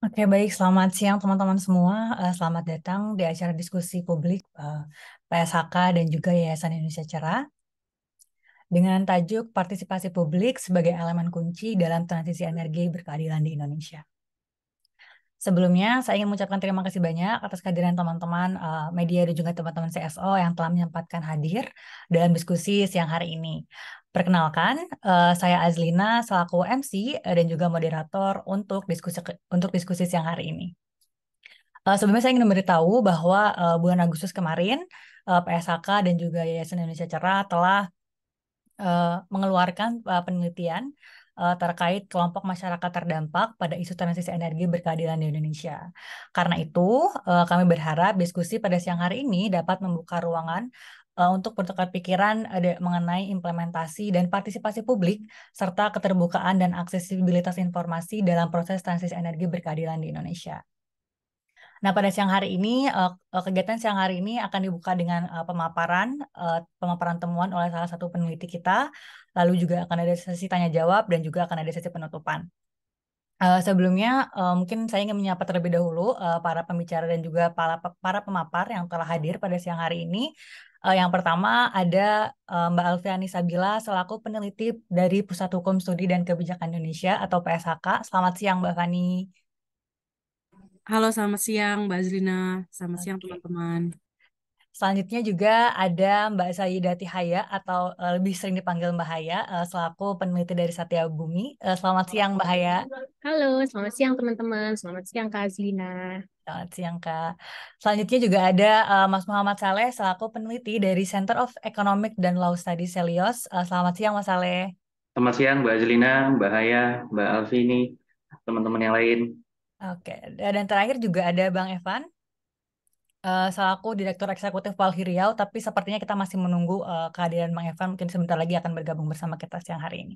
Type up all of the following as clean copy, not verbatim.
Oke, baik. Selamat siang teman-teman semua. Selamat datang di acara diskusi publik PSHK dan juga Yayasan Indonesia Cerah dengan tajuk Partisipasi Publik sebagai Elemen Kunci dalam Transisi Energi Berkeadilan di Indonesia. Sebelumnya, saya ingin mengucapkan terima kasih banyak atas kehadiran teman-teman media dan juga teman-teman CSO yang telah menyempatkan hadir dalam diskusi siang hari ini. Perkenalkan, saya Azlina selaku MC dan juga moderator untuk diskusi siang hari ini. Sebelumnya saya ingin memberitahu bahwa bulan Agustus kemarin PSHK dan juga Yayasan Indonesia Cerah telah mengeluarkan penelitian terkait kelompok masyarakat terdampak pada isu transisi energi berkeadilan di Indonesia. Karena itu, kami berharap diskusi pada siang hari ini dapat membuka ruangan untuk bertukar pikiran mengenai implementasi dan partisipasi publik serta keterbukaan dan aksesibilitas informasi dalam proses transisi energi berkeadilan di Indonesia. Nah, pada siang hari ini, kegiatan siang hari ini akan dibuka dengan pemaparan temuan oleh salah satu peneliti kita, lalu juga akan ada sesi tanya jawab dan juga akan ada sesi penutupan. Sebelumnya, mungkin saya ingin menyapa terlebih dahulu para pembicara dan juga para pemapar yang telah hadir pada siang hari ini. Yang pertama ada Mbak Alfiani Sabila selaku peneliti dari Pusat Hukum Studi dan Kebijakan Indonesia atau PSHK. Selamat siang, Mbak Fani. Halo, selamat siang Mbak Azlina. Selamat siang Oke. teman-teman. Selanjutnya juga ada Mbak Sayidati Haya atau lebih sering dipanggil Mbak Haya selaku peneliti dari Satya Bumi. Selamat siang Mbak Haya. Halo, selamat siang teman-teman. Selamat siang Kak Azlina. Selamat siang Kak. Selanjutnya juga ada Mas Muhammad Saleh selaku peneliti dari Center of Economic dan Law Studies Helios. Selamat siang Mas Saleh. Selamat siang Mbak Azlina, Mbak Haya, Mbak Alvini, teman-teman yang lain. Oke, dan terakhir juga ada Bang Evan selaku Direktur Eksekutif Walhi Riau, tapi sepertinya kita masih menunggu kehadiran Bang Evan, mungkin sebentar lagi akan bergabung bersama kita siang hari ini.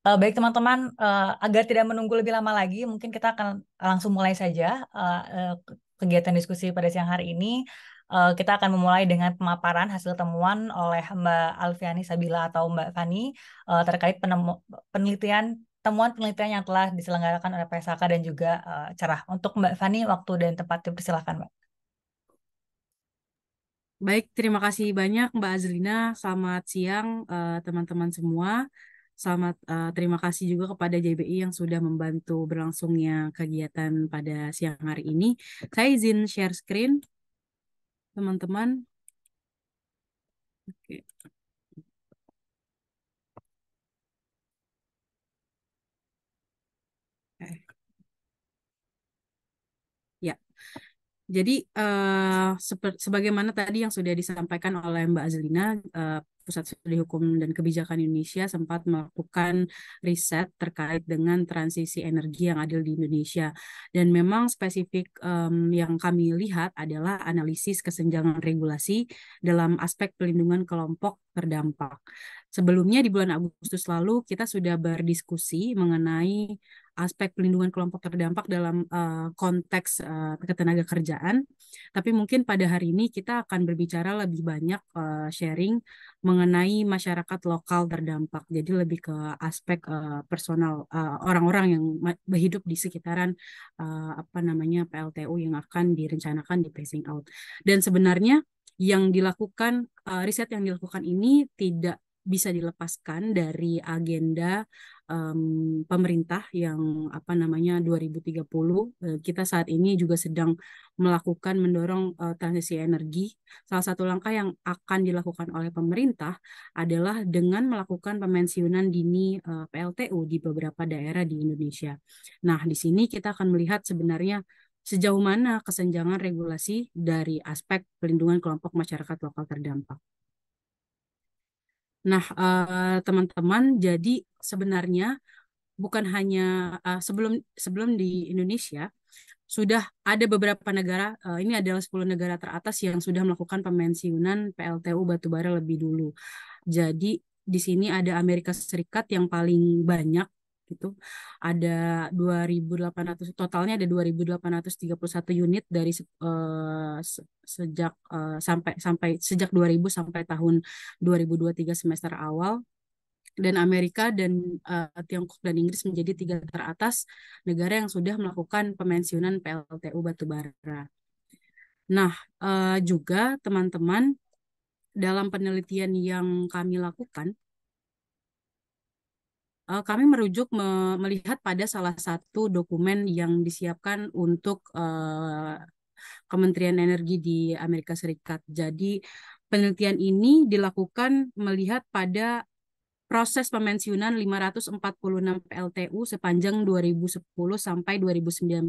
Baik teman-teman, agar tidak menunggu lebih lama lagi, mungkin kita akan langsung mulai saja kegiatan diskusi pada siang hari ini. Kita akan memulai dengan pemaparan hasil temuan oleh Mbak Alfiani Sabila atau Mbak Fani terkait penelitian temuan penelitian yang telah diselenggarakan oleh PSHK dan juga Cerah. Untuk Mbak Fani, waktu dan tempat dipersilakan, Mbak. Baik, terima kasih banyak Mbak Azlina. Selamat siang teman-teman semua. Terima kasih juga kepada JBI yang sudah membantu berlangsungnya kegiatan pada siang hari ini. Saya izin share screen, teman-teman. Oke. Ya. Jadi sebagaimana tadi yang sudah disampaikan oleh Mbak Azlina, Pusat Studi Hukum dan Kebijakan Indonesia sempat melakukan riset terkait dengan transisi energi yang adil di Indonesia. Dan memang spesifik yang kami lihat adalah analisis kesenjangan regulasi dalam aspek pelindungan kelompok terdampak. Sebelumnya di bulan Agustus lalu kita sudah berdiskusi mengenai aspek pelindungan kelompok terdampak dalam konteks ketenaga kerjaan. Tapi mungkin pada hari ini kita akan berbicara lebih banyak sharing mengenai masyarakat lokal terdampak. Jadi lebih ke aspek personal orang-orang yang hidup di sekitaran apa namanya PLTU yang akan direncanakan di phasing out. Dan sebenarnya yang dilakukan riset yang dilakukan ini tidak bisa dilepaskan dari agenda pemerintah yang apa namanya 2030. Kita saat ini juga sedang mendorong transisi energi. Salah satu langkah yang akan dilakukan oleh pemerintah adalah dengan melakukan pemensiunan dini PLTU di beberapa daerah di Indonesia. Nah, di sini kita akan melihat sebenarnya sejauh mana kesenjangan regulasi dari aspek pelindungan kelompok masyarakat lokal terdampak. Nah, teman-teman, jadi sebenarnya bukan hanya sebelum sebelum di Indonesia sudah ada beberapa negara, ini adalah 10 negara teratas yang sudah melakukan pemensiunan PLTU batubara lebih dulu. Jadi di sini ada Amerika Serikat yang paling banyak gitu. Ada 2.800, totalnya ada 2.831 unit dari sejak sampai sejak 2000 sampai tahun 2023 semester awal. dan Amerika dan Tiongkok dan Inggris menjadi 3 teratas negara yang sudah melakukan pemensiunan PLTU batubara. Nah, juga teman-teman dalam penelitian yang kami lakukan, kami merujuk melihat pada salah satu dokumen yang disiapkan untuk Kementerian Energi di Amerika Serikat. Jadi penelitian ini dilakukan melihat pada proses pemensiunan 546 PLTU sepanjang 2010 sampai 2019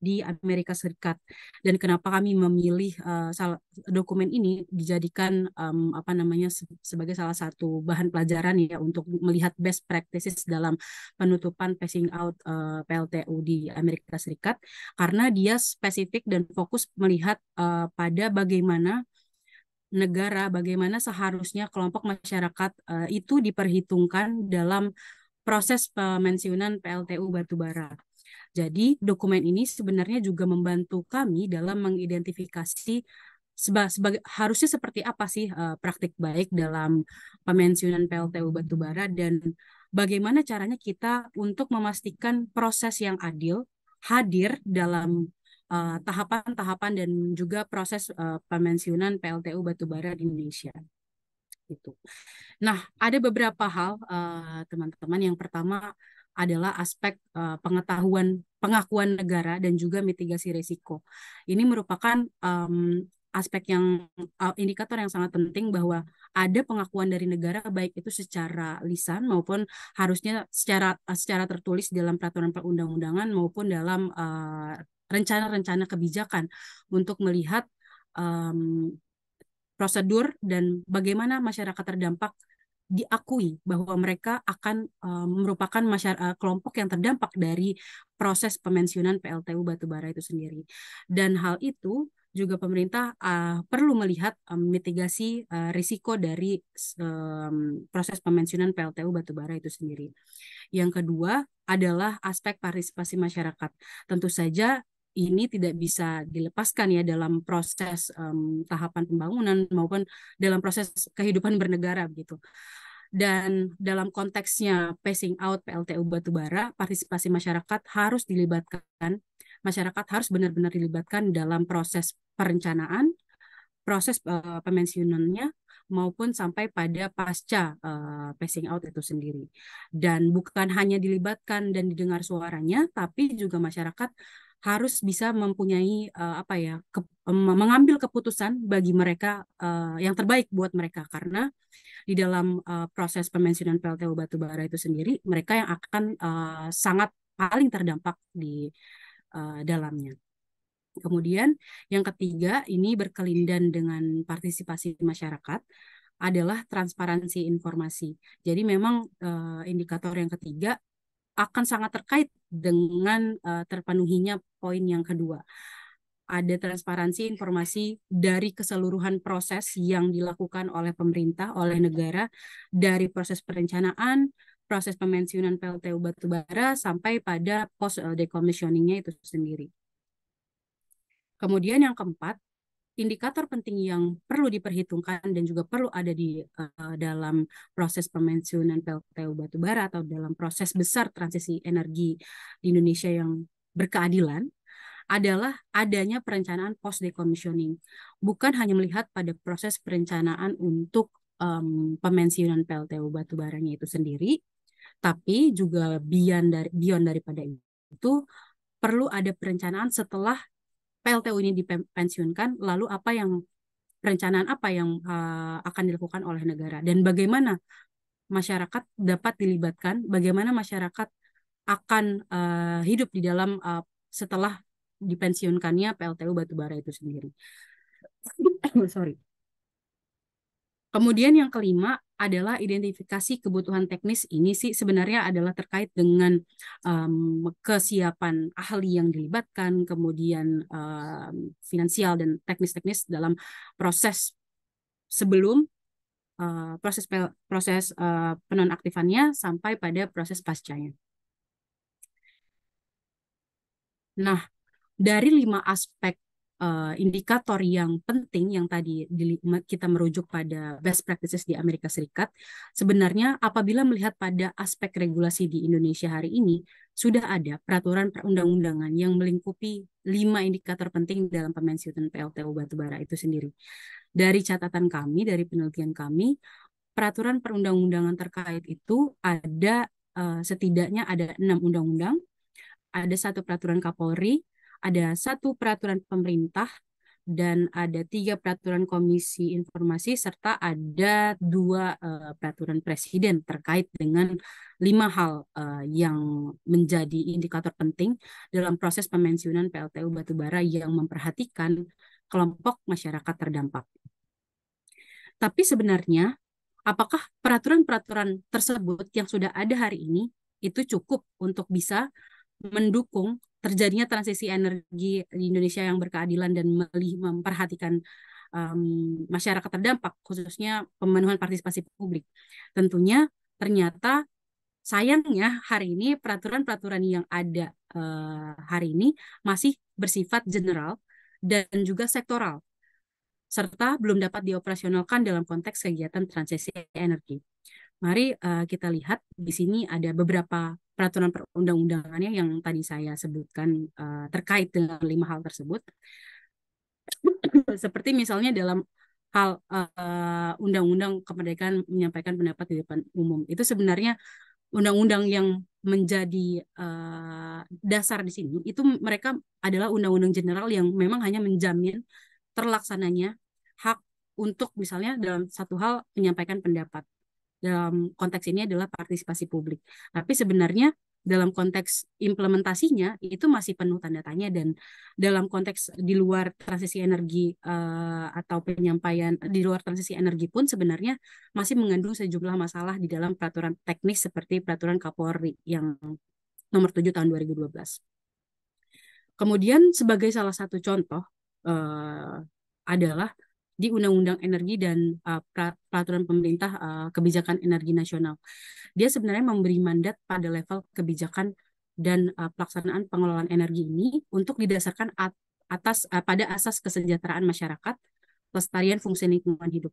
di Amerika Serikat. Dan kenapa kami memilih dokumen ini dijadikan sebagai salah satu bahan pelajaran ya untuk melihat best practices dalam penutupan phasing out PLTU di Amerika Serikat, karena dia spesifik dan fokus melihat pada bagaimana seharusnya kelompok masyarakat itu diperhitungkan dalam proses pemensiunan PLTU batubara. Jadi dokumen ini sebenarnya juga membantu kami dalam mengidentifikasi harusnya seperti apa sih praktik baik dalam pemensiunan PLTU batubara dan bagaimana caranya kita untuk memastikan proses yang adil hadir dalam tahapan-tahapan dan juga proses pemensiunan PLTU batubara di Indonesia. Gitu. Nah, ada beberapa hal teman-teman. Yang pertama adalah aspek pengakuan negara dan juga mitigasi risiko. Ini merupakan aspek indikator yang sangat penting bahwa ada pengakuan dari negara baik itu secara lisan maupun harusnya secara tertulis dalam peraturan perundang-undangan maupun dalam rencana-rencana kebijakan untuk melihat prosedur dan bagaimana masyarakat terdampak diakui bahwa mereka akan merupakan kelompok yang terdampak dari proses pemensiunan PLTU batubara itu sendiri. Dan hal itu juga pemerintah perlu melihat mitigasi risiko dari proses pemensiunan PLTU batubara itu sendiri. Yang kedua adalah aspek partisipasi masyarakat. Tentu saja ini tidak bisa dilepaskan ya dalam proses tahapan pembangunan maupun dalam proses kehidupan bernegara begitu. Dan dalam konteksnya phasing out PLTU batubara, partisipasi masyarakat harus dilibatkan. Masyarakat harus benar-benar dilibatkan dalam proses perencanaan, proses pemensiunannya maupun sampai pada pasca phasing out itu sendiri. Dan bukan hanya dilibatkan dan didengar suaranya, tapi juga masyarakat harus bisa mempunyai mengambil keputusan bagi mereka yang terbaik buat mereka, karena di dalam proses pemensiunan PLTU batubara itu sendiri mereka yang akan sangat paling terdampak di dalamnya. Kemudian yang ketiga ini berkelindan dengan partisipasi masyarakat adalah transparansi informasi. Jadi memang indikator yang ketiga akan sangat terkait dengan terpenuhinya poin yang kedua. Ada transparansi informasi dari keseluruhan proses yang dilakukan oleh pemerintah, oleh negara, dari proses perencanaan, proses pemensiunan PLTU batubara, sampai pada post decommissioning-nya itu sendiri. Kemudian yang keempat, indikator penting yang perlu diperhitungkan dan juga perlu ada di dalam proses pemensiunan PLTU batubara atau dalam proses besar transisi energi di Indonesia yang berkeadilan adalah adanya perencanaan post decommissioning. Bukan hanya melihat pada proses perencanaan untuk pemensiunan PLTU batubaranya itu sendiri, tapi juga beyond daripada itu perlu ada perencanaan setelah PLTU ini dipensiunkan, lalu perencanaan apa yang akan dilakukan oleh negara dan bagaimana masyarakat dapat dilibatkan, bagaimana masyarakat akan hidup di dalam setelah dipensiunkannya PLTU batubara itu sendiri. Sorry. Kemudian yang kelima adalah identifikasi kebutuhan teknis. Ini sih sebenarnya adalah terkait dengan kesiapan ahli yang dilibatkan, kemudian finansial dan teknis-teknis dalam proses sebelum proses penonaktifannya sampai pada proses pascanya. Nah, dari 5 aspek indikator yang penting yang tadi kita merujuk pada best practices di Amerika Serikat, sebenarnya apabila melihat pada aspek regulasi di Indonesia hari ini, sudah ada peraturan perundang-undangan yang melingkupi 5 indikator penting dalam pemensiunan PLTU batubara itu sendiri. Dari catatan kami, dari penelitian kami, peraturan perundang-undangan terkait itu ada setidaknya ada 6 undang-undang, ada 1 peraturan Kapolri, ada 1 peraturan pemerintah, dan ada 3 peraturan Komisi Informasi, serta ada 2 peraturan Presiden terkait dengan 5 hal yang menjadi indikator penting dalam proses pemensiunan PLTU batubara yang memperhatikan kelompok masyarakat terdampak. Tapi sebenarnya, apakah peraturan-peraturan tersebut yang sudah ada hari ini itu cukup untuk bisa mendukung terjadinya transisi energi di Indonesia yang berkeadilan dan memperhatikan masyarakat terdampak, khususnya pemenuhan partisipasi publik? Tentunya ternyata sayangnya hari ini peraturan-peraturan yang ada hari ini masih bersifat general dan juga sektoral, serta belum dapat dioperasionalkan dalam konteks kegiatan transisi energi. Mari kita lihat di sini ada beberapa peraturan perundang-undangannya yang tadi saya sebutkan terkait dengan 5 hal tersebut. Seperti misalnya dalam hal undang-undang kemerdekaan menyampaikan pendapat di depan umum. Itu sebenarnya undang-undang yang menjadi dasar di sini. Itu mereka adalah undang-undang general yang memang hanya menjamin terlaksananya hak untuk misalnya dalam satu hal menyampaikan pendapat. Dalam konteks ini adalah partisipasi publik. Tapi sebenarnya dalam konteks implementasinya itu masih penuh tanda tanya, dan dalam konteks di luar transisi energi atau penyampaian di luar transisi energi pun sebenarnya masih mengandung sejumlah masalah di dalam peraturan teknis seperti peraturan Kapolri yang nomor 7 tahun 2012. Kemudian sebagai salah satu contoh adalah di Undang-Undang Energi dan Peraturan Pemerintah Kebijakan Energi Nasional. Dia sebenarnya memberi mandat pada level kebijakan dan pelaksanaan pengelolaan energi ini untuk didasarkan pada asas kesejahteraan masyarakat, pelestarian fungsi lingkungan hidup.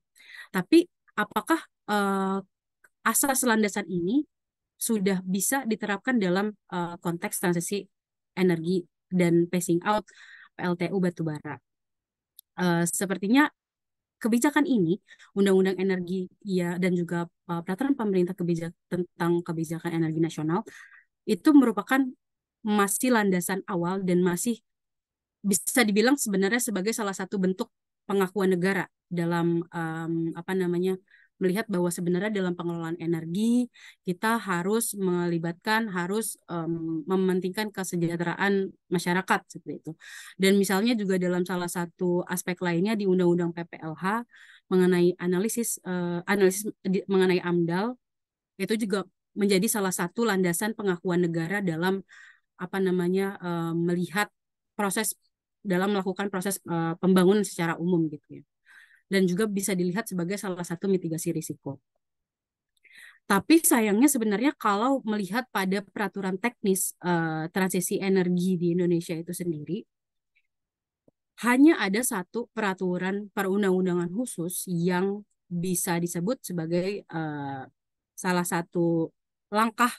Tapi apakah asas landasan ini sudah bisa diterapkan dalam konteks transisi energi dan phasing out PLTU batubara? Sepertinya kebijakan ini, Undang-Undang Energi dan juga Peraturan Pemerintah tentang Kebijakan Energi Nasional, itu merupakan masih landasan awal dan masih bisa dibilang sebenarnya sebagai salah satu bentuk pengakuan negara dalam melihat bahwa sebenarnya dalam pengelolaan energi kita harus mementingkan kesejahteraan masyarakat seperti itu. Dan misalnya juga dalam salah satu aspek lainnya di Undang-Undang PPLH mengenai analisis mengenai AMDAL, itu juga menjadi salah satu landasan pengakuan negara dalam melihat proses dalam melakukan proses pembangunan secara umum gitu ya. Dan juga bisa dilihat sebagai salah satu mitigasi risiko. Tapi sayangnya sebenarnya kalau melihat pada peraturan teknis transisi energi di Indonesia itu sendiri, hanya ada 1 peraturan perundang-undangan khusus yang bisa disebut sebagai salah satu langkah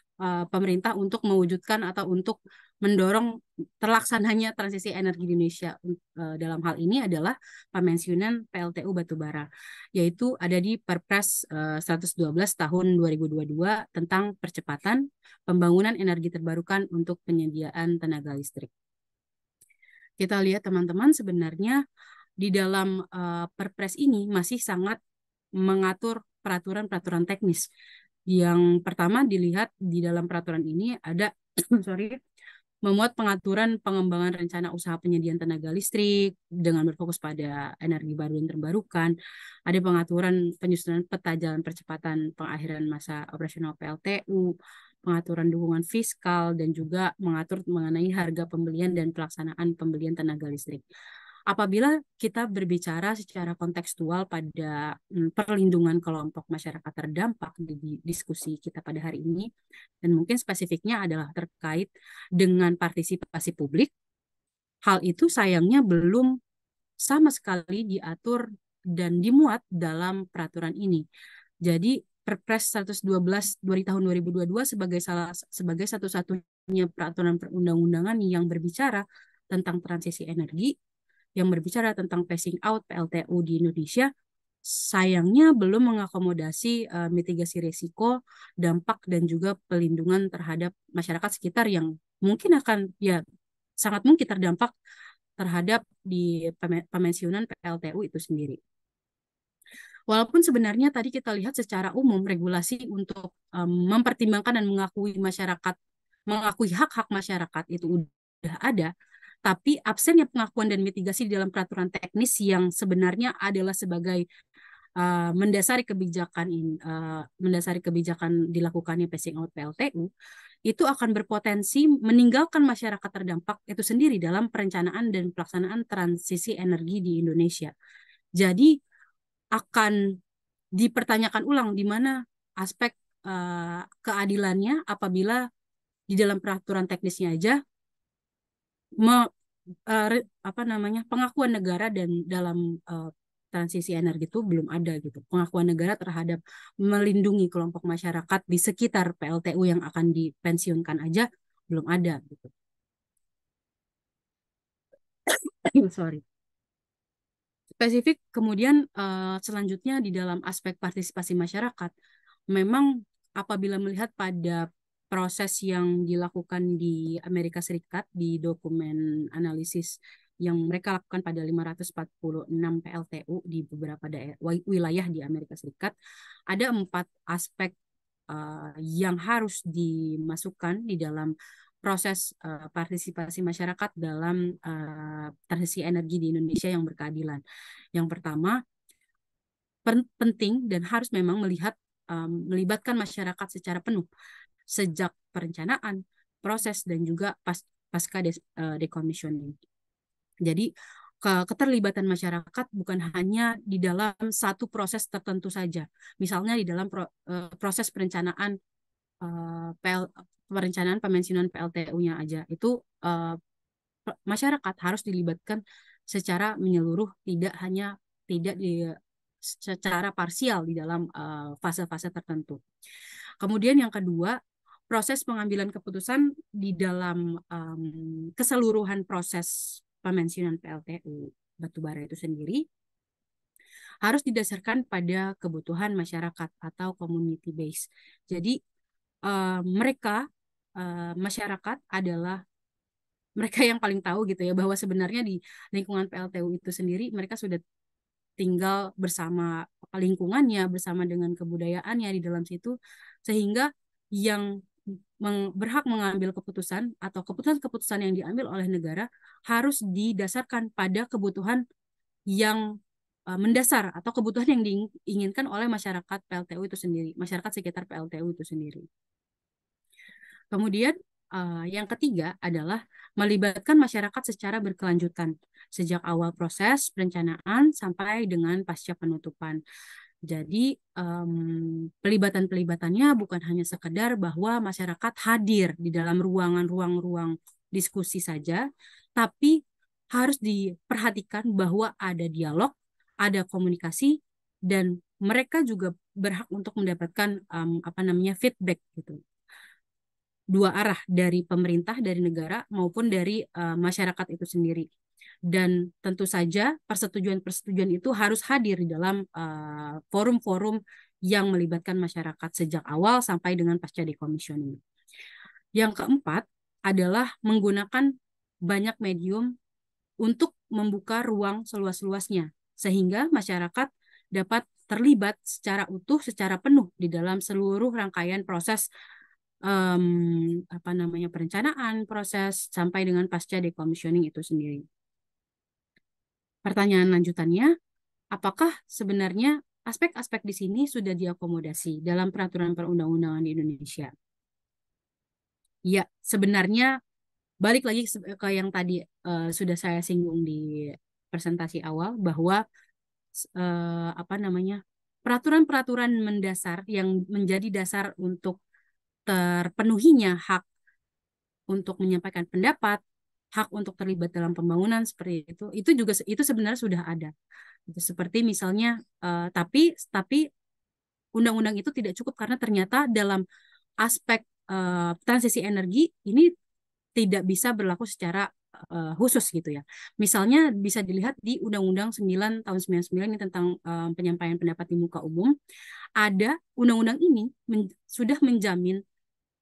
pemerintah untuk mewujudkan atau untuk mendorong terlaksananya transisi energi di Indonesia. Dalam hal ini adalah pemensiunan PLTU batubara, yaitu ada di Perpres 112 tahun 2022 tentang percepatan pembangunan energi terbarukan untuk penyediaan tenaga listrik. Kita lihat teman-teman, sebenarnya di dalam Perpres ini masih sangat mengatur peraturan-peraturan teknis. Yang pertama dilihat di dalam peraturan ini ada memuat pengaturan pengembangan rencana usaha penyediaan tenaga listrik dengan berfokus pada energi baru dan terbarukan. Ada pengaturan penyusunan peta jalan percepatan pengakhiran masa operasional PLTU, pengaturan dukungan fiskal, dan juga mengatur mengenai harga pembelian dan pelaksanaan pembelian tenaga listrik. Apabila kita berbicara secara kontekstual pada perlindungan kelompok masyarakat terdampak di diskusi kita pada hari ini, dan mungkin spesifiknya adalah terkait dengan partisipasi publik, hal itu sayangnya belum sama sekali diatur dan dimuat dalam peraturan ini. Jadi Perpres 112 dari tahun 2022 sebagai satu-satunya peraturan perundang-undangan yang berbicara tentang transisi energi, yang berbicara tentang phasing out PLTU di Indonesia, sayangnya belum mengakomodasi mitigasi risiko, dampak, dan juga pelindungan terhadap masyarakat sekitar yang mungkin akan, ya sangat mungkin terdampak terhadap di pemensiunan PLTU itu sendiri. Walaupun sebenarnya tadi kita lihat secara umum regulasi untuk mempertimbangkan dan mengakui hak-hak masyarakat itu udah ada, tapi absennya pengakuan dan mitigasi di dalam peraturan teknis yang sebenarnya adalah sebagai mendasari kebijakan dilakukannya phasing out PLTU itu akan berpotensi meninggalkan masyarakat terdampak itu sendiri dalam perencanaan dan pelaksanaan transisi energi di Indonesia. Jadi akan dipertanyakan ulang di mana aspek keadilannya apabila di dalam peraturan teknisnya aja pengakuan negara dan dalam transisi energi itu belum ada gitu. Pengakuan negara terhadap melindungi kelompok masyarakat di sekitar PLTU yang akan dipensiunkan aja belum ada gitu. Sorry. Spesifik kemudian selanjutnya di dalam aspek partisipasi masyarakat, memang apabila melihat pada proses yang dilakukan di Amerika Serikat di dokumen analisis yang mereka lakukan pada 546 PLTU di beberapa wilayah di Amerika Serikat, ada 4 aspek yang harus dimasukkan di dalam proses partisipasi masyarakat dalam transisi energi di Indonesia yang berkeadilan. Yang pertama, penting dan harus memang melibatkan masyarakat secara penuh sejak perencanaan, proses, dan juga pasca decommissioning. Jadi keterlibatan masyarakat bukan hanya di dalam satu proses tertentu saja. Misalnya di dalam proses perencanaan pemensiunan PLTU-nya aja itu masyarakat harus dilibatkan secara menyeluruh, tidak secara parsial di dalam fase-fase tertentu. Kemudian yang kedua, proses pengambilan keputusan di dalam keseluruhan proses pemensiunan PLTU batubara itu sendiri harus didasarkan pada kebutuhan masyarakat atau community base. Jadi masyarakat adalah mereka yang paling tahu gitu ya, bahwa sebenarnya di lingkungan PLTU itu sendiri mereka sudah tinggal bersama lingkungannya, bersama dengan kebudayaannya di dalam situ, sehingga yang berhak mengambil keputusan atau keputusan-keputusan yang diambil oleh negara harus didasarkan pada kebutuhan yang mendasar atau kebutuhan yang diinginkan oleh masyarakat PLTU itu sendiri, masyarakat sekitar PLTU itu sendiri. Kemudian yang ketiga adalah melibatkan masyarakat secara berkelanjutan sejak awal proses perencanaan sampai dengan pasca penutupan. Jadi pelibatan-pelibatannya bukan hanya sekedar bahwa masyarakat hadir di dalam ruang-ruang diskusi saja, tapi harus diperhatikan bahwa ada dialog, ada komunikasi, dan mereka juga berhak untuk mendapatkan feedback gitu. Dua arah, dari pemerintah, dari negara, maupun dari masyarakat itu sendiri. Dan tentu saja persetujuan-persetujuan itu harus hadir di dalam forum-forum yang melibatkan masyarakat sejak awal sampai dengan pasca decommissioning. Yang keempat adalah menggunakan banyak medium untuk membuka ruang seluas-luasnya, sehingga masyarakat dapat terlibat secara utuh, secara penuh di dalam seluruh rangkaian proses perencanaan, proses sampai dengan pasca decommissioning itu sendiri. Pertanyaan lanjutannya, apakah sebenarnya aspek-aspek di sini sudah diakomodasi dalam peraturan perundang-undangan di Indonesia? Ya, sebenarnya balik lagi ke yang tadi sudah saya singgung di presentasi awal, bahwa peraturan-peraturan mendasar yang menjadi dasar untuk terpenuhinya hak untuk menyampaikan pendapat, hak untuk terlibat dalam pembangunan seperti itu juga itu sebenarnya sudah ada. Gitu. Seperti misalnya tapi undang-undang itu tidak cukup karena ternyata dalam aspek transisi energi ini tidak bisa berlaku secara khusus gitu ya. Misalnya bisa dilihat di Undang-Undang 9 tahun 99 ini tentang penyampaian pendapat di muka umum. Ada undang-undang ini sudah menjamin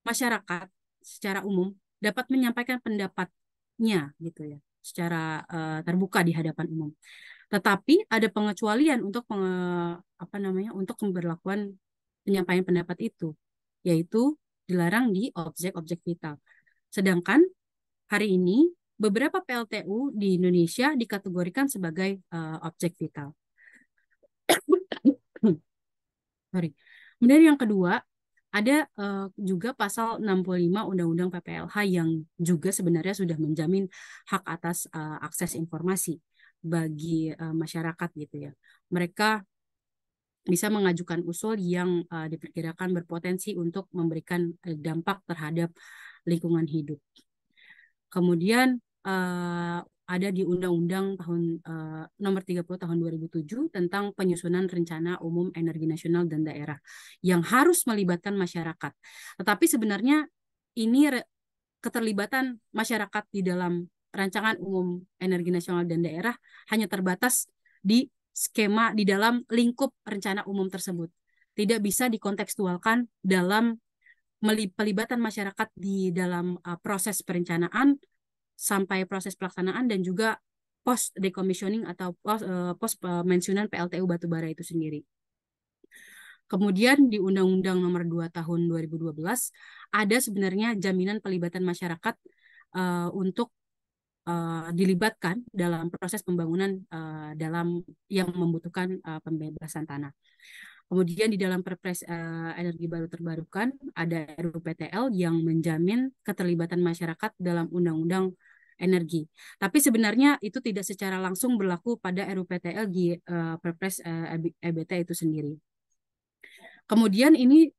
masyarakat secara umum dapat menyampaikan pendapatnya gitu ya secara terbuka di hadapan umum. Tetapi ada pengecualian untuk untuk pemberlakuan penyampaian pendapat itu, yaitu dilarang di objek-objek vital. Sedangkan hari ini beberapa PLTU di Indonesia dikategorikan sebagai objek vital. Sorry. Kemudian yang kedua, ada juga pasal 65 Undang-Undang PPLH yang juga sebenarnya sudah menjamin hak atas akses informasi bagi masyarakat gitu ya. Mereka bisa mengajukan usul yang diperkirakan berpotensi untuk memberikan dampak terhadap lingkungan hidup. Kemudian ada di Undang-Undang nomor 30 tahun 2007 tentang penyusunan rencana umum energi nasional dan daerah yang harus melibatkan masyarakat. Tetapi sebenarnya ini keterlibatan masyarakat di dalam rancangan umum energi nasional dan daerah hanya terbatas di skema di dalam lingkup rencana umum tersebut. Tidak bisa dikontekstualkan dalam pelibatan masyarakat di dalam proses perencanaan sampai proses pelaksanaan dan juga post decommissioning atau post pensiunan PLTU batubara itu sendiri. Kemudian di Undang-Undang Nomor 2 Tahun 2012 ada sebenarnya jaminan pelibatan masyarakat untuk dilibatkan dalam proses pembangunan dalam yang membutuhkan pembebasan tanah. Kemudian di dalam Perpres energi baru terbarukan ada RUPTL yang menjamin keterlibatan masyarakat dalam undang-undang energi. Tapi sebenarnya itu tidak secara langsung berlaku pada RUPTL di Perpres EBT itu sendiri. Kemudian ini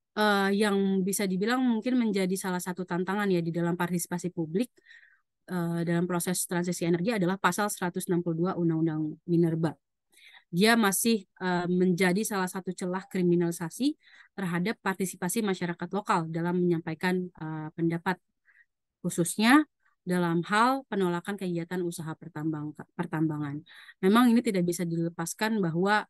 yang bisa dibilang mungkin menjadi salah satu tantangan ya di dalam partisipasi publik dalam proses transisi energi adalah pasal 162 Undang-Undang Minerba. Dia masih menjadi salah satu celah kriminalisasi terhadap partisipasi masyarakat lokal dalam menyampaikan pendapat, khususnya dalam hal penolakan kegiatan usaha pertambangan. Memang ini tidak bisa dilepaskan bahwa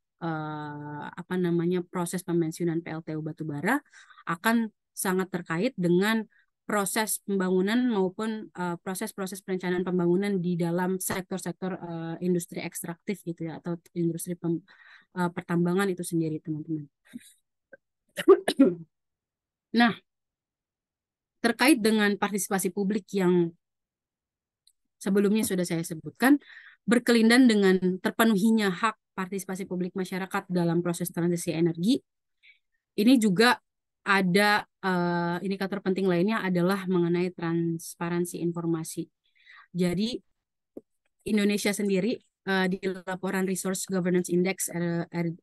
proses pemensiunan PLTU batubara akan sangat terkait dengan proses pembangunan maupun proses-proses perencanaan pembangunan di dalam sektor-sektor industri ekstraktif gitu ya atau industri pertambangan itu sendiri teman-teman. Nah, terkait dengan partisipasi publik yang sebelumnya sudah saya sebutkan, berkelindan dengan terpenuhinya hak partisipasi publik masyarakat dalam proses transisi energi, ini juga ada indikator penting lainnya adalah mengenai transparansi informasi. Jadi Indonesia sendiri di laporan Resource Governance Index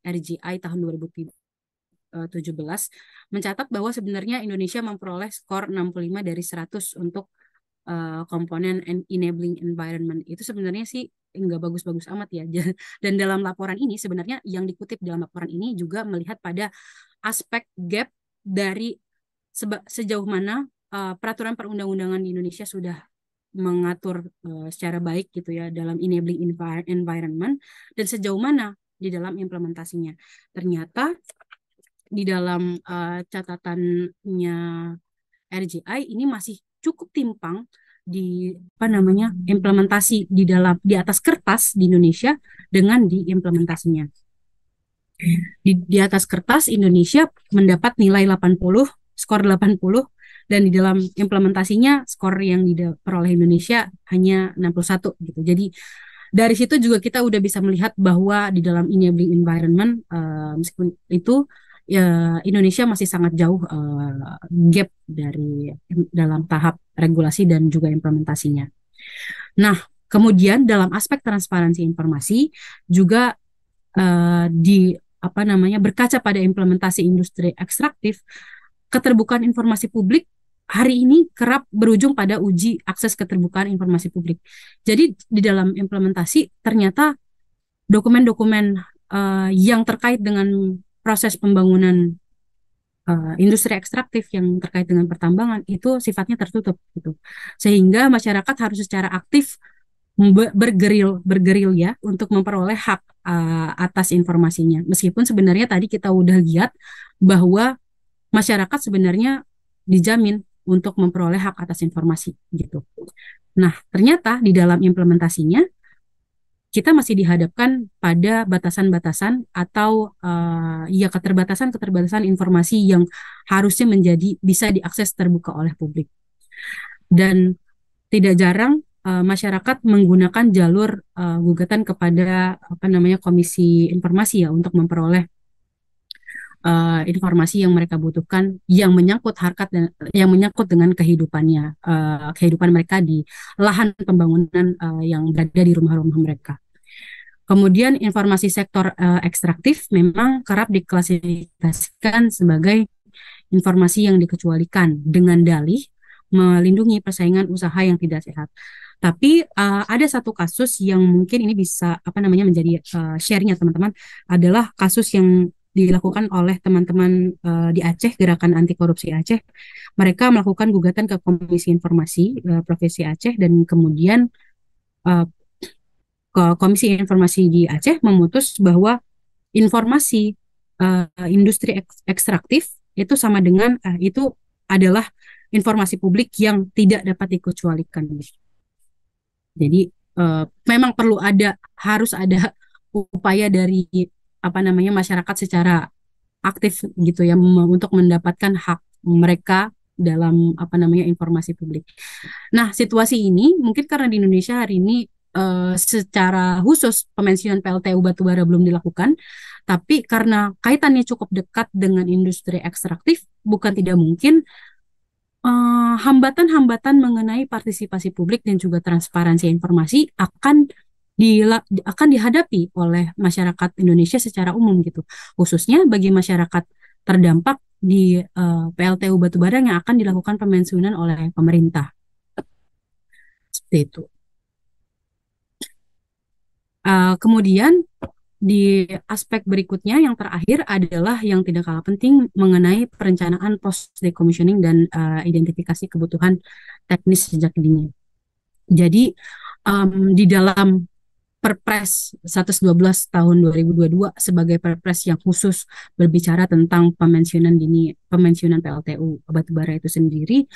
RGI tahun 2017 mencatat bahwa sebenarnya Indonesia memperoleh skor 65 dari 100 untuk komponen enabling environment. Itu sebenarnya sih nggak bagus-bagus amat ya. Dan dalam laporan ini sebenarnya yang dikutip dalam laporan ini juga melihat pada aspek gap dari sejauh mana peraturan perundang-undangan di Indonesia sudah mengatur secara baik gitu ya dalam enabling environment dan sejauh mana di dalam implementasinya. Ternyata di dalam catatannya RGI ini masih cukup timpang di implementasi di atas kertas di Indonesia dengan diimplementasinya. Di atas kertas Indonesia mendapat nilai 80, skor 80 dan di dalam implementasinya skor yang diperoleh Indonesia hanya 61 gitu. Jadi dari situ juga kita udah bisa melihat bahwa di dalam enabling environment meskipun itu ya, Indonesia masih sangat jauh gap dari dalam tahap regulasi dan juga implementasinya. Nah, kemudian dalam aspek transparansi informasi juga berkaca pada implementasi industri ekstraktif, keterbukaan informasi publik hari ini kerap berujung pada uji akses keterbukaan informasi publik. Jadi di dalam implementasi ternyata dokumen-dokumen yang terkait dengan proses pembangunan industri ekstraktif yang terkait dengan pertambangan itu sifatnya tertutup gitu. Sehingga masyarakat harus secara aktif bergeril ya untuk memperoleh hak atas informasinya. Meskipun sebenarnya tadi kita udah lihat bahwa masyarakat sebenarnya dijamin untuk memperoleh hak atas informasi gitu. Nah, ternyata di dalam implementasinya kita masih dihadapkan pada batasan-batasan atau ya keterbatasan-keterbatasan informasi yang harusnya menjadi bisa diakses terbuka oleh publik. Dan tidak jarang masyarakat menggunakan jalur gugatan kepada Komisi Informasi ya untuk memperoleh informasi yang mereka butuhkan yang menyangkut harkat dan yang menyangkut dengan kehidupannya kehidupan mereka di lahan pembangunan yang berada di rumah-rumah mereka. Kemudian informasi sektor ekstraktif memang kerap diklasifikasikan sebagai informasi yang dikecualikan dengan dalih melindungi persaingan usaha yang tidak sehat. Tapi ada satu kasus yang mungkin ini bisa menjadi sharingnya teman-teman, adalah kasus yang dilakukan oleh teman-teman di Aceh, Gerakan Anti Korupsi Aceh. Mereka melakukan gugatan ke Komisi Informasi Provinsi Aceh dan kemudian Komisi Informasi di Aceh memutus bahwa informasi industri ekstraktif itu sama dengan itu adalah informasi publik yang tidak dapat dikecualikan. Jadi memang harus ada upaya dari masyarakat secara aktif gitu ya untuk mendapatkan hak mereka dalam informasi publik. Nah, situasi ini mungkin karena di Indonesia hari ini secara khusus pemensiunan PLTU batubara belum dilakukan, tapi karena kaitannya cukup dekat dengan industri ekstraktif, bukan tidak mungkin hambatan-hambatan mengenai partisipasi publik dan juga transparansi informasi akan dihadapi oleh masyarakat Indonesia secara umum gitu, khususnya bagi masyarakat terdampak di PLTU batubara yang akan dilakukan pemensiunan oleh pemerintah. Seperti itu. Kemudian di aspek berikutnya yang terakhir adalah yang tidak kalah penting mengenai perencanaan post decommissioning dan identifikasi kebutuhan teknis sejak dini. Jadi di dalam Perpres 112 tahun 2022 sebagai Perpres yang khusus berbicara tentang pemensiunan PLTU batubara itu sendiri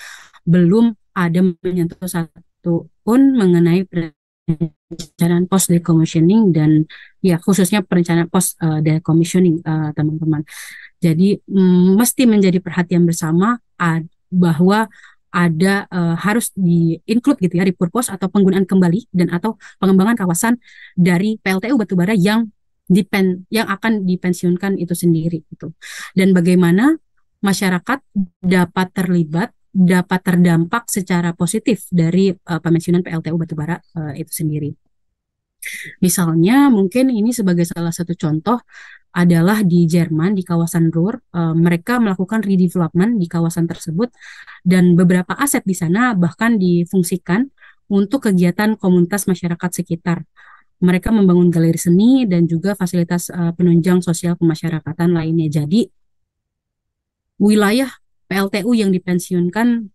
belum ada menyentuh satu pun mengenai perencanaan post decommissioning dan ya khususnya perencanaan post decommissioning teman-teman. Jadi mesti menjadi perhatian bersama bahwa ada harus di-include gitu ya, repurpose atau penggunaan kembali dan atau pengembangan kawasan dari PLTU batubara yang akan dipensiunkan itu sendiri gitu. Dan bagaimana masyarakat dapat terlibat, dapat terdampak secara positif dari pemensiunan PLTU batubara itu sendiri. Misalnya mungkin ini sebagai salah satu contoh adalah di Jerman, di kawasan Ruhr, mereka melakukan redevelopment di kawasan tersebut dan beberapa aset di sana bahkan difungsikan untuk kegiatan komunitas masyarakat sekitar. Mereka membangun galeri seni dan juga fasilitas penunjang sosial kemasyarakatan lainnya. Jadi wilayah PLTU yang dipensiunkan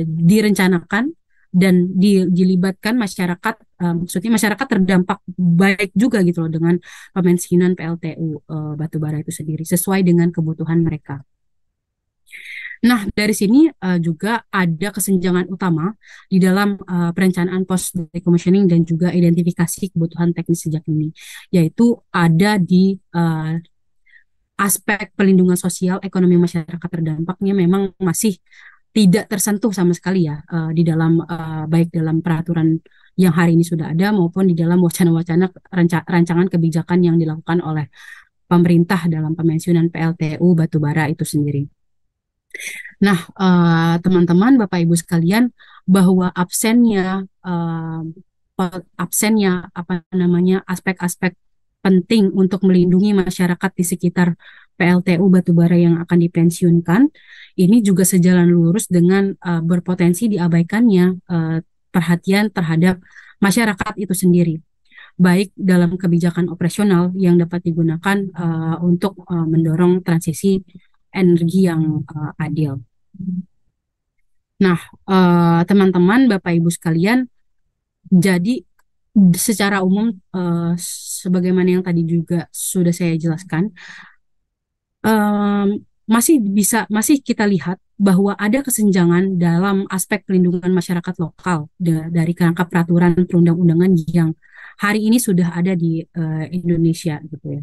direncanakan dan dilibatkan masyarakat, maksudnya masyarakat terdampak baik juga gitu loh dengan pemensiunan PLTU batubara itu sendiri sesuai dengan kebutuhan mereka. Nah, dari sini juga ada kesenjangan utama di dalam perencanaan post decommissioning dan juga identifikasi kebutuhan teknis sejak dini, yaitu ada di aspek pelindungan sosial ekonomi masyarakat terdampaknya memang masih tidak tersentuh sama sekali ya di dalam baik dalam peraturan yang hari ini sudah ada maupun di dalam wacana-wacana rancangan kebijakan yang dilakukan oleh pemerintah dalam pemensiunan PLTU batubara itu sendiri. Nah, teman-teman, Bapak Ibu sekalian, bahwa absennya aspek-aspek penting untuk melindungi masyarakat di sekitar PLTU batubara yang akan dipensiunkan, ini juga sejalan lurus dengan berpotensi diabaikannya perhatian terhadap masyarakat itu sendiri, baik dalam kebijakan operasional yang dapat digunakan untuk mendorong transisi energi yang adil. Nah, teman-teman, Bapak Ibu sekalian, jadi secara umum sebagaimana yang tadi juga sudah saya jelaskan, masih kita lihat bahwa ada kesenjangan dalam aspek pelindungan masyarakat lokal dari kerangka peraturan perundang-undangan yang hari ini sudah ada di Indonesia gitu ya.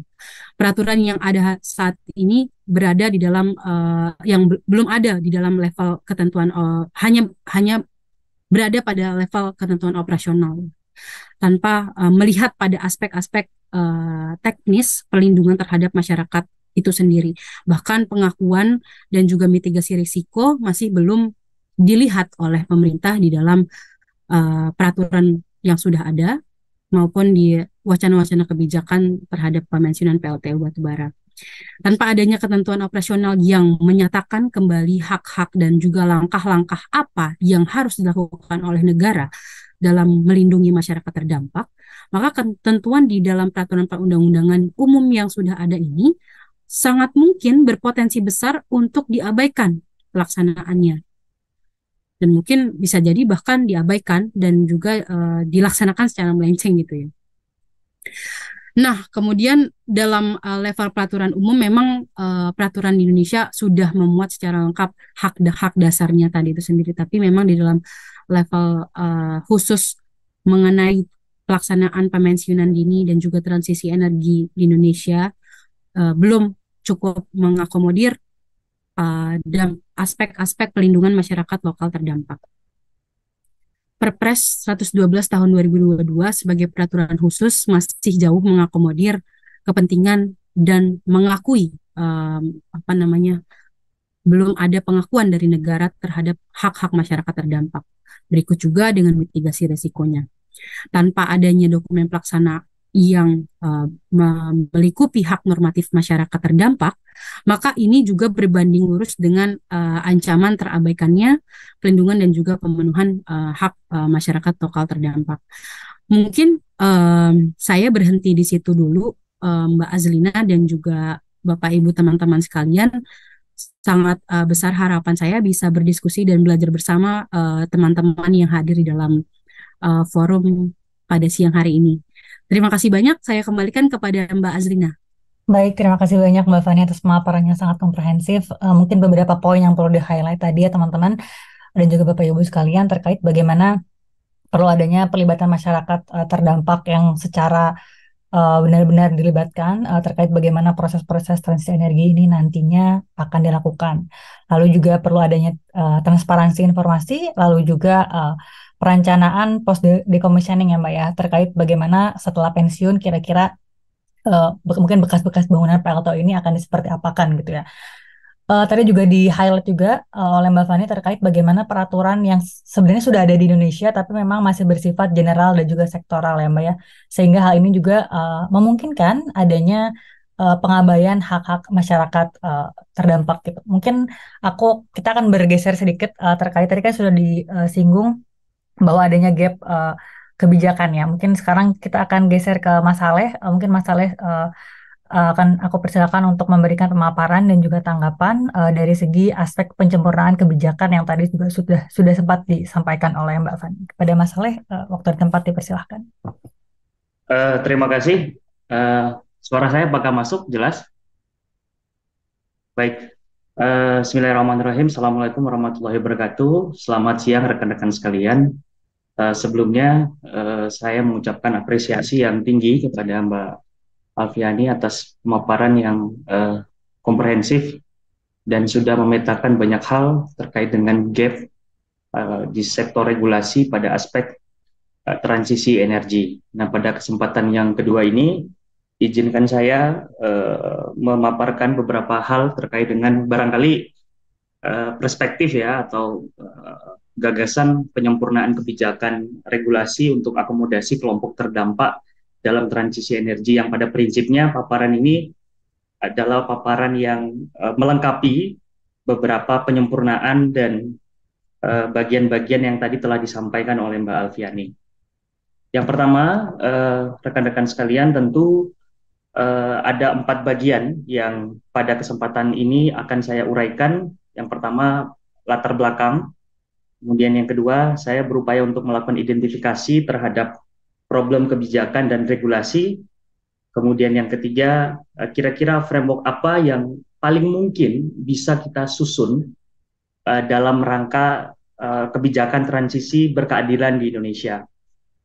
Peraturan yang ada saat ini berada di dalam yang belum ada di dalam level ketentuan hanya berada pada level ketentuan operasional tanpa melihat pada aspek-aspek teknis pelindungan terhadap masyarakat itu sendiri. Bahkan pengakuan dan juga mitigasi risiko masih belum dilihat oleh pemerintah di dalam peraturan yang sudah ada maupun di wacana-wacana kebijakan terhadap pemensiunan PLTU batubara. Tanpa adanya ketentuan operasional yang menyatakan kembali hak-hak dan juga langkah-langkah apa yang harus dilakukan oleh negara dalam melindungi masyarakat terdampak, maka ketentuan di dalam peraturan perundang-undangan umum yang sudah ada ini sangat mungkin berpotensi besar untuk diabaikan pelaksanaannya. Dan mungkin bisa jadi bahkan diabaikan dan juga dilaksanakan secara melenceng gitu ya. Nah, kemudian dalam level peraturan umum memang peraturan di Indonesia sudah memuat secara lengkap hak dasarnya tadi itu sendiri, tapi memang di dalam level khusus mengenai pelaksanaan pemensiunan dini dan juga transisi energi di Indonesia belum cukup mengakomodir dan aspek-aspek pelindungan masyarakat lokal terdampak. Perpres 112 tahun 2022 sebagai peraturan khusus masih jauh mengakomodir kepentingan dan mengakui belum ada pengakuan dari negara terhadap hak-hak masyarakat terdampak. Berikut juga dengan mitigasi resikonya. Tanpa adanya dokumen pelaksana yang melingkupi hak normatif masyarakat terdampak, maka ini juga berbanding lurus dengan ancaman terabaikannya pelindungan dan juga pemenuhan hak masyarakat lokal terdampak. Mungkin saya berhenti di situ dulu, Mbak Azlina dan juga Bapak Ibu teman-teman sekalian. Sangat besar harapan saya bisa berdiskusi dan belajar bersama teman-teman yang hadir di dalam forum pada siang hari ini. Terima kasih banyak, saya kembalikan kepada Mbak Azlina. Baik, terima kasih banyak Mbak Fani atas pemaparan yang sangat komprehensif. Mungkin beberapa poin yang perlu di-highlight tadi ya teman-teman dan juga Bapak Ibu sekalian terkait bagaimana perlu adanya pelibatan masyarakat terdampak yang secara benar-benar dilibatkan terkait bagaimana proses-proses transisi energi ini nantinya akan dilakukan. Lalu juga perlu adanya transparansi informasi, lalu juga perencanaan post decommissioning ya Mbak ya, terkait bagaimana setelah pensiun kira-kira mungkin bekas-bekas bangunan PLTU ini akan seperti apakan gitu ya. Tadi juga di-highlight juga oleh Mbak Fani terkait bagaimana peraturan yang sebenarnya sudah ada di Indonesia tapi memang masih bersifat general dan juga sektoral ya Mbak ya. Sehingga hal ini juga memungkinkan adanya pengabaian hak-hak masyarakat terdampak gitu. Mungkin kita akan bergeser sedikit terkait tadi kan sudah disinggung bahwa adanya gap kebijakan ya. Mungkin sekarang kita akan geser ke Mas Saleh. Mungkin Mas Saleh akan aku persilakan untuk memberikan pemaparan dan juga tanggapan dari segi aspek penyempurnaan kebijakan yang tadi juga sudah sempat disampaikan oleh Mbak Fani. Kepada Mas Saleh, waktu dan tempat dipersilahkan. Terima kasih. Suara saya apakah masuk? Jelas? Baik. Bismillahirrahmanirrahim. Assalamualaikum warahmatullahi wabarakatuh. Selamat siang rekan-rekan sekalian. Sebelumnya saya mengucapkan apresiasi yang tinggi kepada Mbak Alfiani atas pemaparan yang komprehensif dan sudah memetakan banyak hal terkait dengan gap di sektor regulasi pada aspek transisi energi. Nah, pada kesempatan yang kedua ini, izinkan saya memaparkan beberapa hal terkait dengan barangkali perspektif ya atau gagasan penyempurnaan kebijakan regulasi untuk akomodasi kelompok terdampak dalam transisi energi yang pada prinsipnya paparan ini adalah paparan yang melengkapi beberapa penyempurnaan dan bagian-bagian yang tadi telah disampaikan oleh Mbak Alfiani. Yang pertama, rekan-rekan sekalian, tentu ada 4 bagian yang pada kesempatan ini akan saya uraikan. Yang pertama, latar belakang. Kemudian yang kedua, saya berupaya untuk melakukan identifikasi terhadap problem kebijakan dan regulasi. Kemudian yang ketiga, kira-kira framework apa yang paling mungkin bisa kita susun dalam rangka kebijakan transisi berkeadilan di Indonesia.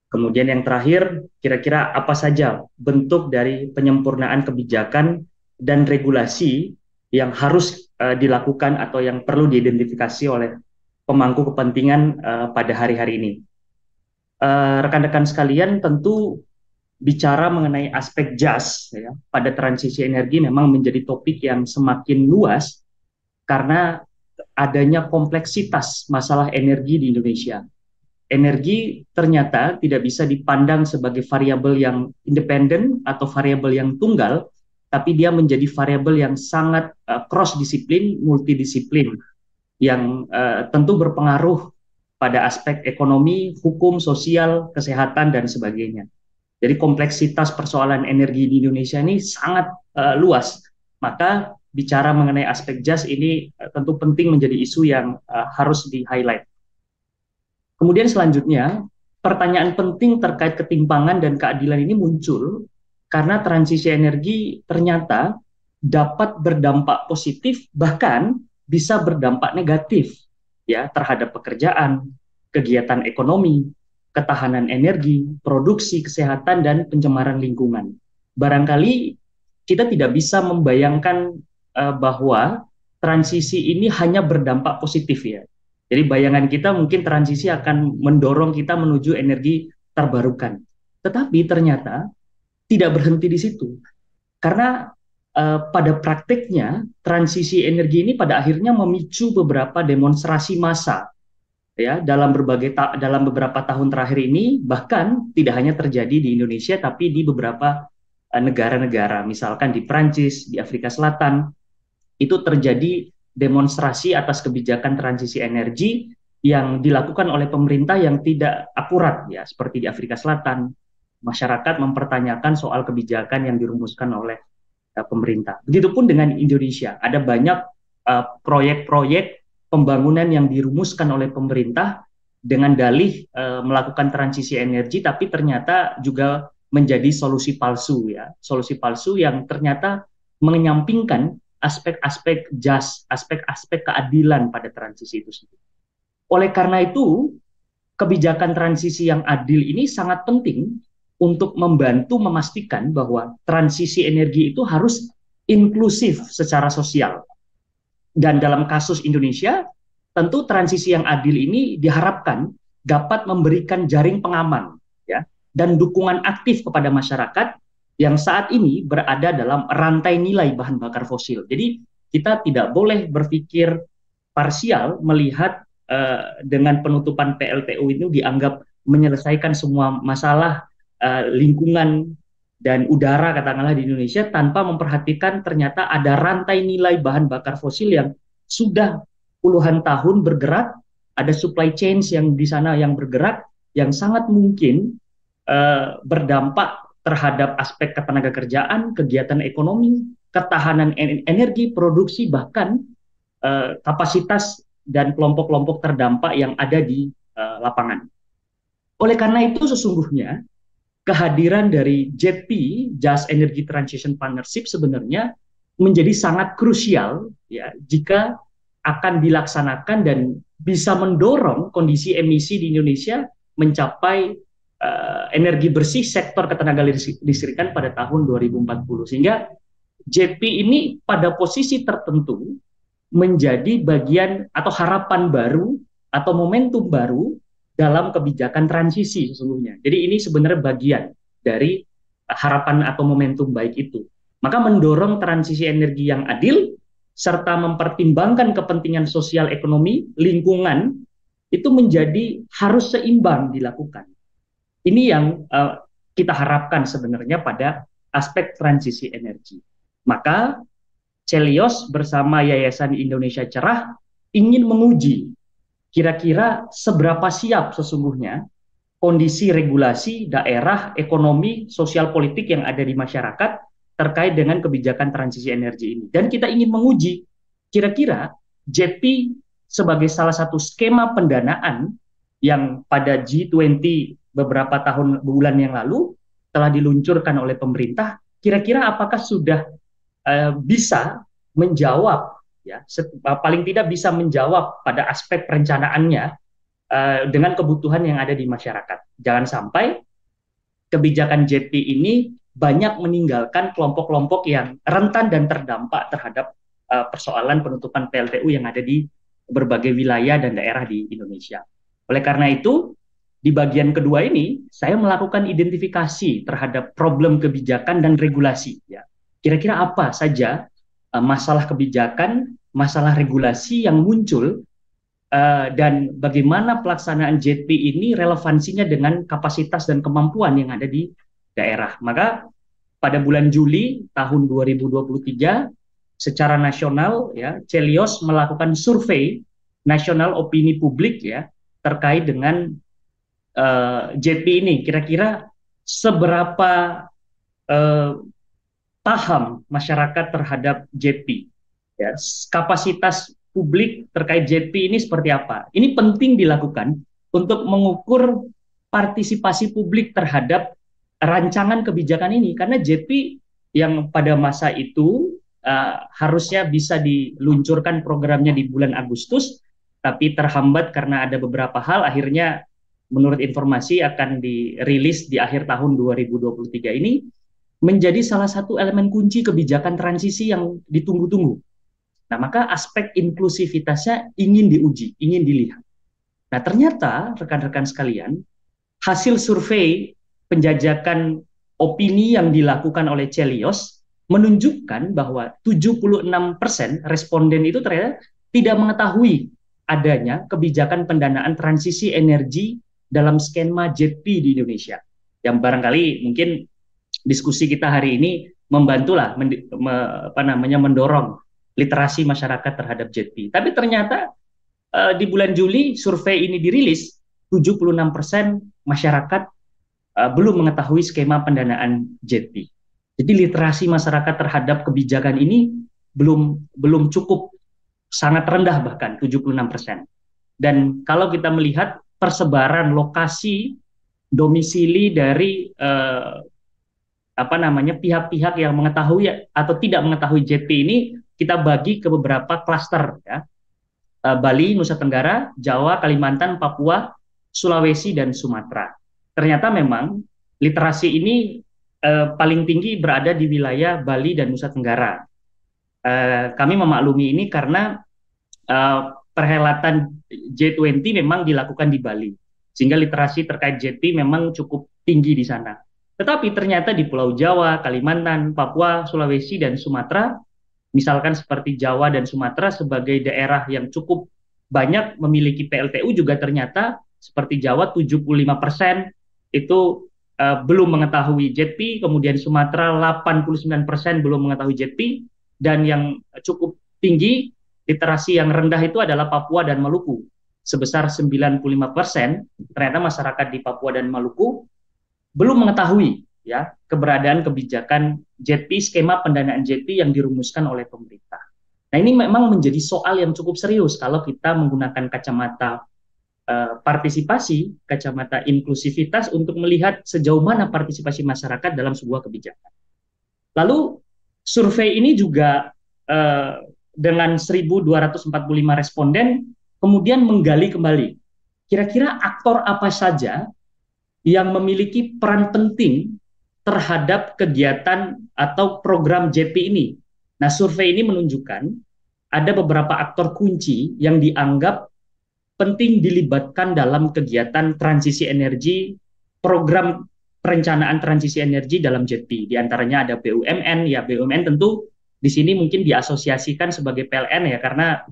Kemudian yang terakhir, kira-kira apa saja bentuk dari penyempurnaan kebijakan dan regulasi yang harus dilakukan atau yang perlu diidentifikasi oleh pemangku kepentingan pada hari-hari ini. Rekan-rekan sekalian, tentu bicara mengenai aspek jas ya, pada transisi energi memang menjadi topik yang semakin luas karena adanya kompleksitas masalah energi di Indonesia. Energi ternyata tidak bisa dipandang sebagai variabel yang independen atau variabel yang tunggal, tapi dia menjadi variabel yang sangat cross-disiplin, multidisiplin, yang tentu berpengaruh pada aspek ekonomi, hukum, sosial, kesehatan, dan sebagainya. Jadi kompleksitas persoalan energi di Indonesia ini sangat luas. Maka bicara mengenai aspek jas ini tentu penting menjadi isu yang harus di-highlight. Kemudian selanjutnya, pertanyaan penting terkait ketimpangan dan keadilan ini muncul karena transisi energi ternyata dapat berdampak positif, bahkan bisa berdampak negatif ya terhadap pekerjaan, kegiatan ekonomi, ketahanan energi, produksi, kesehatan, dan pencemaran lingkungan. Barangkali kita tidak bisa membayangkan bahwa transisi ini hanya berdampak positif ya. Jadi bayangan kita mungkin transisi akan mendorong kita menuju energi terbarukan. Tetapi ternyata tidak berhenti di situ. Karena pada praktiknya transisi energi ini pada akhirnya memicu beberapa demonstrasi massa ya dalam beberapa tahun terakhir ini, bahkan tidak hanya terjadi di Indonesia tapi di beberapa negara-negara, misalkan di Prancis, di Afrika Selatan, itu terjadi demonstrasi atas kebijakan transisi energi yang dilakukan oleh pemerintah yang tidak akurat ya, seperti di Afrika Selatan. Masyarakat mempertanyakan soal kebijakan yang dirumuskan oleh pemerintah. Begitupun dengan Indonesia, ada banyak proyek-proyek pembangunan yang dirumuskan oleh pemerintah dengan dalih melakukan transisi energi, tapi ternyata juga menjadi solusi palsu ya, solusi palsu yang ternyata menyampingkan aspek-aspek jas, aspek-aspek keadilan pada transisi itu sendiri. Oleh karena itu, kebijakan transisi yang adil ini sangat penting untuk membantu memastikan bahwa transisi energi itu harus inklusif secara sosial. Dan dalam kasus Indonesia, tentu transisi yang adil ini diharapkan dapat memberikan jaring pengaman ya, dan dukungan aktif kepada masyarakat yang saat ini berada dalam rantai nilai bahan bakar fosil. Jadi kita tidak boleh berpikir parsial melihat dengan penutupan PLTU ini dianggap menyelesaikan semua masalah lingkungan dan udara katakanlah di Indonesia tanpa memperhatikan ternyata ada rantai nilai bahan bakar fosil yang sudah puluhan tahun bergerak, ada supply chain yang di sana yang bergerak, yang sangat mungkin berdampak terhadap aspek ketenaga kerjaan, kegiatan ekonomi, ketahanan energi, produksi, bahkan kapasitas dan kelompok-kelompok terdampak yang ada di lapangan. Oleh karena itu sesungguhnya kehadiran dari JETP, Just Energy Transition Partnership, sebenarnya menjadi sangat krusial ya jika akan dilaksanakan dan bisa mendorong kondisi emisi di Indonesia mencapai energi bersih sektor ketenaga listrikan pada tahun 2040. Sehingga JP ini pada posisi tertentu menjadi bagian atau harapan baru atau momentum baru dalam kebijakan transisi sesungguhnya. Jadi ini sebenarnya bagian dari harapan atau momentum baik itu. Maka mendorong transisi energi yang adil serta mempertimbangkan kepentingan sosial ekonomi, lingkungan, itu menjadi harus seimbang dilakukan. Ini yang kita harapkan sebenarnya pada aspek transisi energi. Maka Celios bersama Yayasan Indonesia Cerah ingin menguji kira-kira seberapa siap sesungguhnya kondisi regulasi daerah, ekonomi, sosial politik yang ada di masyarakat terkait dengan kebijakan transisi energi ini. Dan kita ingin menguji kira-kira JETP sebagai salah satu skema pendanaan yang pada G20 beberapa bulan yang lalu telah diluncurkan oleh pemerintah, kira-kira apakah sudah bisa menjawab, ya, paling tidak bisa menjawab pada aspek perencanaannya dengan kebutuhan yang ada di masyarakat. Jangan sampai kebijakan JETP ini banyak meninggalkan kelompok-kelompok yang rentan dan terdampak terhadap persoalan penutupan PLTU yang ada di berbagai wilayah dan daerah di Indonesia. Oleh karena itu, di bagian kedua ini, saya melakukan identifikasi terhadap problem kebijakan dan regulasi. Ya. Kira-kira apa saja masalah kebijakan, masalah regulasi yang muncul, dan bagaimana pelaksanaan JETP ini relevansinya dengan kapasitas dan kemampuan yang ada di daerah. Maka pada bulan Juli tahun 2023, secara nasional, ya, Celios melakukan survei nasional opini publik, ya, terkait dengan JETP ini. Kira-kira seberapa paham masyarakat terhadap JETP, ya, kapasitas publik terkait JETP ini seperti apa. Ini penting dilakukan untuk mengukur partisipasi publik terhadap rancangan kebijakan ini, karena JETP yang pada masa itu harusnya bisa diluncurkan programnya di bulan Agustus, tapi terhambat karena ada beberapa hal, akhirnya menurut informasi akan dirilis di akhir tahun 2023 ini, menjadi salah satu elemen kunci kebijakan transisi yang ditunggu-tunggu. Nah, maka aspek inklusivitasnya ingin diuji, ingin dilihat. Nah, ternyata rekan-rekan sekalian, hasil survei penjajakan opini yang dilakukan oleh Celios menunjukkan bahwa 76% responden itu ternyata tidak mengetahui adanya kebijakan pendanaan transisi energi dalam skema JETP di Indonesia. Yang barangkali mungkin diskusi kita hari ini membantulah mendorong literasi masyarakat terhadap JETP. Tapi ternyata di bulan Juli survei ini dirilis, 76% masyarakat belum mengetahui skema pendanaan JETP. Jadi literasi masyarakat terhadap kebijakan ini belum cukup, sangat rendah bahkan 76%. Dan kalau kita melihat persebaran lokasi domisili dari pihak-pihak yang mengetahui atau tidak mengetahui JETP ini, kita bagi ke beberapa klaster, ya. Bali, Nusa Tenggara, Jawa, Kalimantan, Papua, Sulawesi, dan Sumatera. Ternyata memang literasi ini paling tinggi berada di wilayah Bali dan Nusa Tenggara. Kami memaklumi ini karena perhelatan G20 memang dilakukan di Bali, sehingga literasi terkait JETP memang cukup tinggi di sana. Tetapi ternyata di Pulau Jawa, Kalimantan, Papua, Sulawesi, dan Sumatera, misalkan seperti Jawa dan Sumatera sebagai daerah yang cukup banyak memiliki PLTU, juga ternyata seperti Jawa 75% itu belum mengetahui JETP, kemudian Sumatera 89% belum mengetahui JETP, dan yang cukup tinggi literasi yang rendah itu adalah Papua dan Maluku, sebesar 95%. Ternyata masyarakat di Papua dan Maluku belum mengetahui, ya, keberadaan kebijakan JETP, skema pendanaan JETP yang dirumuskan oleh pemerintah. Nah, ini memang menjadi soal yang cukup serius kalau kita menggunakan kacamata partisipasi, kacamata inklusivitas untuk melihat sejauh mana partisipasi masyarakat dalam sebuah kebijakan. Lalu survei ini juga dengan 1.245 responden kemudian menggali kembali kira-kira aktor apa saja yang memiliki peran penting terhadap kegiatan atau program JETP ini. Nah, survei ini menunjukkan ada beberapa aktor kunci yang dianggap penting dilibatkan dalam kegiatan transisi energi, program perencanaan transisi energi dalam JETP. Di antaranya ada BUMN, ya BUMN tentu di sini mungkin diasosiasikan sebagai PLN, ya, karena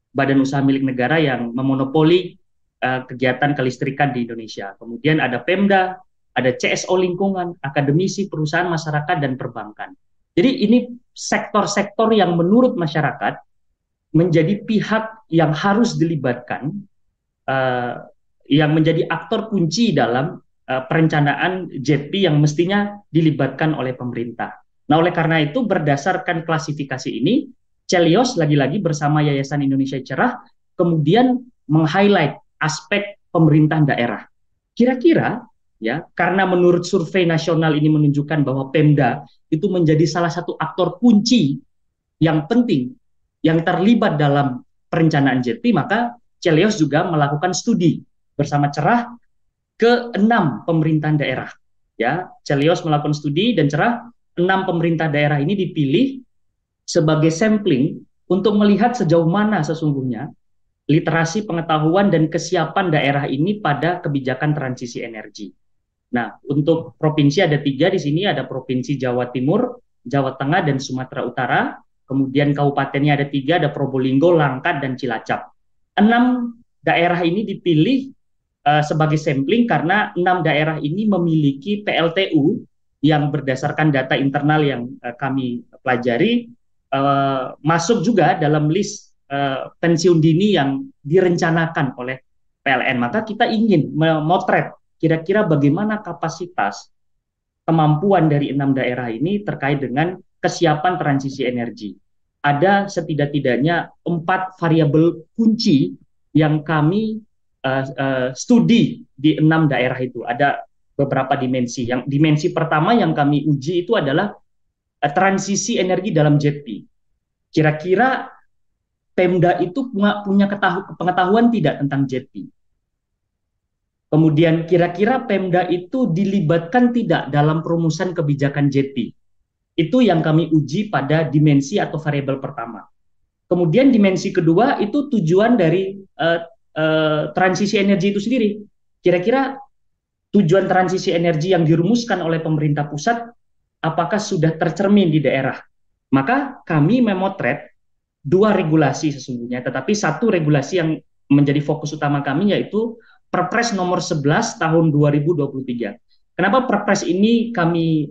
badan usaha milik negara yang memonopoli kegiatan kelistrikan di Indonesia. Kemudian ada Pemda, ada CSO lingkungan, akademisi, perusahaan, masyarakat, dan perbankan. Jadi ini sektor-sektor yang menurut masyarakat menjadi pihak yang harus dilibatkan, yang menjadi aktor kunci dalam perencanaan JETP yang mestinya dilibatkan oleh pemerintah. Nah, oleh karena itu berdasarkan klasifikasi ini, Celios lagi-lagi bersama Yayasan Indonesia Cerah kemudian meng-highlight aspek pemerintah daerah. Kira-kira ya, karena menurut survei nasional ini menunjukkan bahwa Pemda itu menjadi salah satu aktor kunci yang penting yang terlibat dalam perencanaan JETP, maka Celios juga melakukan studi bersama Cerah ke 6 pemerintahan daerah. Ya, Celios melakukan studi dan Cerah 6 pemerintah daerah ini dipilih sebagai sampling untuk melihat sejauh mana sesungguhnya literasi pengetahuan dan kesiapan daerah ini pada kebijakan transisi energi. Nah, untuk provinsi ada 3 di sini, ada Provinsi Jawa Timur, Jawa Tengah, dan Sumatera Utara. Kemudian kabupatennya ada 3, ada Probolinggo, Langkat, dan Cilacap. 6 daerah ini dipilih sebagai sampling karena 6 daerah ini memiliki PLTU yang berdasarkan data internal yang kami pelajari masuk juga dalam list pensiun dini yang direncanakan oleh PLN. Maka kita ingin memotret kira-kira bagaimana kapasitas kemampuan dari 6 daerah ini terkait dengan kesiapan transisi energi. Ada setidak-tidaknya 4 variabel kunci yang kami studi di 6 daerah itu. Ada beberapa dimensi. Yang dimensi pertama yang kami uji itu adalah transisi energi dalam JETP. Kira-kira Pemda itu punya pengetahuan tidak tentang JETP? Kemudian kira-kira Pemda itu dilibatkan tidak dalam perumusan kebijakan JETP? Itu yang kami uji pada dimensi atau variabel pertama. Kemudian dimensi kedua itu tujuan dari transisi energi itu sendiri. Kira-kira tujuan transisi energi yang dirumuskan oleh pemerintah pusat apakah sudah tercermin di daerah? Maka kami memotret 2 regulasi sesungguhnya, tetapi 1 regulasi yang menjadi fokus utama kami yaitu Perpres nomor 11 tahun 2023. Kenapa Perpres ini kami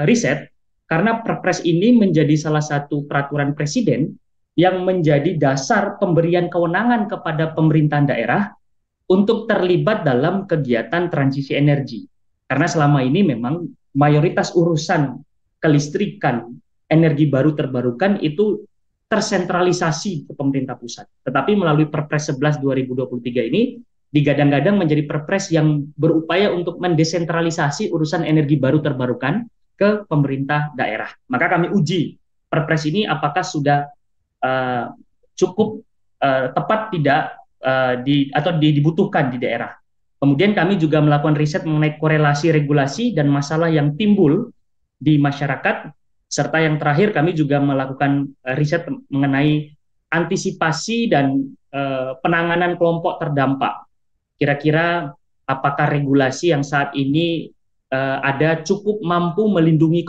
riset? Karena Perpres ini menjadi salah satu peraturan presiden yang menjadi dasar pemberian kewenangan kepada pemerintahan daerah untuk terlibat dalam kegiatan transisi energi. Karena selama ini memang mayoritas urusan kelistrikan, energi baru terbarukan itu tersentralisasi ke pemerintah pusat. Tetapi melalui Perpres 11 2023 ini digadang-gadang menjadi perpres yang berupaya untuk mendesentralisasi urusan energi baru terbarukan ke pemerintah daerah. Maka kami uji perpres ini apakah sudah cukup tepat tidak atau dibutuhkan di daerah. Kemudian kami juga melakukan riset mengenai korelasi regulasi dan masalah yang timbul di masyarakat, serta yang terakhir kami juga melakukan riset mengenai antisipasi dan penanganan kelompok terdampak. Kira-kira apakah regulasi yang saat ini ada cukup mampu melindungi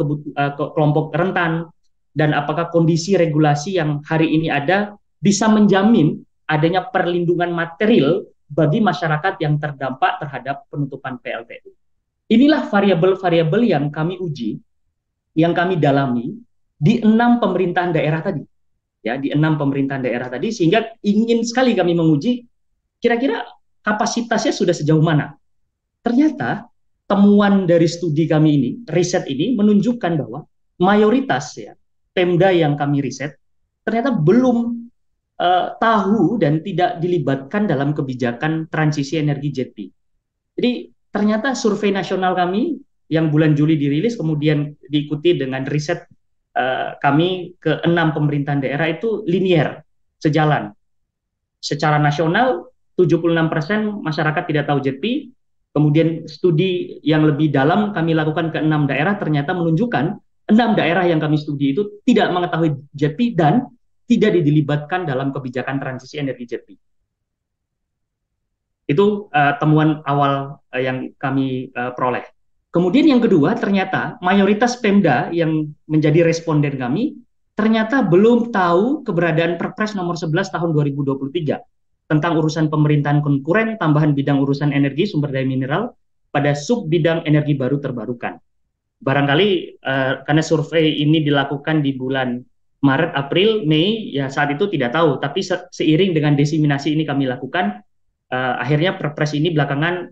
kelompok rentan, dan apakah kondisi regulasi yang hari ini ada bisa menjamin adanya perlindungan material bagi masyarakat yang terdampak terhadap penutupan PLTU. Inilah variabel-variabel yang kami uji, yang kami dalami di 6 pemerintahan daerah tadi. Ya, di 6 pemerintahan daerah tadi, sehingga ingin sekali kami menguji kira-kira kapasitasnya sudah sejauh mana. Ternyata temuan dari studi kami ini, riset ini menunjukkan bahwa mayoritas ya Pemda yang kami riset ternyata belum tahu dan tidak dilibatkan dalam kebijakan transisi energi JETP. Jadi ternyata survei nasional kami yang bulan Juli dirilis kemudian diikuti dengan riset kami ke 6 pemerintahan daerah itu linier, sejalan. Secara nasional 76% masyarakat tidak tahu JETP. Kemudian studi yang lebih dalam kami lakukan ke 6 daerah ternyata menunjukkan 6 daerah yang kami studi itu tidak mengetahui JETP dan tidak dilibatkan dalam kebijakan transisi energi JETP. Itu temuan awal yang kami peroleh. Kemudian yang kedua, ternyata mayoritas Pemda yang menjadi responden kami ternyata belum tahu keberadaan Perpres nomor 11 tahun 2023 tentang urusan pemerintahan konkuren, tambahan bidang urusan energi, sumber daya mineral pada sub bidang energi baru terbarukan. Barangkali karena survei ini dilakukan di bulan Maret, April, Mei, ya saat itu tidak tahu. Tapi seiring dengan diseminasi ini kami lakukan, akhirnya Perpres ini belakangan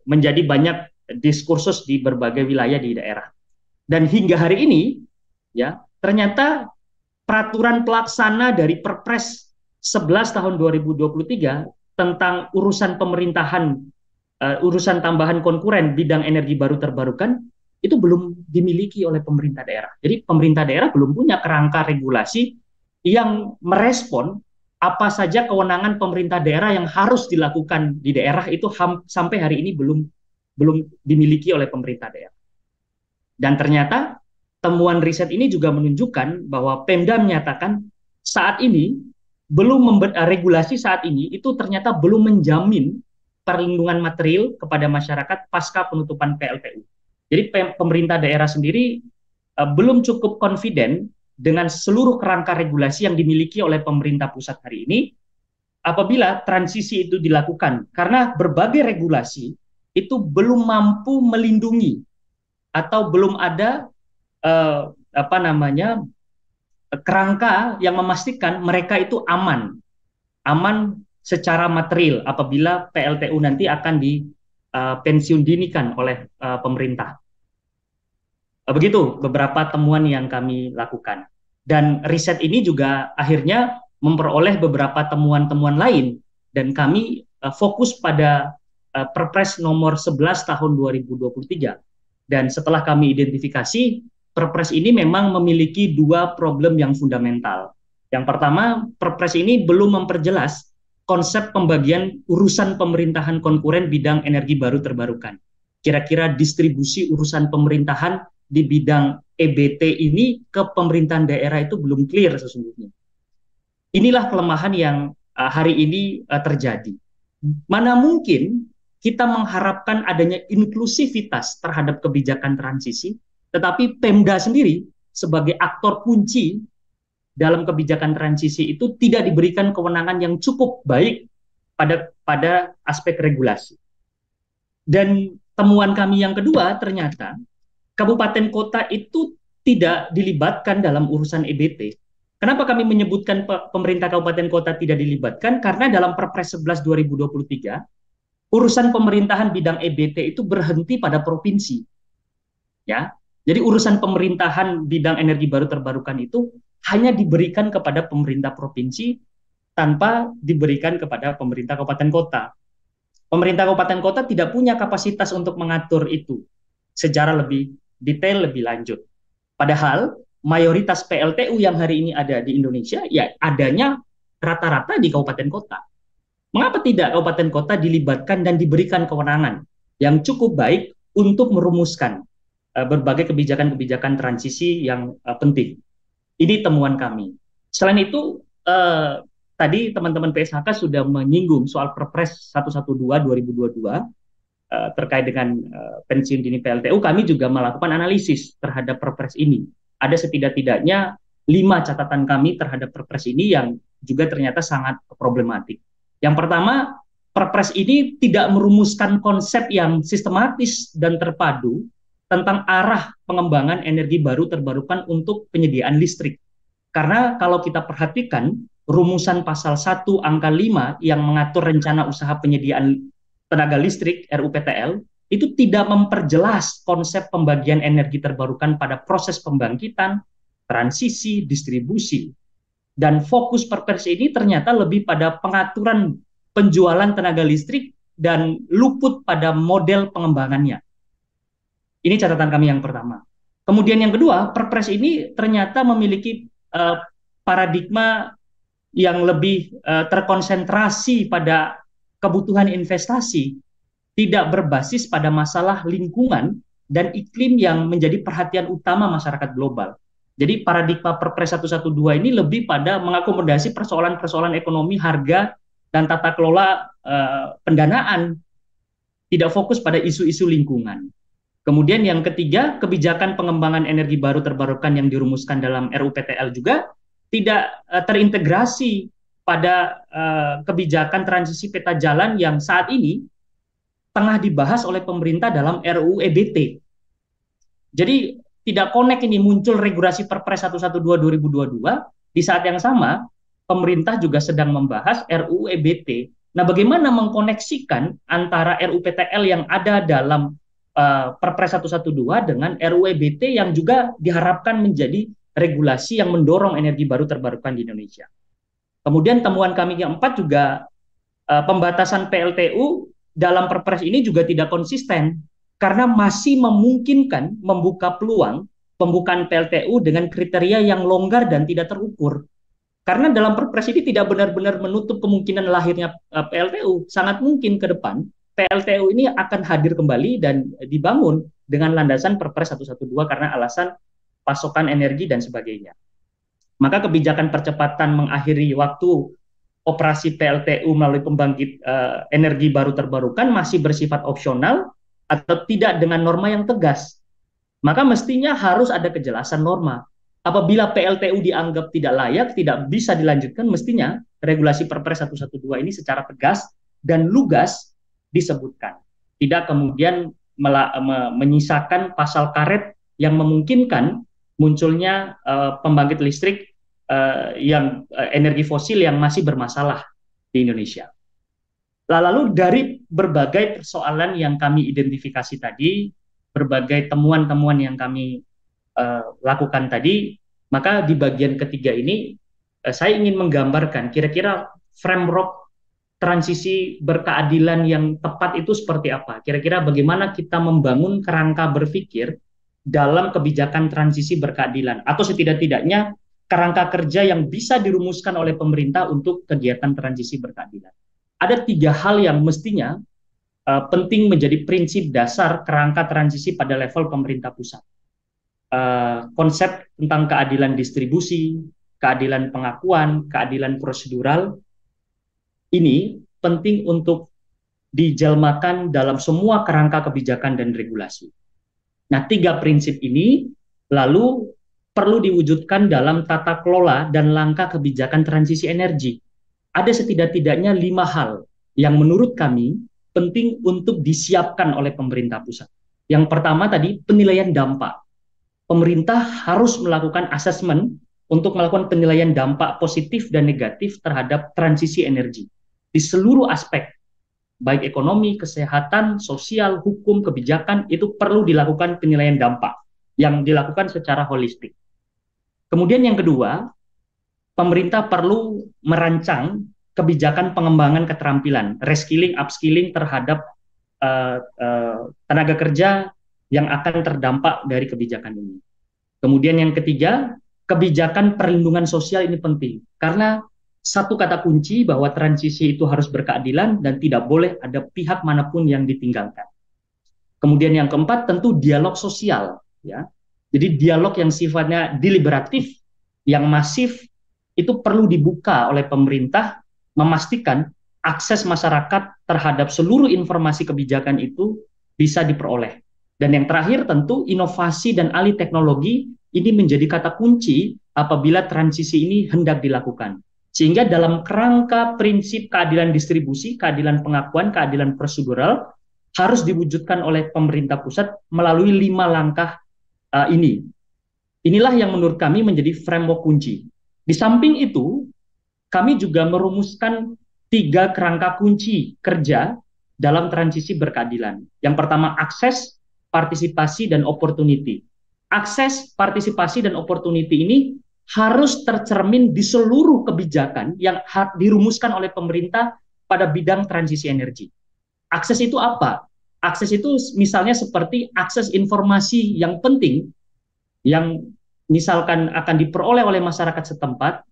menjadi banyak diskursus di berbagai wilayah di daerah. Dan hingga hari ini, ya ternyata peraturan pelaksana dari Perpres 11 tahun 2023 tentang urusan pemerintahan, urusan tambahan konkuren bidang energi baru terbarukan itu belum dimiliki oleh pemerintah daerah. Jadi pemerintah daerah belum punya kerangka regulasi yang merespon apa saja kewenangan pemerintah daerah yang harus dilakukan di daerah itu sampai hari ini belum dimiliki oleh pemerintah daerah. Dan ternyata temuan riset ini juga menunjukkan bahwa Pemda menyatakan saat ini regulasi saat ini itu ternyata belum menjamin perlindungan material kepada masyarakat pasca penutupan PLTU. Jadi pemerintah daerah sendiri belum cukup confident dengan seluruh kerangka regulasi yang dimiliki oleh pemerintah pusat hari ini apabila transisi itu dilakukan, karena berbagai regulasi itu belum mampu melindungi atau belum ada kerangka yang memastikan mereka itu aman secara material apabila PLTU nanti akan dipensiun dinikan oleh pemerintah. Begitu beberapa temuan yang kami lakukan. Dan riset ini juga akhirnya memperoleh beberapa temuan-temuan lain, dan kami fokus pada Perpres nomor 11 tahun 2023. Dan setelah kami identifikasi, Perpres ini memang memiliki dua problem yang fundamental. Yang pertama, Perpres ini belum memperjelas konsep pembagian urusan pemerintahan konkuren bidang energi baru terbarukan. Kira-kira distribusi urusan pemerintahan di bidang EBT ini ke pemerintahan daerah itu belum clear sesungguhnya. Inilah kelemahan yang hari ini terjadi. Mana mungkin kita mengharapkan adanya inklusivitas terhadap kebijakan transisi, tetapi Pemda sendiri sebagai aktor kunci dalam kebijakan transisi itu tidak diberikan kewenangan yang cukup baik pada aspek regulasi. Dan temuan kami yang kedua, ternyata kabupaten kota itu tidak dilibatkan dalam urusan EBT. Kenapa kami menyebutkan pemerintah kabupaten kota tidak dilibatkan? Karena dalam Perpres 11 2023, urusan pemerintahan bidang EBT itu berhenti pada provinsi. Ya. Jadi urusan pemerintahan bidang energi baru terbarukan itu hanya diberikan kepada pemerintah provinsi tanpa diberikan kepada pemerintah kabupaten kota. Pemerintah kabupaten kota tidak punya kapasitas untuk mengatur itu secara lebih detail, lebih lanjut. Padahal mayoritas PLTU yang hari ini ada di Indonesia ya adanya rata-rata di kabupaten kota. Mengapa tidak kabupaten kota dilibatkan dan diberikan kewenangan yang cukup baik untuk merumuskan berbagai kebijakan-kebijakan transisi yang penting? Ini temuan kami. Selain itu, tadi teman-teman PSHK sudah menyinggung soal Perpres 112 2022 terkait dengan pensiun dini PLTU. Kami juga melakukan analisis terhadap Perpres ini. Ada setidak-tidaknya 5 catatan kami terhadap Perpres ini yang juga ternyata sangat problematik. Yang pertama, Perpres ini tidak merumuskan konsep yang sistematis dan terpadu tentang arah pengembangan energi baru terbarukan untuk penyediaan listrik. Karena kalau kita perhatikan, rumusan pasal 1 angka 5 yang mengatur rencana usaha penyediaan tenaga listrik RUPTL itu tidak memperjelas konsep pembagian energi terbarukan pada proses pembangkitan, transisi, distribusi. Dan fokus Perpres ini ternyata lebih pada pengaturan penjualan tenaga listrik dan luput pada model pengembangannya. Ini catatan kami yang pertama. Kemudian yang kedua, Perpres ini ternyata memiliki paradigma yang lebih terkonsentrasi pada kebutuhan investasi, tidak berbasis pada masalah lingkungan dan iklim yang menjadi perhatian utama masyarakat global. Jadi paradigma Perpres 112 ini lebih pada mengakomodasi persoalan-persoalan ekonomi, harga, dan tata kelola pendanaan, tidak fokus pada isu-isu lingkungan. Kemudian yang ketiga, kebijakan pengembangan energi baru terbarukan yang dirumuskan dalam RUPTL juga tidak terintegrasi pada kebijakan transisi peta jalan yang saat ini tengah dibahas oleh pemerintah dalam RUU EBT. Jadi tidak connect ini, muncul regulasi Perpres 112 2022 di saat yang sama pemerintah juga sedang membahas RUU EBT. Nah, bagaimana mengkoneksikan antara RUU PTL yang ada dalam Perpres 112 dengan RUU EBT yang juga diharapkan menjadi regulasi yang mendorong energi baru terbarukan di Indonesia. Kemudian temuan kami yang 4 juga pembatasan PLTU dalam Perpres ini juga tidak konsisten karena masih memungkinkan membuka peluang pembukaan PLTU dengan kriteria yang longgar dan tidak terukur. Karena dalam Perpres ini tidak benar-benar menutup kemungkinan lahirnya PLTU. Sangat mungkin ke depan PLTU ini akan hadir kembali dan dibangun dengan landasan Perpres 112 karena alasan pasokan energi dan sebagainya. Maka kebijakan percepatan mengakhiri waktu operasi PLTU melalui pembangkit energi baru terbarukan masih bersifat opsional atau tidak dengan norma yang tegas. Maka mestinya harus ada kejelasan norma. Apabila PLTU dianggap tidak layak, tidak bisa dilanjutkan, mestinya regulasi Perpres 112 ini secara tegas dan lugas disebutkan. Tidak kemudian menyisakan pasal karet yang memungkinkan munculnya pembangkit listrik yang energi fosil yang masih bermasalah di Indonesia. Lalu dari berbagai persoalan yang kami identifikasi tadi, berbagai temuan-temuan yang kami lakukan tadi, maka di bagian ketiga ini saya ingin menggambarkan kira-kira framework transisi berkeadilan yang tepat itu seperti apa. Kira-kira bagaimana kita membangun kerangka berpikir dalam kebijakan transisi berkeadilan, atau setidak-tidaknya kerangka kerja yang bisa dirumuskan oleh pemerintah untuk kegiatan transisi berkeadilan. Ada 3 hal yang mestinya penting menjadi prinsip dasar kerangka transisi pada level pemerintah pusat. Konsep tentang keadilan distribusi, keadilan pengakuan, keadilan prosedural, ini penting untuk dijelmakan dalam semua kerangka kebijakan dan regulasi. Nah, 3 prinsip ini lalu perlu diwujudkan dalam tata kelola dan langkah kebijakan transisi energi. Ada setidak-tidaknya 5 hal yang menurut kami penting untuk disiapkan oleh pemerintah pusat. Yang pertama tadi, penilaian dampak. Pemerintah harus melakukan asesmen untuk melakukan penilaian dampak positif dan negatif terhadap transisi energi di seluruh aspek, baik ekonomi, kesehatan, sosial, hukum, kebijakan, itu perlu dilakukan penilaian dampak yang dilakukan secara holistik. Kemudian yang kedua, pemerintah perlu merancang kebijakan pengembangan keterampilan, reskilling, upskilling terhadap tenaga kerja yang akan terdampak dari kebijakan ini. Kemudian yang ketiga, kebijakan perlindungan sosial ini penting, karena satu kata kunci bahwa transisi itu harus berkeadilan dan tidak boleh ada pihak manapun yang ditinggalkan. Kemudian yang keempat, tentu dialog sosial, ya. Jadi dialog yang sifatnya deliberatif, yang masif, itu perlu dibuka oleh pemerintah, memastikan akses masyarakat terhadap seluruh informasi kebijakan itu bisa diperoleh. Dan yang terakhir tentu inovasi dan alih teknologi ini menjadi kata kunci apabila transisi ini hendak dilakukan. Sehingga dalam kerangka prinsip keadilan distribusi, keadilan pengakuan, keadilan prosedural harus diwujudkan oleh pemerintah pusat melalui 5 langkah ini. Inilah yang menurut kami menjadi framework kunci. Di samping itu, kami juga merumuskan 3 kerangka kunci kerja dalam transisi berkeadilan. Yang pertama, akses, partisipasi, dan opportunity. Akses, partisipasi, dan opportunity ini harus tercermin di seluruh kebijakan yang dirumuskan oleh pemerintah pada bidang transisi energi. Akses itu apa? Akses itu misalnya seperti akses informasi yang penting yang misalkan akan diperoleh oleh masyarakat setempat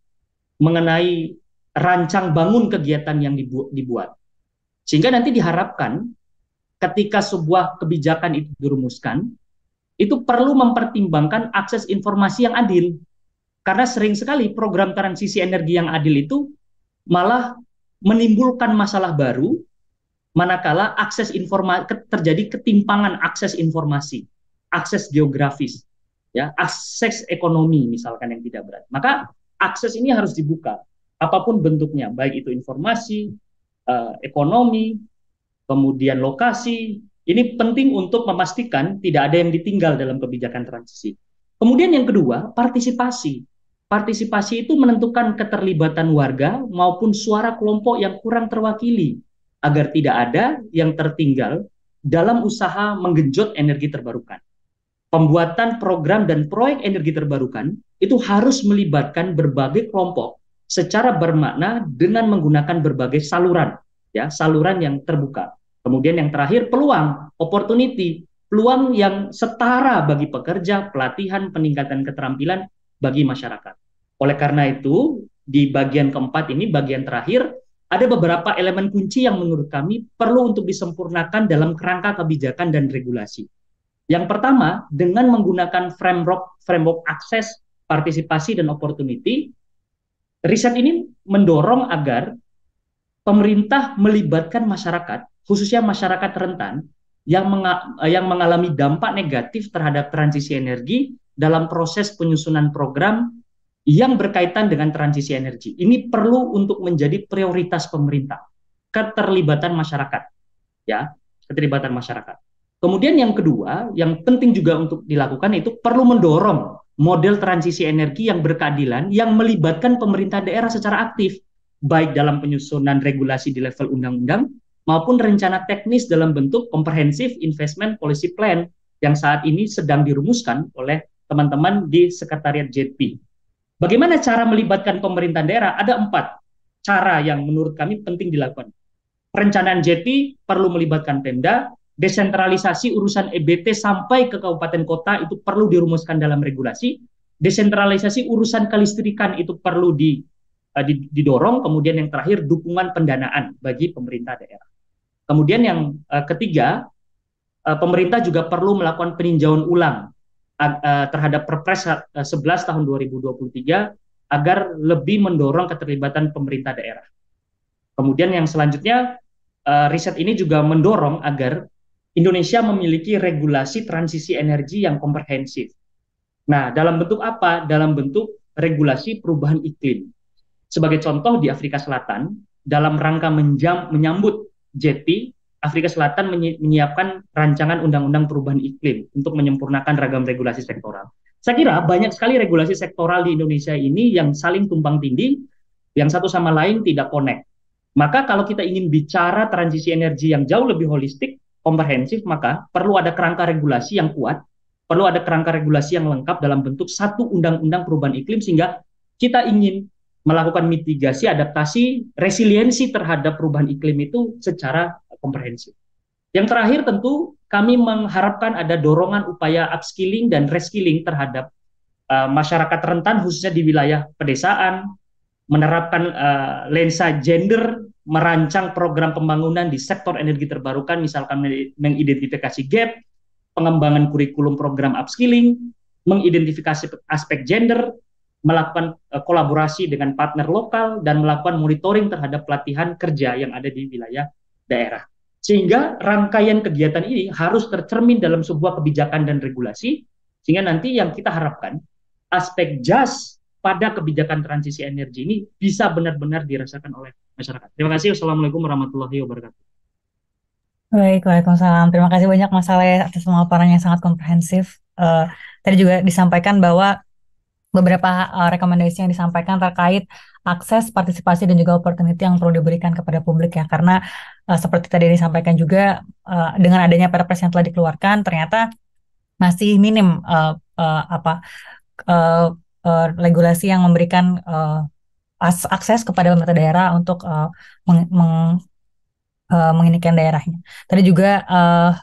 mengenai rancang bangun kegiatan yang dibuat. Sehingga nanti diharapkan ketika sebuah kebijakan itu dirumuskan, itu perlu mempertimbangkan akses informasi yang adil. Karena sering sekali program transisi energi yang adil itu malah menimbulkan masalah baru, manakala akses informasi terjadi ketimpangan akses informasi, akses geografis, ya, akses ekonomi misalkan yang tidak berat. Maka akses ini harus dibuka, apapun bentuknya, baik itu informasi, ekonomi, kemudian lokasi, Ini penting untuk memastikan tidak ada yang ditinggal dalam kebijakan transisi. Kemudian yang kedua, partisipasi. Partisipasi itu menentukan keterlibatan warga maupun suara kelompok yang kurang terwakili agar tidak ada yang tertinggal dalam usaha menggenjot energi terbarukan. Pembuatan program dan proyek energi terbarukan itu harus melibatkan berbagai kelompok secara bermakna dengan menggunakan berbagai saluran, ya, saluran yang terbuka. Kemudian yang terakhir, peluang, opportunity, peluang yang setara bagi pekerja, pelatihan, peningkatan keterampilan bagi masyarakat. Oleh karena itu, di bagian keempat ini, bagian terakhir, ada beberapa elemen kunci yang menurut kami perlu untuk disempurnakan dalam kerangka kebijakan dan regulasi. Yang pertama, dengan menggunakan framework akses, partisipasi, dan opportunity, riset ini mendorong agar pemerintah melibatkan masyarakat, khususnya masyarakat rentan, yang mengalami dampak negatif terhadap transisi energi dalam proses penyusunan program yang berkaitan dengan transisi energi. Ini perlu untuk menjadi prioritas pemerintah, keterlibatan masyarakat, ya, keterlibatan masyarakat. Kemudian yang kedua, yang penting juga untuk dilakukan itu perlu mendorong model transisi energi yang berkeadilan yang melibatkan pemerintah daerah secara aktif, baik dalam penyusunan regulasi di level undang-undang maupun rencana teknis dalam bentuk Comprehensive Investment Policy Plan yang saat ini sedang dirumuskan oleh teman-teman di Sekretariat JP. Bagaimana cara melibatkan pemerintah daerah? Ada 4 cara yang menurut kami penting dilakukan. Perencanaan JP perlu melibatkan Pemda, desentralisasi urusan EBT sampai ke kabupaten kota itu perlu dirumuskan dalam regulasi, desentralisasi urusan kelistrikan itu perlu didorong, kemudian yang terakhir dukungan pendanaan bagi pemerintah daerah. Kemudian yang ketiga, pemerintah juga perlu melakukan peninjauan ulang terhadap Perpres 11 tahun 2023 agar lebih mendorong keterlibatan pemerintah daerah. Kemudian yang selanjutnya, riset ini juga mendorong agar Indonesia memiliki regulasi transisi energi yang komprehensif. Nah, dalam bentuk apa? Dalam bentuk regulasi perubahan iklim. Sebagai contoh, di Afrika Selatan, dalam rangka menyambut JP, Afrika Selatan menyiapkan rancangan undang-undang perubahan iklim untuk menyempurnakan ragam regulasi sektoral. Saya kira banyak sekali regulasi sektoral di Indonesia ini yang saling tumpang tindih, yang satu sama lain tidak connect. Maka kalau kita ingin bicara transisi energi yang jauh lebih holistik, komprehensif, maka perlu ada kerangka regulasi yang kuat, perlu ada kerangka regulasi yang lengkap dalam bentuk satu undang-undang perubahan iklim, sehingga kita ingin melakukan mitigasi, adaptasi, resiliensi terhadap perubahan iklim itu secara komprehensif. Yang terakhir tentu kami mengharapkan ada dorongan upaya upskilling dan reskilling terhadap masyarakat rentan, khususnya di wilayah pedesaan, menerapkan lensa gender, merancang program pembangunan di sektor energi terbarukan, misalkan mengidentifikasi gap, pengembangan kurikulum program upskilling, mengidentifikasi aspek gender, melakukan kolaborasi dengan partner lokal, dan melakukan monitoring terhadap pelatihan kerja yang ada di wilayah daerah. Sehingga rangkaian kegiatan ini harus tercermin dalam sebuah kebijakan dan regulasi, sehingga nanti yang kita harapkan, aspek jas pada kebijakan transisi energi ini bisa benar-benar dirasakan oleh masyarakat. Terima kasih. Wassalamualaikum warahmatullahi wabarakatuh. Baik, Waalaikumsalam. Terima kasih banyak Mas Saleh atas pemaparan yang sangat komprehensif. Tadi juga disampaikan bahwa beberapa rekomendasi yang disampaikan terkait akses, partisipasi, dan juga opportunity yang perlu diberikan kepada publik ya. Karena seperti tadi disampaikan juga, dengan adanya Perpres yang telah dikeluarkan, ternyata masih minim regulasi yang memberikan akses kepada pemerintah daerah untuk menginikan daerahnya. Tadi juga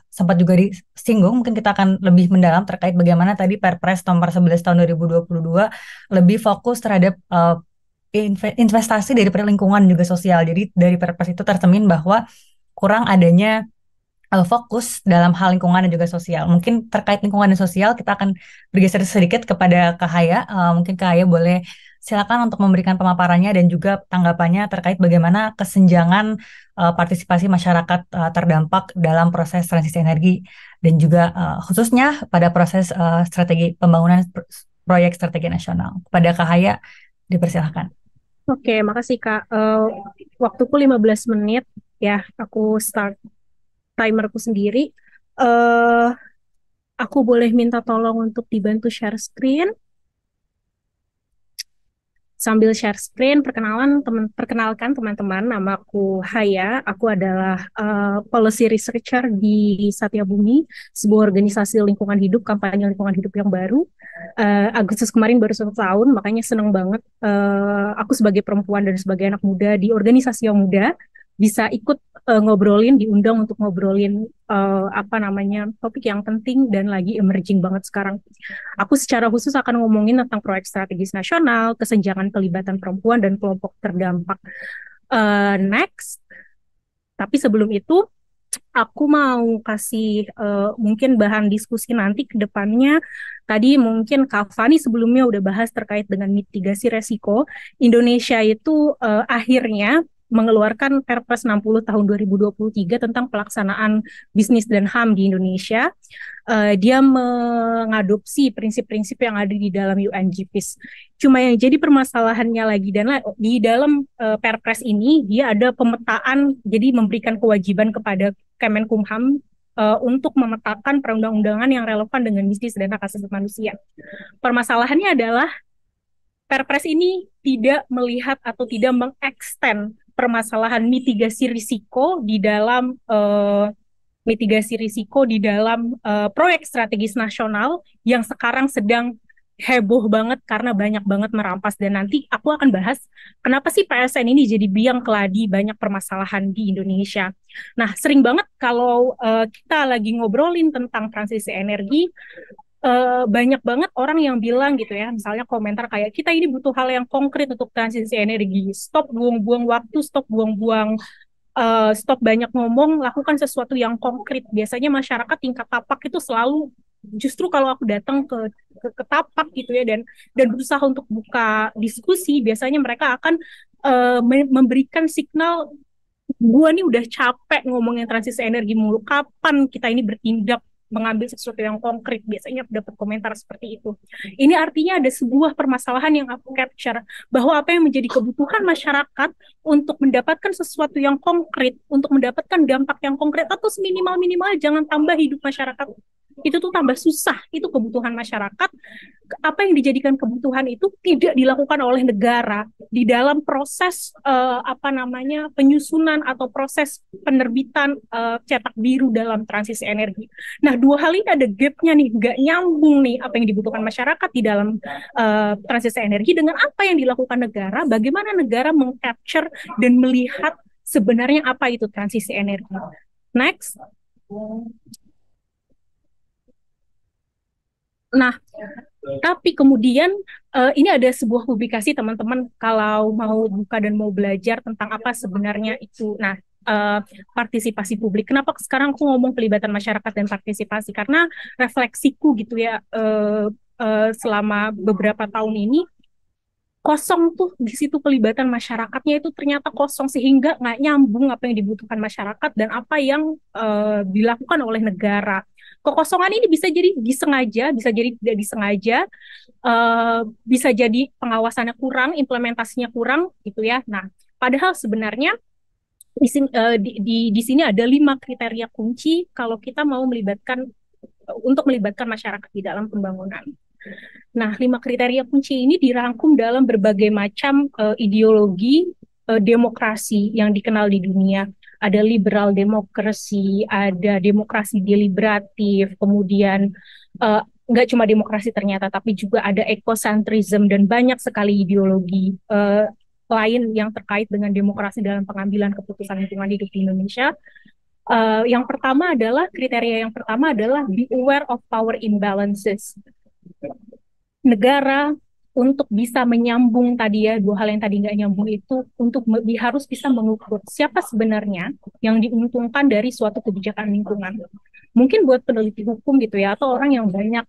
sempat juga disinggung, mungkin kita akan lebih mendalam terkait bagaimana tadi Perpres nomor 11 tahun 2022 lebih fokus terhadap investasi dari lingkungan juga sosial. Jadi dari Perpres itu tercermin bahwa kurang adanya fokus dalam hal lingkungan dan juga sosial. Mungkin terkait lingkungan dan sosial kita akan bergeser sedikit kepada Kak Haya. Mungkin Kak Haya boleh silakan untuk memberikan pemaparannya dan juga tanggapannya terkait bagaimana kesenjangan partisipasi masyarakat terdampak dalam proses transisi energi dan juga khususnya pada proses strategi pembangunan proyek strategi nasional. Kepada Kak Haya dipersilahkan. Oke, makasih Kak. Waktuku 15 menit ya, aku start timerku sendiri. Eh, aku boleh minta tolong untuk dibantu share screen. Sambil share screen, perkenalkan teman-teman, nama aku Haya. Aku adalah policy researcher di Satya Bumi, sebuah organisasi lingkungan hidup, kampanye lingkungan hidup yang baru. Agustus kemarin baru 1 tahun, makanya senang banget aku sebagai perempuan dan sebagai anak muda di organisasi yang muda bisa ikut diundang untuk ngobrolin apa namanya topik yang penting dan lagi emerging banget sekarang. Aku secara khusus akan ngomongin tentang proyek strategis nasional, kesenjangan pelibatan perempuan dan kelompok terdampak. Next, tapi sebelum itu aku mau kasih mungkin bahan diskusi nanti ke depannya. Tadi mungkin Kak Fani sebelumnya udah bahas terkait dengan mitigasi resiko. Indonesia itu akhirnya mengeluarkan Perpres 60 tahun 2023 tentang pelaksanaan bisnis dan HAM di Indonesia. Dia mengadopsi prinsip-prinsip yang ada di dalam UNGPIS. Cuma yang jadi permasalahannya lagi di dalam Perpres ini dia ada pemetaan, jadi memberikan kewajiban kepada Kemenkumham untuk memetakan perundang-undangan yang relevan dengan bisnis dan hak asasi manusia. Permasalahannya adalah Perpres ini tidak melihat atau tidak mengekstend permasalahan mitigasi risiko proyek strategis nasional yang sekarang sedang heboh banget karena banyak banget merampas, dan nanti aku akan bahas kenapa sih PSN ini jadi biang keladi banyak permasalahan di Indonesia. Nah, sering banget kalau kita lagi ngobrolin tentang transisi energi, banyak banget orang yang bilang gitu ya, misalnya komentar kayak kita ini butuh hal yang konkret untuk transisi energi, stop buang-buang waktu, stop banyak ngomong, lakukan sesuatu yang konkret. Biasanya masyarakat tingkat tapak itu selalu, justru kalau aku datang ke tapak gitu ya, dan berusaha untuk buka diskusi, biasanya mereka akan memberikan signal, gua nih udah capek ngomongin transisi energi mulu, kapan kita ini bertindak mengambil sesuatu yang konkret. Biasanya aku dapat komentar seperti itu. Ini artinya ada sebuah permasalahan yang aku capture, bahwa apa yang menjadi kebutuhan masyarakat untuk mendapatkan sesuatu yang konkret, untuk mendapatkan dampak yang konkret, atau seminimal-minimal jangan tambah hidup masyarakat itu tuh tambah susah, itu kebutuhan masyarakat. Apa yang dijadikan kebutuhan itu tidak dilakukan oleh negara di dalam proses penyusunan atau proses penerbitan cetak biru dalam transisi energi. Nah, dua hal ini ada gapnya nih, nggak nyambung nih apa yang dibutuhkan masyarakat di dalam transisi energi dengan apa yang dilakukan negara, bagaimana negara mengcapture dan melihat sebenarnya apa itu transisi energi. Next. Nah, tapi kemudian ini ada sebuah publikasi, teman-teman kalau mau buka dan mau belajar tentang apa sebenarnya itu. Nah, partisipasi publik. Kenapa sekarang aku ngomong pelibatan masyarakat dan partisipasi? Karena refleksiku gitu ya, selama beberapa tahun ini, kosong tuh di situ pelibatan masyarakatnya itu ternyata kosong, sehingga nggak nyambung apa yang dibutuhkan masyarakat dan apa yang dilakukan oleh negara. Kekosongan ini bisa jadi disengaja, bisa jadi tidak disengaja, bisa jadi pengawasannya kurang, implementasinya kurang gitu ya. Nah, padahal sebenarnya di sini ada 5 kriteria kunci kalau kita mau untuk melibatkan masyarakat di dalam pembangunan. Nah, 5 kriteria kunci ini dirangkum dalam berbagai macam ideologi demokrasi yang dikenal di dunia. Ada liberal demokrasi, ada demokrasi deliberatif, kemudian nggak cuma demokrasi ternyata, tapi juga ada ekosentrism dan banyak sekali ideologi lain yang terkait dengan demokrasi dalam pengambilan keputusan lingkungan hidup di Indonesia. Kriteria yang pertama adalah be aware of power imbalances. Negara untuk bisa menyambung tadi ya, 2 hal yang tadi nggak nyambung itu, harus bisa mengukur siapa sebenarnya yang diuntungkan dari suatu kebijakan lingkungan. Mungkin buat peneliti hukum gitu ya, atau orang yang banyak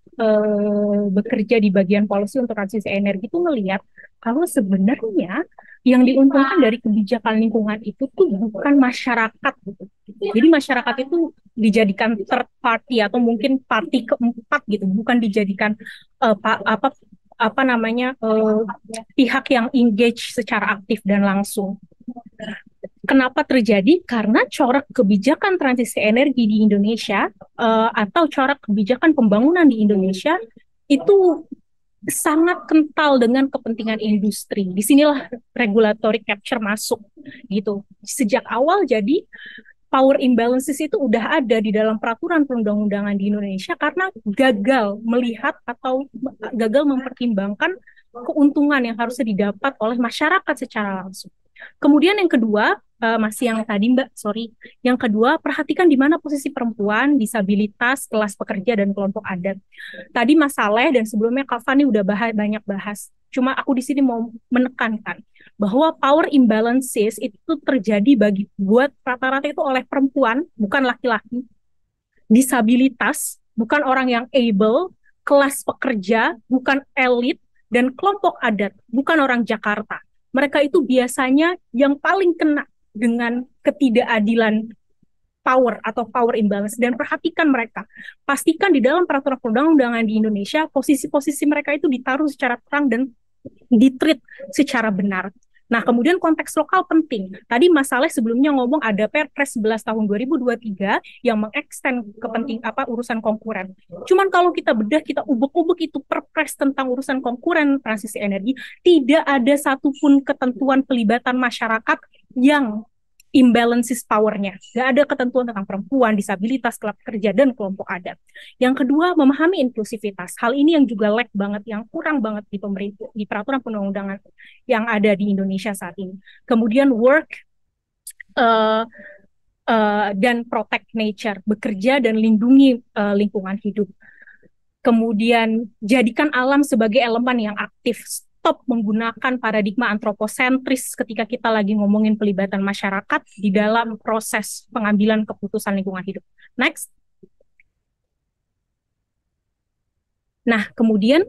bekerja di bagian policy untuk transisi energi itu melihat kalau sebenarnya yang diuntungkan dari kebijakan lingkungan itu tuh bukan masyarakat gitu. Jadi masyarakat itu dijadikan third party atau mungkin party keempat gitu, bukan dijadikan pihak yang engage secara aktif dan langsung. Kenapa terjadi? Karena corak kebijakan transisi energi di Indonesia atau corak kebijakan pembangunan di Indonesia itu sangat kental dengan kepentingan industri. Disinilah regulatory capture masuk gitu. Sejak awal jadi power imbalances itu udah ada di dalam peraturan perundang-undangan di Indonesia karena gagal melihat atau gagal mempertimbangkan keuntungan yang harusnya didapat oleh masyarakat secara langsung. Kemudian yang kedua, masih yang tadi Mbak, sorry. Yang kedua, perhatikan di mana posisi perempuan, disabilitas, kelas pekerja, dan kelompok adat. Tadi Mas Saleh dan sebelumnya Kak Fani udah banyak bahas. Cuma aku di sini mau menekankan bahwa power imbalances itu terjadi buat rata-rata itu oleh perempuan, bukan laki-laki, disabilitas, bukan orang yang able, kelas pekerja, bukan elit, dan kelompok adat, bukan orang Jakarta. Mereka itu biasanya yang paling kena dengan ketidakadilan power atau power imbalance. Dan perhatikan mereka. Pastikan di dalam peraturan perundang-undangan di Indonesia, posisi-posisi mereka itu ditaruh secara terang dan ditreat secara benar. Nah, kemudian konteks lokal penting. Tadi Mas Saleh sebelumnya ngomong ada Perpres 11 tahun 2023 yang mengekstend urusan konkuren. Cuman kalau kita bedah, kita ubek-ubek itu Perpres tentang urusan konkuren transisi energi, tidak ada satupun ketentuan pelibatan masyarakat yang imbalances powernya. Nggak ada ketentuan tentang perempuan, disabilitas, kelas kerja, dan kelompok adat. Yang kedua, memahami inklusivitas. Hal ini yang juga lag banget, yang kurang banget di pemerintah, di peraturan perundang-undangan yang ada di Indonesia saat ini. Kemudian work dan protect nature, bekerja dan lindungi lingkungan hidup. Kemudian jadikan alam sebagai elemen yang aktif. Stop menggunakan paradigma antroposentris ketika kita lagi ngomongin pelibatan masyarakat di dalam proses pengambilan keputusan lingkungan hidup. Next. Nah, kemudian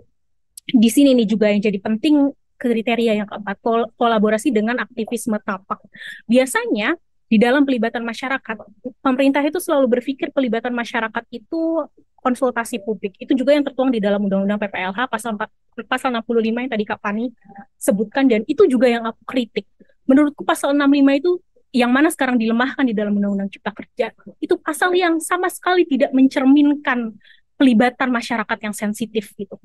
di sini nih juga yang jadi penting kriteria yang keempat, kolaborasi dengan aktivisme tapak. Biasanya di dalam pelibatan masyarakat, pemerintah itu selalu berpikir pelibatan masyarakat itu konsultasi publik. Itu juga yang tertuang di dalam Undang-Undang PPLH pasal 65 yang tadi Kak Fani sebutkan, dan itu juga yang aku kritik. Menurutku pasal 65 itu yang mana sekarang dilemahkan di dalam Undang-Undang Cipta Kerja, itu pasal yang sama sekali tidak mencerminkan pelibatan masyarakat yang sensitif gitu.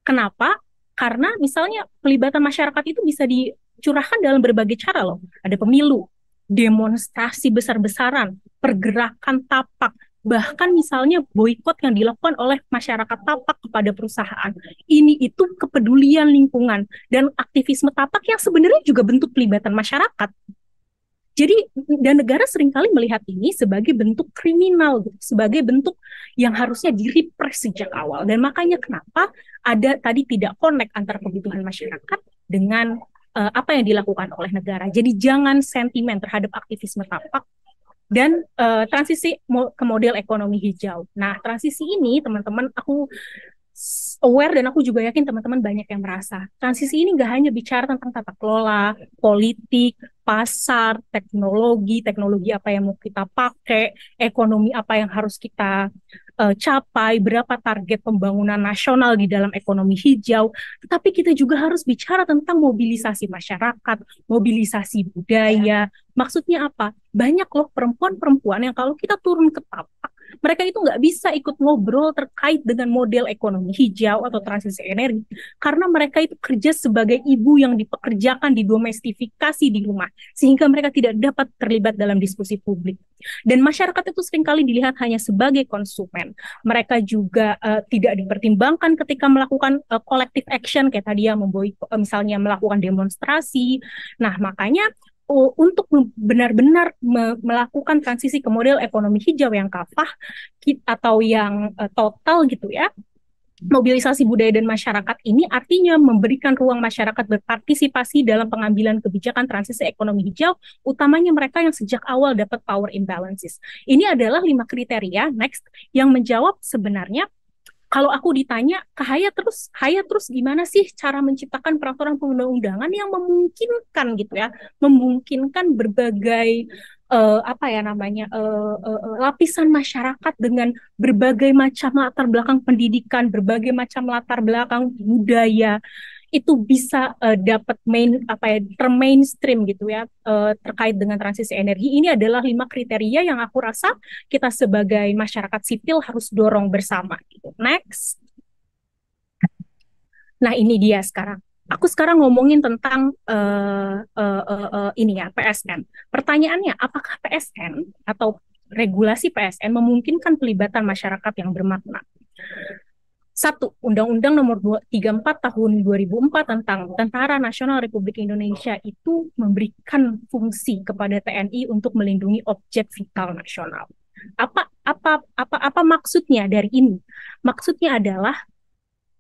Kenapa? Karena misalnya pelibatan masyarakat itu bisa dicurahkan dalam berbagai cara loh. Ada pemilu, demonstrasi besar-besaran, pergerakan tapak, bahkan misalnya boikot yang dilakukan oleh masyarakat tapak kepada perusahaan. Ini itu kepedulian lingkungan dan aktivisme tapak yang sebenarnya juga bentuk pelibatan masyarakat. Jadi, dan negara seringkali melihat ini sebagai bentuk kriminal, sebagai bentuk yang harusnya direpres sejak awal. Dan makanya kenapa ada tadi tidak connect antara kebutuhan masyarakat dengan apa yang dilakukan oleh negara. Jadi jangan sentimen terhadap aktivisme tapak dan transisi ke model ekonomi hijau. Nah, transisi ini teman-teman aku aware dan aku juga yakin teman-teman banyak yang merasa. Transisi ini nggak hanya bicara tentang tata kelola, politik, pasar, teknologi apa yang mau kita pakai, ekonomi apa yang harus kita capai, berapa target pembangunan nasional di dalam ekonomi hijau, tetapi kita juga harus bicara tentang mobilisasi masyarakat, mobilisasi budaya. Maksudnya apa? Banyak loh perempuan-perempuan yang kalau kita turun ke tapak, mereka itu nggak bisa ikut ngobrol terkait dengan model ekonomi hijau atau transisi energi, karena mereka itu kerja sebagai ibu yang dipekerjakan, didomestifikasi di rumah, sehingga mereka tidak dapat terlibat dalam diskusi publik. Dan masyarakat itu seringkali dilihat hanya sebagai konsumen. Mereka juga tidak dipertimbangkan ketika melakukan collective action, kayak tadi ya, misalnya melakukan demonstrasi. Nah, makanya untuk benar-benar melakukan transisi ke model ekonomi hijau yang kafah atau yang total gitu ya, mobilisasi budaya dan masyarakat ini artinya memberikan ruang masyarakat berpartisipasi dalam pengambilan kebijakan transisi ekonomi hijau, utamanya mereka yang sejak awal dapat power imbalances. Ini adalah 5 kriteria next yang menjawab sebenarnya. Kalau aku ditanya, Haya terus gimana sih cara menciptakan peraturan perundang-undangan yang memungkinkan gitu ya, memungkinkan berbagai apa ya namanya lapisan masyarakat dengan berbagai macam latar belakang pendidikan, berbagai macam latar belakang budaya itu bisa dapat termainstream gitu ya terkait dengan transisi energi. Ini adalah 5 kriteria yang aku rasa kita sebagai masyarakat sipil harus dorong bersama gitu. Next. Nah, ini dia sekarang. Aku sekarang ngomongin tentang ini ya, PSN. Pertanyaannya, apakah PSN atau regulasi PSN memungkinkan pelibatan masyarakat yang bermakna? Satu, Undang-Undang Nomor 34 Tahun 2004 tentang Tentara Nasional Republik Indonesia itu memberikan fungsi kepada TNI untuk melindungi objek vital nasional. Apa maksudnya dari ini? Maksudnya adalah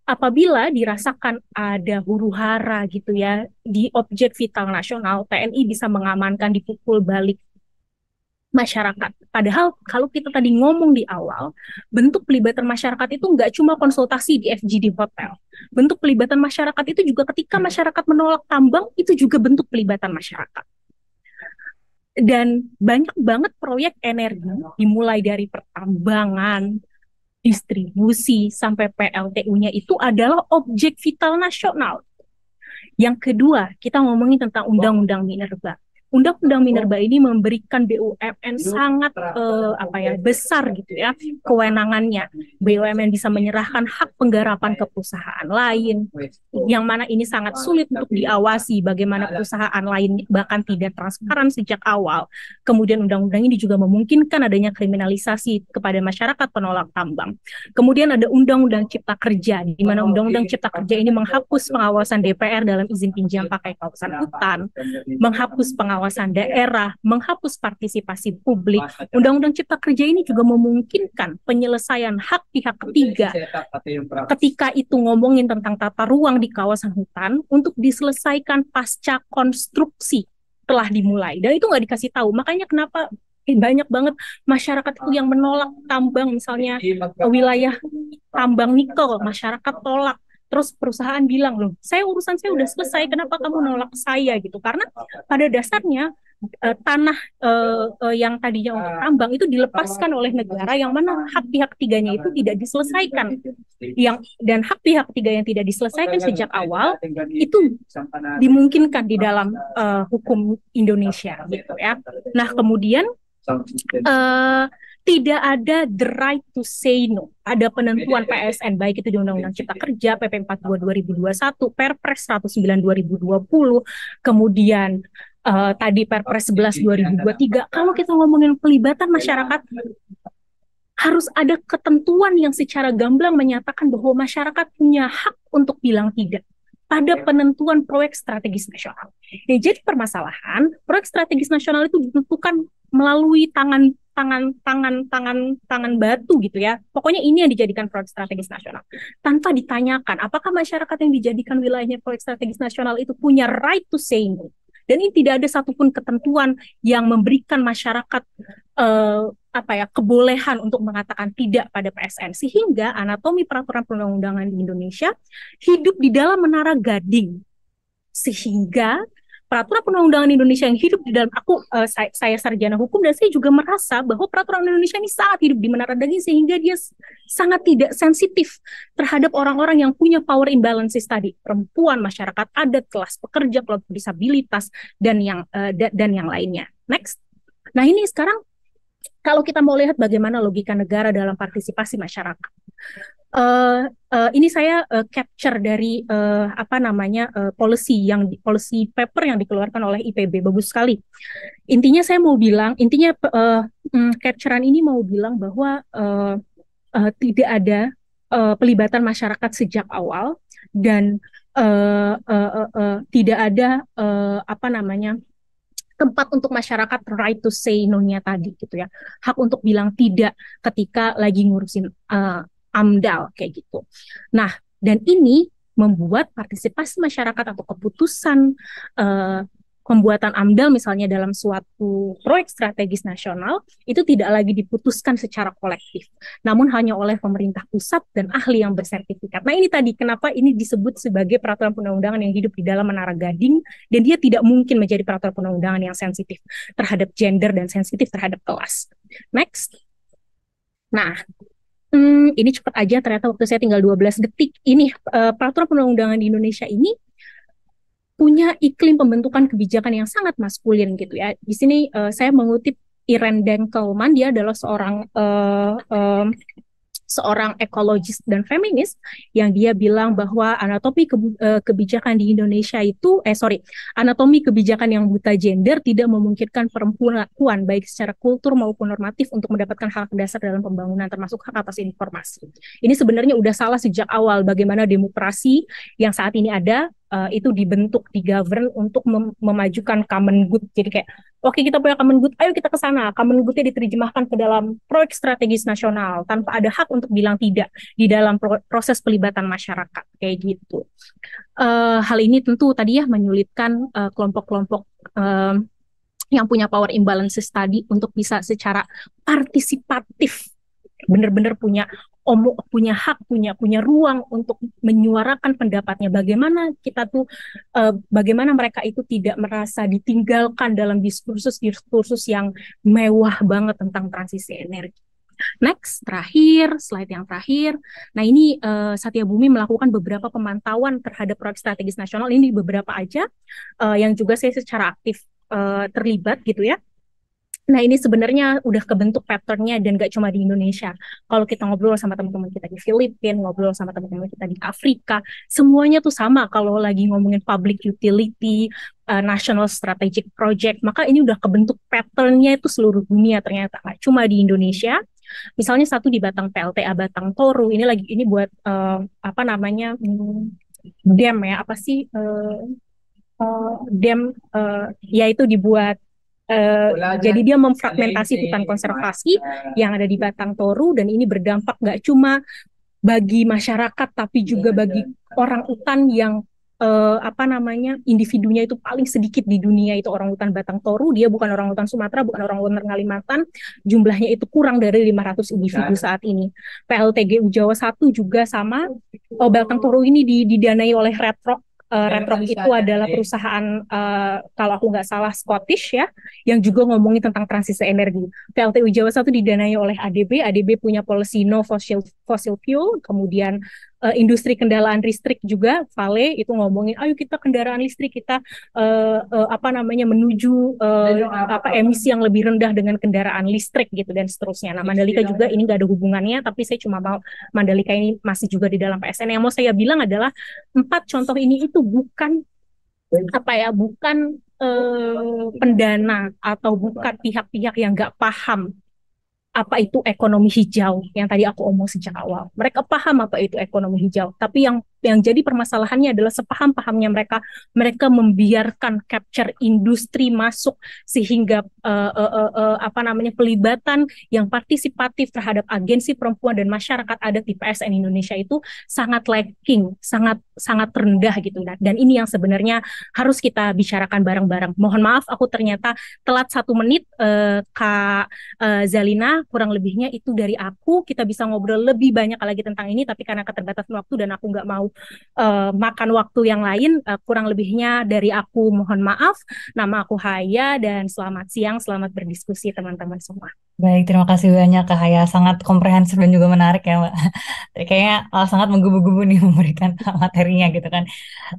apabila dirasakan ada huru-hara gitu ya di objek vital nasional, TNI bisa mengamankan, dipukul balik masyarakat. Padahal kalau kita tadi ngomong di awal, bentuk pelibatan masyarakat itu nggak cuma konsultasi di FGD Hotel. Bentuk pelibatan masyarakat itu juga ketika masyarakat menolak tambang, itu juga bentuk pelibatan masyarakat. Dan banyak banget proyek energi, dimulai dari pertambangan, distribusi, sampai PLTU-nya itu adalah objek vital nasional. Yang kedua, kita ngomongin tentang Undang-Undang Minerba. Undang-Undang Minerba ini memberikan BUMN sangat besar gitu ya kewenangannya. BUMN bisa menyerahkan hak penggarapan ke perusahaan lain, yang mana ini sangat sulit untuk diawasi bagaimana perusahaan lain bahkan tidak transparan sejak awal. Kemudian undang-undang ini juga memungkinkan adanya kriminalisasi kepada masyarakat penolak tambang. Kemudian ada Undang-Undang Cipta Kerja, di mana Undang-Undang Cipta Kerja ini menghapus pengawasan DPR dalam izin pinjam pakai kawasan hutan, menghapus pengawasan daerah, menghapus partisipasi publik. Undang-Undang Cipta Kerja ini juga memungkinkan penyelesaian hak pihak ketiga ketika itu ngomongin tentang tata ruang di kawasan hutan untuk diselesaikan pasca konstruksi telah dimulai. Dan itu nggak dikasih tahu. Makanya kenapa banyak banget masyarakat itu yang menolak tambang, misalnya wilayah tambang nikel, masyarakat tolak. Terus perusahaan bilang, loh, urusan saya udah selesai, kenapa kamu nolak saya gitu? Karena pada dasarnya tanah yang tadinya untuk tambang itu dilepaskan oleh negara, yang mana hak pihak ketiganya itu tidak diselesaikan. Dan hak pihak ketiga yang tidak diselesaikan sejak awal itu dimungkinkan di dalam hukum Indonesia gitu ya. Nah, kemudian tidak ada the right to say no. Ada penentuan PSN, baik itu di Undang-Undang Cipta Kerja, PP 42 2021, Perpres 109 2020, kemudian tadi Perpres 11 2023. Kalau kita ngomongin pelibatan masyarakat, harus ada ketentuan yang secara gamblang menyatakan bahwa masyarakat punya hak untuk bilang tidak pada penentuan proyek strategis nasional. Jadi permasalahan, proyek strategis nasional itu ditentukan melalui tangan batu gitu ya. Pokoknya ini yang dijadikan proyek strategis nasional. Tanpa ditanyakan apakah masyarakat yang dijadikan wilayahnya proyek strategis nasional itu punya right to say no. Dan ini tidak ada satupun ketentuan yang memberikan masyarakat kebolehan untuk mengatakan tidak pada PSN, sehingga anatomi peraturan perundang-undangan di Indonesia hidup di dalam menara gading, sehingga peraturan perundang-undangan Indonesia yang hidup di dalam saya sarjana hukum dan saya juga merasa bahwa peraturan Indonesia ini sangat hidup di menara gading, sehingga dia sangat tidak sensitif terhadap orang-orang yang punya power imbalances tadi, perempuan, masyarakat adat, kelas pekerja, kelompok disabilitas dan yang lainnya. Next. Nah, ini sekarang kalau kita mau lihat bagaimana logika negara dalam partisipasi masyarakat. Ini saya capture dari policy paper yang dikeluarkan oleh IPB, bagus sekali. Intinya capturean ini mau bilang bahwa tidak ada pelibatan masyarakat sejak awal, dan tidak ada tempat untuk masyarakat right to say no-nya tadi gitu ya, hak untuk bilang tidak ketika lagi ngurusin AMDAL kayak gitu. Nah, dan ini membuat partisipasi masyarakat atau keputusan pembuatan AMDAL misalnya dalam suatu proyek strategis nasional itu tidak lagi diputuskan secara kolektif, namun hanya oleh pemerintah pusat dan ahli yang bersertifikat. Nah ini tadi kenapa ini disebut sebagai peraturan perundang-undangan yang hidup di dalam menara gading, dan dia tidak mungkin menjadi peraturan perundang-undangan yang sensitif terhadap gender dan sensitif terhadap kelas. Next. Nah, ini cepat aja, ternyata waktu saya tinggal 12 detik. Ini peraturan perundang-undangan di Indonesia ini punya iklim pembentukan kebijakan yang sangat maskulin gitu ya. Di sini saya mengutip Irene Denkelman, dia adalah seorang ekologis dan feminis yang dia bilang bahwa kebijakan di Indonesia itu anatomi kebijakan yang buta gender tidak memungkinkan perempuan baik secara kultur maupun normatif untuk mendapatkan hak dasar dalam pembangunan termasuk hak atas informasi. Ini sebenarnya udah salah sejak awal bagaimana demokrasi yang saat ini ada itu dibentuk, digovern untuk memajukan common good. Jadi kayak oke, kita punya common good, ayo kita ke sana. Common good-nya diterjemahkan ke dalam proyek strategis nasional tanpa ada hak untuk bilang tidak di dalam proses pelibatan masyarakat kayak gitu. Hal ini tentu tadi ya menyulitkan kelompok-kelompok yang punya power imbalances tadi untuk bisa secara partisipatif benar-benar punya hak, punya ruang untuk menyuarakan pendapatnya. Bagaimana mereka itu tidak merasa ditinggalkan dalam diskursus yang mewah banget tentang transisi energi. Next, slide yang terakhir. Nah ini Satya Bumi melakukan beberapa pemantauan terhadap proyek strategis nasional. Ini beberapa aja yang juga saya secara aktif terlibat gitu ya. Nah ini sebenarnya udah kebentuk patternnya dan gak cuma di Indonesia. Kalau kita ngobrol sama teman-teman kita di Filipina, ngobrol sama teman-teman kita di Afrika, semuanya tuh sama kalau lagi ngomongin public utility, national strategic project, maka ini udah kebentuk patternnya itu seluruh dunia ternyata. Gak cuma di Indonesia. Misalnya satu di Batang PLTA Batang Toru, ini buat dam ya, dam yaitu dibuat jadi dia memfragmentasi hutan konservasi yang ada di Batang Toru, dan ini berdampak nggak cuma bagi masyarakat tapi juga bagi orang utan yang individunya itu paling sedikit di dunia, itu orang utan Batang Toru. Dia bukan orang utan Sumatera, bukan orang utan Kalimantan, jumlahnya itu kurang dari 500 individu saat ini. PLTGU Jawa 1 juga sama. Batang Toru ini didanai oleh Red Rock. Red Rock itu adalah perusahaan kalau aku nggak salah Scottish ya, yang juga ngomongin tentang transisi energi. PLTU Jawa 1 didanai oleh ADB punya policy no fossil fuel, kemudian industri kendaraan listrik juga Vale itu ngomongin ayo kita kendaraan listrik, kita menuju emisi yang lebih rendah dengan kendaraan listrik gitu dan seterusnya. Nah Mandalika juga ini nggak ada hubungannya, tapi saya cuma mau Mandalika ini masih juga di dalam PSN. Yang mau saya bilang adalah 4 contoh ini itu bukan pendana atau bukan pihak-pihak yang nggak paham apa itu ekonomi hijau yang tadi aku omong sejak awal. Mereka paham apa itu ekonomi hijau, tapi yang jadi permasalahannya adalah sepaham-pahamnya mereka membiarkan capture industri masuk sehingga pelibatan yang partisipatif terhadap agensi perempuan dan masyarakat adat di PSN Indonesia itu sangat lacking, sangat rendah gitu. Dan ini yang sebenarnya harus kita bicarakan bareng-bareng. Mohon maaf aku ternyata telat 1 menit, Kak Zalina, kurang lebihnya itu dari aku. Kita bisa ngobrol lebih banyak lagi tentang ini, tapi karena keterbatasan waktu dan aku nggak mau makan waktu yang lain, kurang lebihnya dari aku mohon maaf. Nama aku Haya dan selamat siang, selamat berdiskusi teman-teman semua. Baik, terima kasih banyak Kak Haya, sangat komprehensif dan juga menarik ya Mbak. Kayaknya sangat menggebu-gebu nih memberikan materinya gitu kan.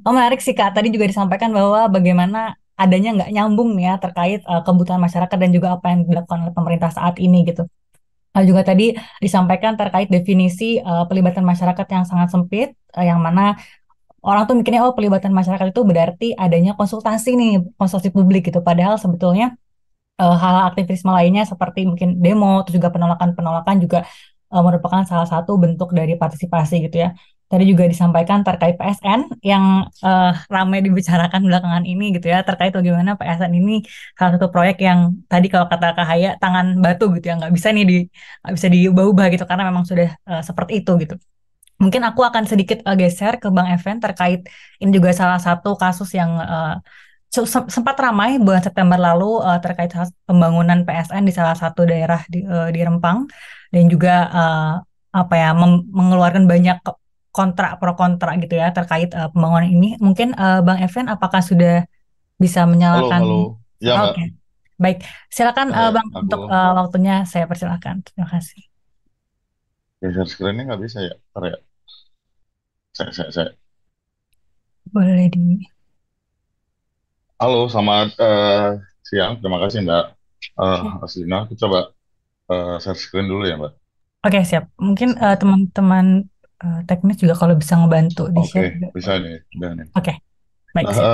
Menarik sih Kak, tadi juga disampaikan bahwa bagaimana adanya nggak nyambung ya terkait kebutuhan masyarakat dan juga apa yang dilakukan oleh pemerintah saat ini gitu. Juga tadi disampaikan terkait definisi pelibatan masyarakat yang sangat sempit, yang mana orang tuh mikirnya pelibatan masyarakat itu berarti adanya konsultasi publik gitu. Padahal sebetulnya hal aktivisme lainnya seperti mungkin demo, terus juga penolakan juga merupakan salah satu bentuk dari partisipasi gitu ya. Tadi juga disampaikan terkait PSN yang ramai dibicarakan belakangan ini gitu ya, terkait bagaimana PSN ini salah satu proyek yang tadi kalau kata Kak Haya tangan batu gitu ya, nggak bisa diubah-ubah gitu karena memang sudah seperti itu gitu. Mungkin aku akan sedikit geser ke Bang Even terkait ini juga salah satu kasus yang sempat ramai bulan September lalu terkait pembangunan PSN di salah satu daerah di Rempang dan juga apa ya mengeluarkan banyak kontra pro kontra gitu ya terkait pembangunan ini. Mungkin Bang Evan apakah sudah bisa Halo, menyalakan? halo. Ya, Mbak. Oke, baik. Silakan Ya, Bang aku untuk waktunya saya persilakan. Terima kasih. geser screen-nya nggak bisa ya. Ntar ya. Saya. Boleh di. Halo, selamat siang. Terima kasih, Mbak. Aslina, aku coba share screen dulu ya, Mbak. Oke, siap. Mungkin teman-teman teknis juga kalau bisa ngebantu di Oke, share juga bisa boleh. nih. Udah nih. Oke, baik Nah, siap.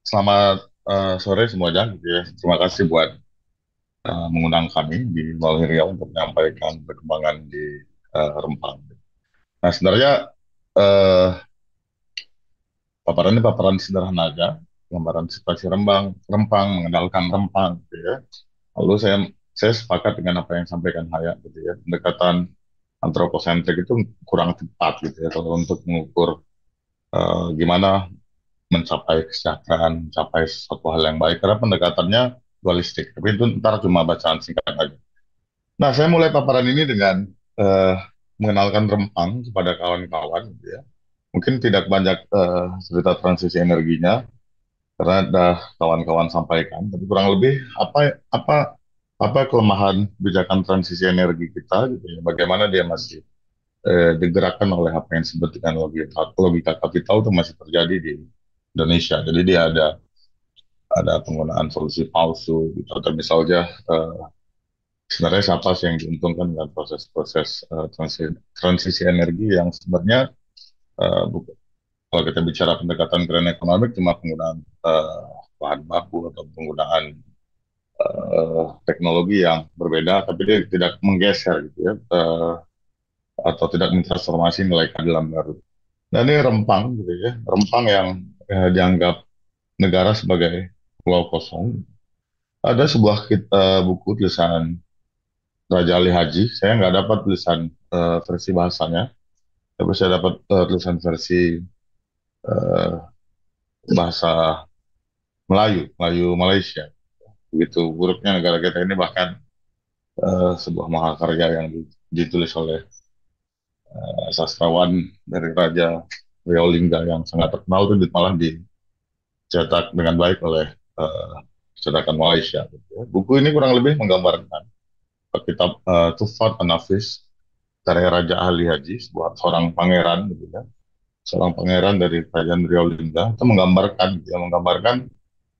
selamat sore semuanya gitu ya. Terima kasih buat mengundang kami di Walhi Riau untuk menyampaikan perkembangan di Rempang. Nah, sebenarnya eh, paparan ini paparan sederhana aja, gambaran situasi Rempang, mengenalkan Rempang, gitu ya. Lalu saya sepakat dengan apa yang disampaikan Haya, gitu ya. Pendekatan antroposentrik itu kurang tepat, gitu ya, kalau untuk mengukur gimana mencapai kesejahteraan, mencapai sesuatu hal yang baik, karena pendekatannya dualistik. Tapi itu ntar cuma bacaan singkat aja. Nah, saya mulai paparan ini dengan eh, mengenalkan Rempang kepada kawan-kawan, gitu ya. Mungkin tidak banyak cerita transisi energinya, karena dah kawan-kawan sampaikan, tapi kurang lebih apa apa apa kelemahan kebijakan transisi energi kita, gitu ya. Bagaimana dia masih digerakkan oleh apa yang disebut dengan logika kapital itu masih terjadi di Indonesia. Jadi dia ada penggunaan solusi palsu, gitu. Atau misalnya sebenarnya siapa sih yang diuntungkan dengan proses-proses transisi energi yang sebenarnya eh, kalau kita bicara pendekatan green economic cuma penggunaan bahan baku atau penggunaan teknologi yang berbeda, tapi dia tidak menggeser gitu ya, atau tidak mentransformasi nilai keadilan baru. Dan ini Rempang gitu ya, Rempang yang dianggap negara sebagai pulau kosong. Ada sebuah buku tulisan Raja Ali Haji, saya nggak dapat tulisan versi bahasanya, tapi saya dapat tulisan versi eh, bahasa Melayu Malaysia. Begitu buruknya negara kita ini, bahkan sebuah mahakarya yang ditulis oleh sastrawan dari Raja Riau Lingga yang sangat terkenal itu malah dicetak dengan baik oleh cetakan Malaysia. Gitu ya. Buku ini kurang lebih menggambarkan kitab Tufat An-Nafis karya Raja Ali Haji, seorang pangeran, gitu ya. Seorang pangeran dari Kerajaan Riau Lingga itu menggambarkan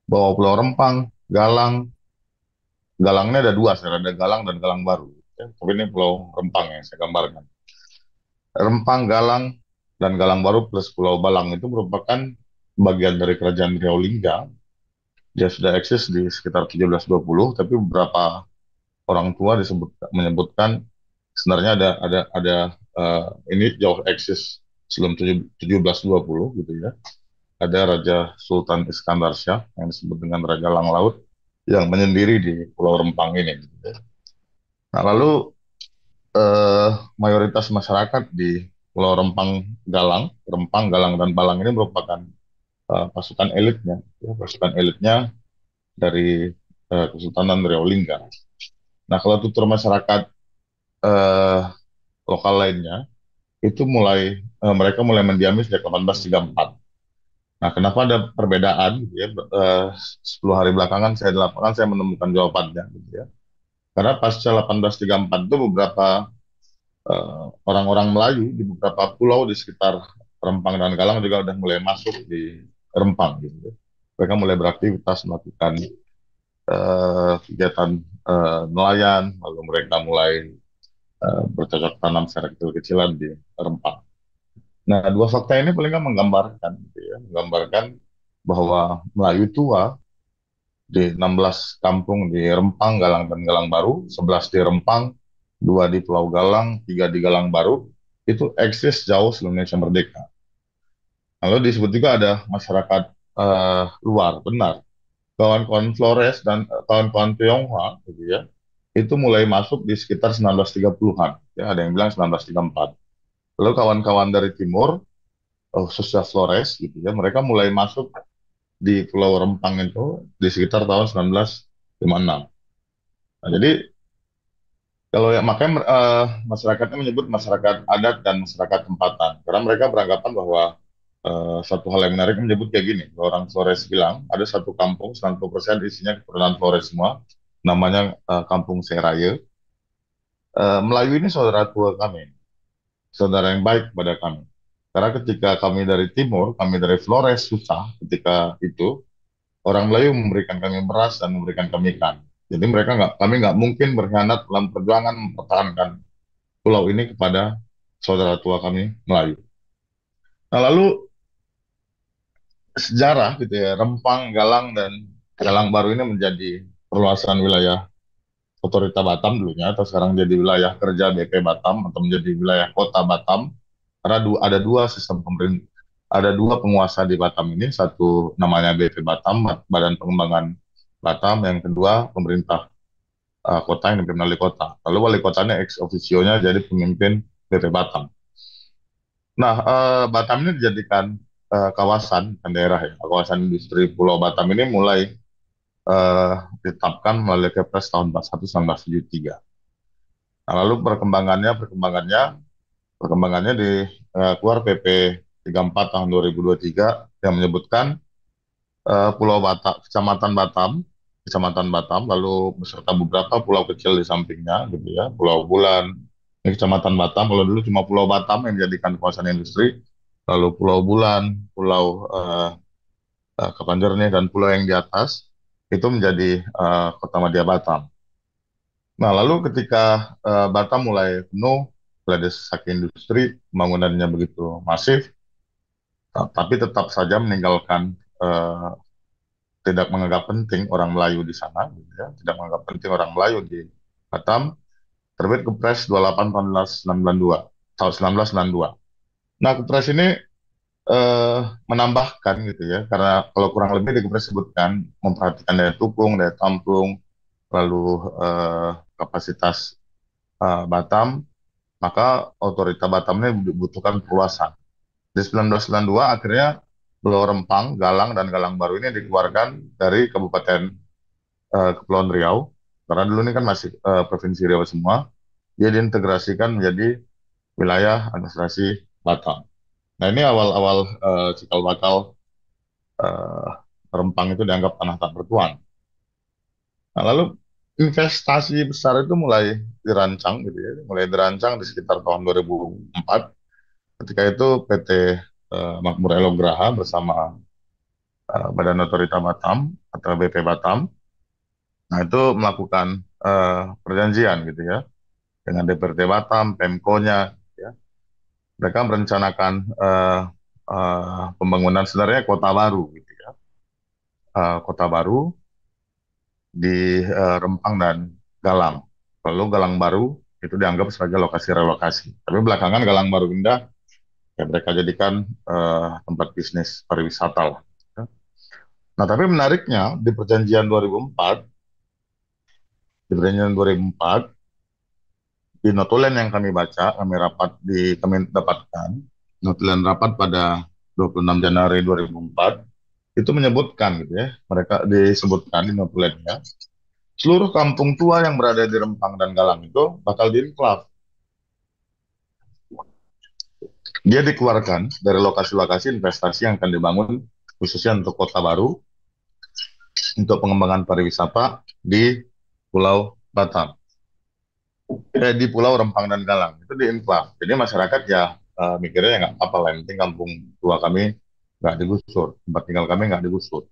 bahwa Pulau Rempang, Galangnya ada dua, ada Galang dan Galang Baru. Ya. Tapi ini Pulau Rempang yang saya gambarkan. Rempang, Galang, dan Galang Baru plus Pulau Balang itu merupakan bagian dari Kerajaan Riau Lingga. Dia sudah eksis di sekitar 1720, tapi beberapa orang tua menyebutkan sebenarnya ada ini jauh eksis sebelum 1720 gitu ya. Ada Raja Sultan Iskandar Shah yang disebut dengan Raja Lang Laut yang menyendiri di Pulau Rempang ini. Gitu ya. Nah, lalu eh, mayoritas masyarakat di Pulau Rempang, Galang, dan Balang ini merupakan pasukan elitnya, ya, pasukan elitnya dari Kesultanan Riau Lingga. Nah, kalau tutur masyarakat eh, lokal lainnya itu mereka mulai mendiami sejak 1834. Nah, kenapa ada perbedaan? Gitu ya, 10 hari belakangan saya di lapangan saya menemukan jawabannya. Gitu ya. Karena pasca 1834 itu beberapa orang-orang Melayu di beberapa pulau di sekitar Rempang dan Galang juga udah mulai masuk di Rempang. Gitu ya. Mereka mulai beraktivitas melakukan kegiatan nelayan, lalu mereka mulai bercocok tanam secara kecil-kecilan di Rempang. Nah, dua fakta ini paling nggak menggambarkan, gitu ya, menggambarkan bahwa Melayu tua di 16 kampung di Rempang, Galang, dan Galang Baru, 11 di Rempang, 2 di Pulau Galang, 3 di Galang Baru, itu eksis jauh sebelum Indonesia merdeka. Lalu disebut juga ada masyarakat luar, benar. Kawan-kawan Flores dan kawan-kawan Tionghoa, gitu ya, itu mulai masuk di sekitar 1930-an. Ya, ada yang bilang 1934. Lalu kawan-kawan dari timur, khususnya Flores, gitu ya, mereka mulai masuk di Pulau Rempang itu di sekitar tahun 1956. Nah, jadi kalau ya makanya masyarakatnya menyebut masyarakat adat dan masyarakat tempatan karena mereka beranggapan bahwa satu hal yang menarik menyebut kayak gini, orang Flores bilang ada satu kampung 90% isinya keturunan Flores semua, namanya Kampung Seraya. Melayu ini saudara tua kami, saudara yang baik pada kami. Karena ketika kami dari timur, kami dari Flores susah ketika itu, orang Melayu memberikan kami beras dan memberikan kami ikan. Jadi kami nggak mungkin berkhianat dalam perjuangan mempertahankan pulau ini kepada saudara tua kami Melayu. Nah, lalu sejarah gitu ya, Rempang, Galang, dan Galang Baru ini menjadi perluasan wilayah Otorita Batam dulunya, atau sekarang jadi wilayah kerja BP Batam, atau menjadi wilayah kota Batam, karena ada dua sistem pemerintah, ada dua penguasa di Batam ini, satu namanya BP Batam, Badan Pengembangan Batam, yang kedua pemerintah kota yang dipimpin wali kota. Lalu wali kotanya ex officio-nya jadi pemimpin BP Batam. Nah, Batam ini dijadikan kawasan dan daerah ya. Kawasan industri Pulau Batam ini mulai ditetapkan melalui Kepres tahun 41 1973. Nah, lalu perkembangannya di keluar PP 34 tahun 2023 yang menyebutkan Pulau Batam, Kecamatan Batam, lalu beserta beberapa pulau kecil di sampingnya, gitu ya, Pulau Bulan, ini Kecamatan Batam. Kalau dulu cuma Pulau Batam yang dijadikan kawasan industri, lalu Pulau Bulan, Pulau Kapan Jernih, dan pulau yang di atas itu menjadi Kota Madya Batam. Nah, lalu ketika Batam mulai penuh, mulai desak industri, pembangunannya begitu masif, tapi tetap saja meninggalkan tidak menganggap penting orang Melayu di sana, gitu ya. Tidak menganggap penting orang Melayu di Batam, terbit Kepres 28 tahun 1992. Nah, Kepres ini menambahkan gitu ya, karena kalau kurang lebih di Kepres sebutkan memperhatikan daya dukung, daya tampung, lalu kapasitas Batam, maka otorita Batam ini dibutuhkan perluasan. Di 1992 akhirnya Pulau Rempang, Galang, dan Galang Baru ini dikeluarkan dari Kabupaten Kepulauan Riau, karena dulu ini kan masih Provinsi Riau semua, dia diintegrasikan menjadi wilayah administrasi Batam. Nah, ini awal-awal cikal bakal eh, Rempang itu dianggap tanah tak bertuan. Nah, lalu investasi besar itu mulai dirancang gitu ya, mulai dirancang di sekitar tahun 2004. Ketika itu PT Makmur Elograha bersama Badan Otorita Batam atau BP Batam, nah itu melakukan perjanjian gitu ya dengan DPRD Batam, Pemko-nya, ya. Mereka merencanakan pembangunan sebenarnya kota baru gitu ya, kota baru di Rempang dan Galang. Lalu Galang Baru itu dianggap sebagai lokasi relokasi. Tapi belakangan Galang Baru pindah, ya mereka jadikan tempat bisnis pariwisata lah. Nah, tapi menariknya di perjanjian 2004, di notulen yang kami baca, kami dapatkan notulen rapat pada 26 Januari 2004 itu menyebutkan gitu ya, mereka disebutkan di notulennya seluruh kampung tua yang berada di Rempang dan Galang itu bakal dienklav. Dia dikeluarkan dari lokasi-lokasi investasi yang akan dibangun khususnya untuk kota baru, untuk pengembangan pariwisata di Pulau Batam, di Pulau Rempang dan Galang itu dienklav. Jadi masyarakat ya mikirnya ya nggak apa-apa lah, yang penting kampung tua kami nggak digusur, tempat tinggal kami nggak digusur.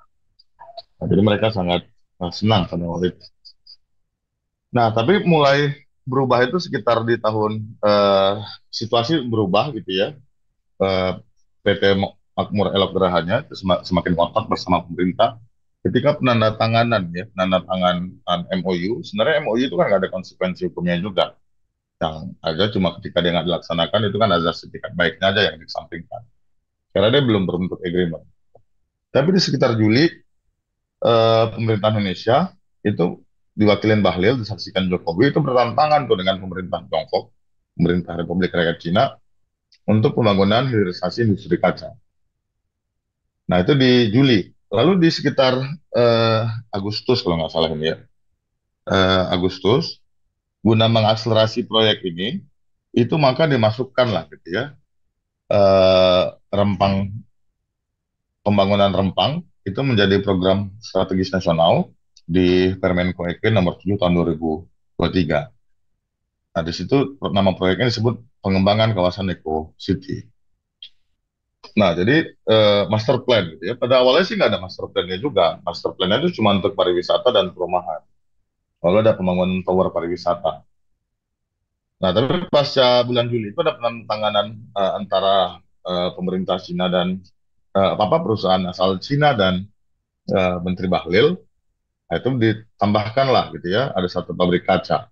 Nah, jadi mereka sangat senang pada waktu itu. Nah, tapi mulai berubah itu sekitar di tahun situasi berubah gitu ya. eh, PT Makmur Elok Gerahanya itu semakin ngotot bersama pemerintah ketika penandatangan MOU. Sebenarnya MOU itu kan nggak ada konsekuensi hukumnya juga, yang ada cuma ketika dia nggak dilaksanakan itu kan ada setikat baiknya aja yang disampingkan karena dia belum berbentuk agreement. Tapi di sekitar Juli pemerintah Indonesia itu diwakilin Bahlil, disaksikan Jokowi itu bertentangan tuh dengan pemerintah Tiongkok, pemerintah Republik Rakyat Cina untuk pembangunan hilirisasi industri kaca. Nah, itu di Juli Lalu di sekitar eh, Agustus kalau nggak salah ini ya, Agustus, guna mengakselerasi proyek ini, itu maka dimasukkan lah gitu ya, eh, Rempang, pembangunan Rempang itu menjadi program strategis nasional di Permenko EK nomor 7 tahun 2023. Nah, di situ nama proyeknya disebut pengembangan kawasan Eco City. Nah, jadi master plan gitu ya. Pada awalnya sih nggak ada master plan-nya juga. Master plan-nya itu cuma untuk pariwisata dan perumahan. Lalu ada pembangunan tower pariwisata. Nah, tapi pasca bulan Juli itu ada penandatanganan antara pemerintah Cina dan apa perusahaan asal Cina dan Menteri Bahlil. Nah, itu ditambahkan lah gitu ya, ada satu pabrik kaca.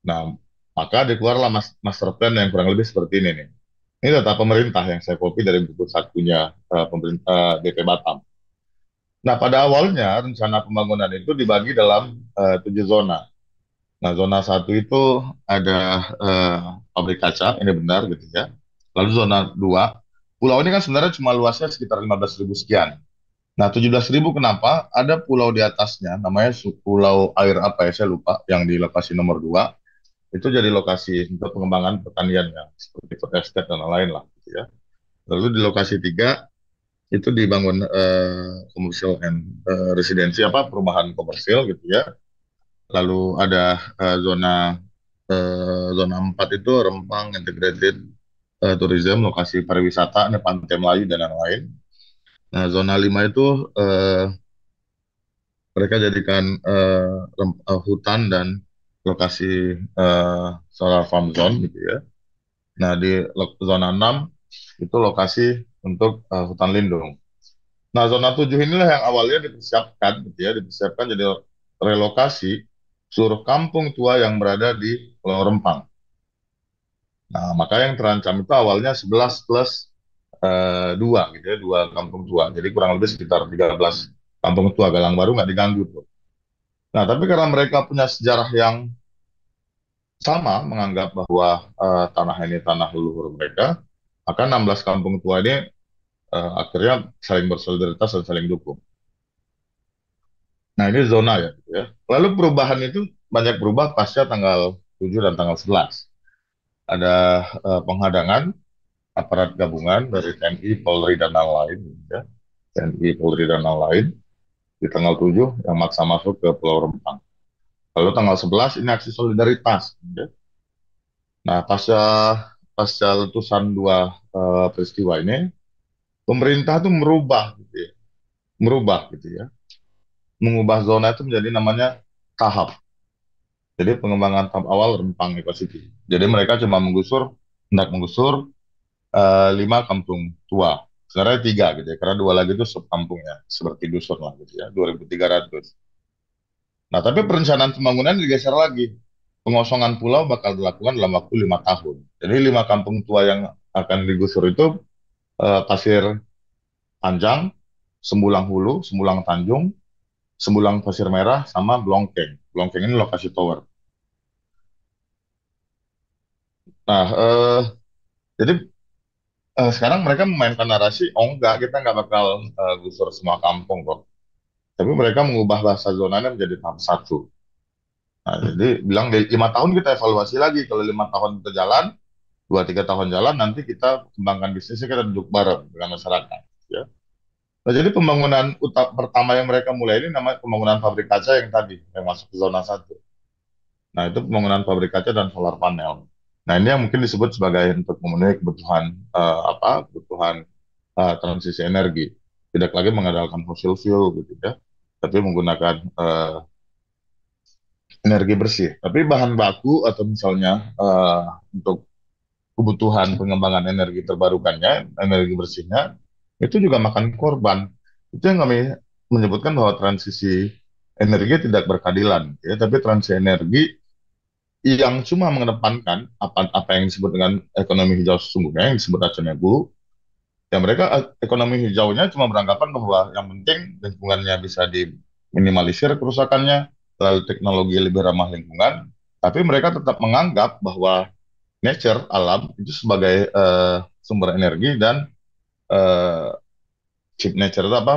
Nah, maka dikeluarlah master plan yang kurang lebih seperti ini nih. Ini data pemerintah yang saya copy dari buku sakunya pemerintah BP Batam. Nah, pada awalnya rencana pembangunan itu dibagi dalam 7 zona. Nah, zona satu itu ada pabrik kaca, ini benar gitu ya. Lalu zona 2, pulau ini kan sebenarnya cuma luasnya sekitar 15.000 sekian. Nah, 17.000 kenapa? Ada pulau di atasnya, namanya pulau air apa ya, saya lupa, yang di lokasi nomor 2, itu jadi lokasi untuk pengembangan pertanian ya, seperti food estate dan lain-lain lah gitu ya. Lalu di lokasi 3, itu dibangun commercial and residensi, apa, perumahan komersil gitu ya. Lalu ada zona 4 itu Rempang Integrated Tourism, lokasi pariwisata, ini Pantai Melayu dan lain-lain. Nah, zona 5 itu mereka jadikan hutan dan lokasi solar farm zone gitu ya. Nah, di zona 6 itu lokasi untuk hutan lindung. Nah, zona 7 inilah yang awalnya dipersiapkan gitu ya, dipersiapkan jadi relokasi seluruh kampung tua yang berada di Pulau Rempang. Nah, maka yang terancam itu awalnya 11 plus 2 gitu ya, 2 kampung tua. Jadi kurang lebih sekitar 13 kampung tua, Galang Baru nggak diganggu tuh. Nah, tapi karena mereka punya sejarah yang sama, menganggap bahwa tanah ini tanah leluhur mereka, maka 16 kampung tua ini akhirnya saling bersolidaritas dan saling dukung. Nah, ini zona ya, gitu ya. Lalu perubahan itu banyak berubah pasca tanggal 7 dan tanggal 11. Ada penghadangan aparat gabungan dari TNI, Polri, dan lain-lain. Gitu ya. TNI, Polri, dan lain-lain di tanggal 7 yang maksa masuk ke Pulau Rempang. Lalu tanggal 11 ini aksi solidaritas. Gitu ya. Nah, pasca pasca letusan 2 peristiwa ini, pemerintah itu merubah, gitu ya. Merubah, gitu ya. Mengubah zona itu menjadi namanya tahap. Jadi pengembangan tahap awal Rempang Eco City. Jadi mereka cuma hendak menggusur 5 kampung tua. Sebenarnya 3 gitu ya, karena 2 lagi itu subkampungnya, seperti dusun lah gitu ya, 2.300. Nah, tapi perencanaan pembangunan digeser lagi. Pengosongan pulau bakal dilakukan dalam waktu 5 tahun. Jadi 5 kampung tua yang akan digusur itu Pasir Panjang, Sembulang Hulu, Sembulang Tanjung, Sembulang Pasir Merah, sama Blongkeng. Blongkeng ini lokasi tower. Nah, jadi sekarang mereka memainkan narasi, oh enggak, kita nggak bakal gusur semua kampung kok. Tapi mereka mengubah bahasa zonanya menjadi tahap 1. Nah, jadi bilang 5 tahun kita evaluasi lagi. Kalau 5 tahun kita jalan, 2-3 tahun jalan, nanti kita kembangkan bisnisnya, kita duduk bareng dengan masyarakat. Ya. Nah, jadi pembangunan pertama yang mereka mulai ini namanya pembangunan pabrik kaca yang tadi, yang masuk ke zona 1. Nah, itu pembangunan pabrik kaca dan solar panel. Nah, ini yang mungkin disebut sebagai untuk memenuhi kebutuhan kebutuhan transisi energi. Tidak lagi mengandalkan fossil fuel gitu ya, tapi menggunakan energi bersih. Tapi bahan baku atau misalnya untuk kebutuhan pengembangan energi terbarukannya, energi bersihnya, itu juga makan korban. Itu yang kami menyebutkan bahwa transisi energi tidak berkeadilan, ya, tapi transisi energi yang cuma mengedepankan apa yang disebut dengan ekonomi hijau sesungguhnya, yang disebut Aceh ya mereka ekonomi hijaunya cuma beranggapan bahwa yang penting lingkungannya bisa diminimalisir kerusakannya, lalu teknologi lebih ramah lingkungan, tapi mereka tetap menganggap bahwa nature, alam, itu sebagai sumber energi dan eh, chip nature itu apa?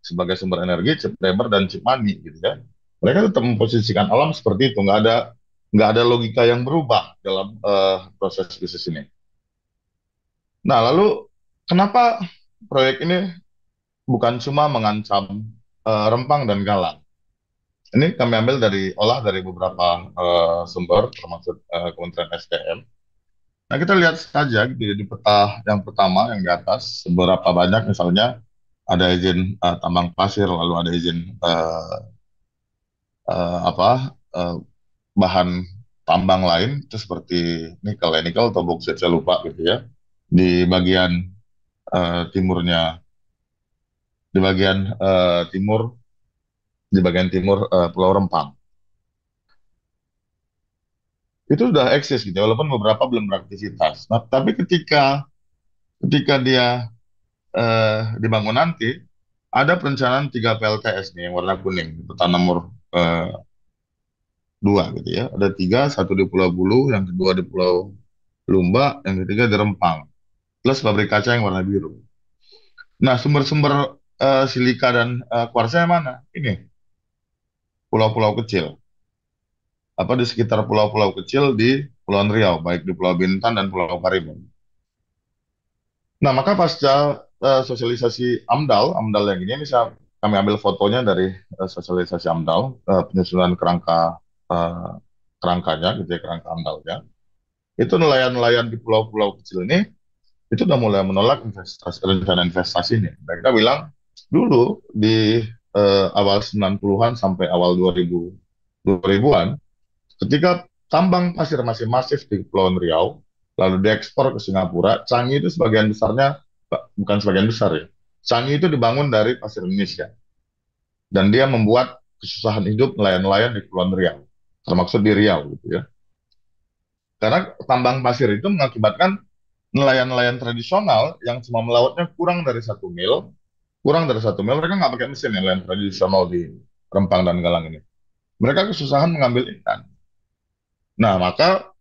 Sebagai sumber energi, chip labor dan chip money gitu ya. Mereka tetap memposisikan alam seperti itu, nggak ada logika yang berubah dalam proses bisnis ini. Nah, lalu kenapa proyek ini bukan cuma mengancam Rempang dan Galang? Ini kami ambil dari beberapa sumber, termasuk Kementerian SDM. Nah, kita lihat saja gitu ya, di peta yang pertama yang di atas, seberapa banyak misalnya ada izin tambang pasir, lalu ada izin apa bahan tambang lain, itu seperti nikel atau boksit, saya lupa gitu ya. Di bagian timurnya, di bagian timur, Pulau Rempang. Itu sudah eksis gitu, ya, walaupun beberapa belum beraktivitas. Nah, tapi ketika dia dibangun nanti, ada perencanaan 3 PLTS nih yang warna kuning, peta nomor 2 gitu ya. Ada 3, satu di Pulau Bulu, yang kedua di Pulau Lumba, yang ketiga di Rempang. Plus pabrik kaca yang warna biru. Nah, sumber-sumber silika dan kuarsanya mana? Ini, pulau-pulau kecil. Apa di sekitar pulau-pulau kecil di Pulau Riau, baik di Pulau Bintan dan Pulau Karimun. Nah, maka pasca sosialisasi AMDAL yang ini kami ambil fotonya dari sosialisasi AMDAL, penyusunan eh, kerangkanya, gitu ya, kerangka AMDALnya. Itu nelayan-nelayan di pulau-pulau kecil ini itu udah mulai menolak rencana investasi ini. Mereka bilang dulu di awal 90-an sampai awal 2000-an, ketika tambang pasir masih masif di Kepulauan Riau, lalu diekspor ke Singapura, Changi itu sebagian besarnya, bukan sebagian besar ya, Changi itu dibangun dari pasir Indonesia. Dan dia membuat kesusahan hidup nelayan-nelayan di Kepulauan Riau, termasuk di Riau gitu ya. Karena tambang pasir itu mengakibatkan nelayan-nelayan tradisional yang cuma melautnya kurang dari 1 mil, mereka nggak pakai mesin, nelayan tradisional di Rempang dan Galang ini. Mereka kesusahan mengambil ikan. Nah, maka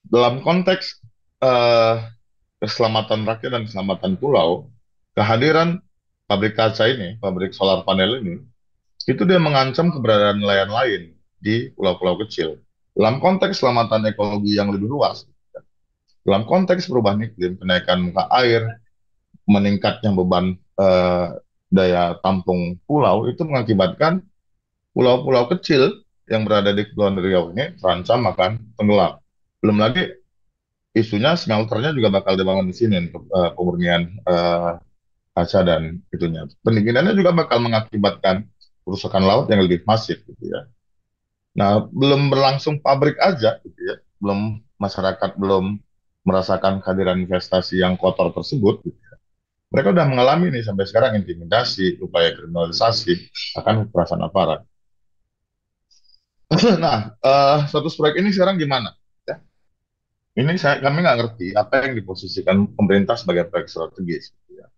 dalam konteks eh, keselamatan rakyat dan keselamatan pulau, kehadiran pabrik kaca ini, pabrik solar panel ini, itu dia mengancam keberadaan nelayan lain di pulau-pulau kecil. Dalam konteks keselamatan ekologi yang lebih luas, dalam konteks perubahan iklim, kenaikan muka air, meningkatnya beban daya tampung pulau, itu mengakibatkan pulau-pulau kecil yang berada di Kepulauan Riau ini terancam akan tenggelam. Belum lagi isunya smelternya juga bakal dibangun di sini untuk pemurnian kaca dan itunya. Pendinginannya juga bakal mengakibatkan kerusakan laut yang lebih masif gitu ya. Nah, belum berlangsung pabrik aja gitu ya. Masyarakat belum merasakan kehadiran investasi yang kotor tersebut gitu ya. Mereka udah mengalami nih sampai sekarang intimidasi, upaya kriminalisasi akan kekerasan aparat. Nah, status proyek ini sekarang gimana? Ya, ini kami nggak ngerti apa yang diposisikan pemerintah sebagai proyek strategis. Gitu ya.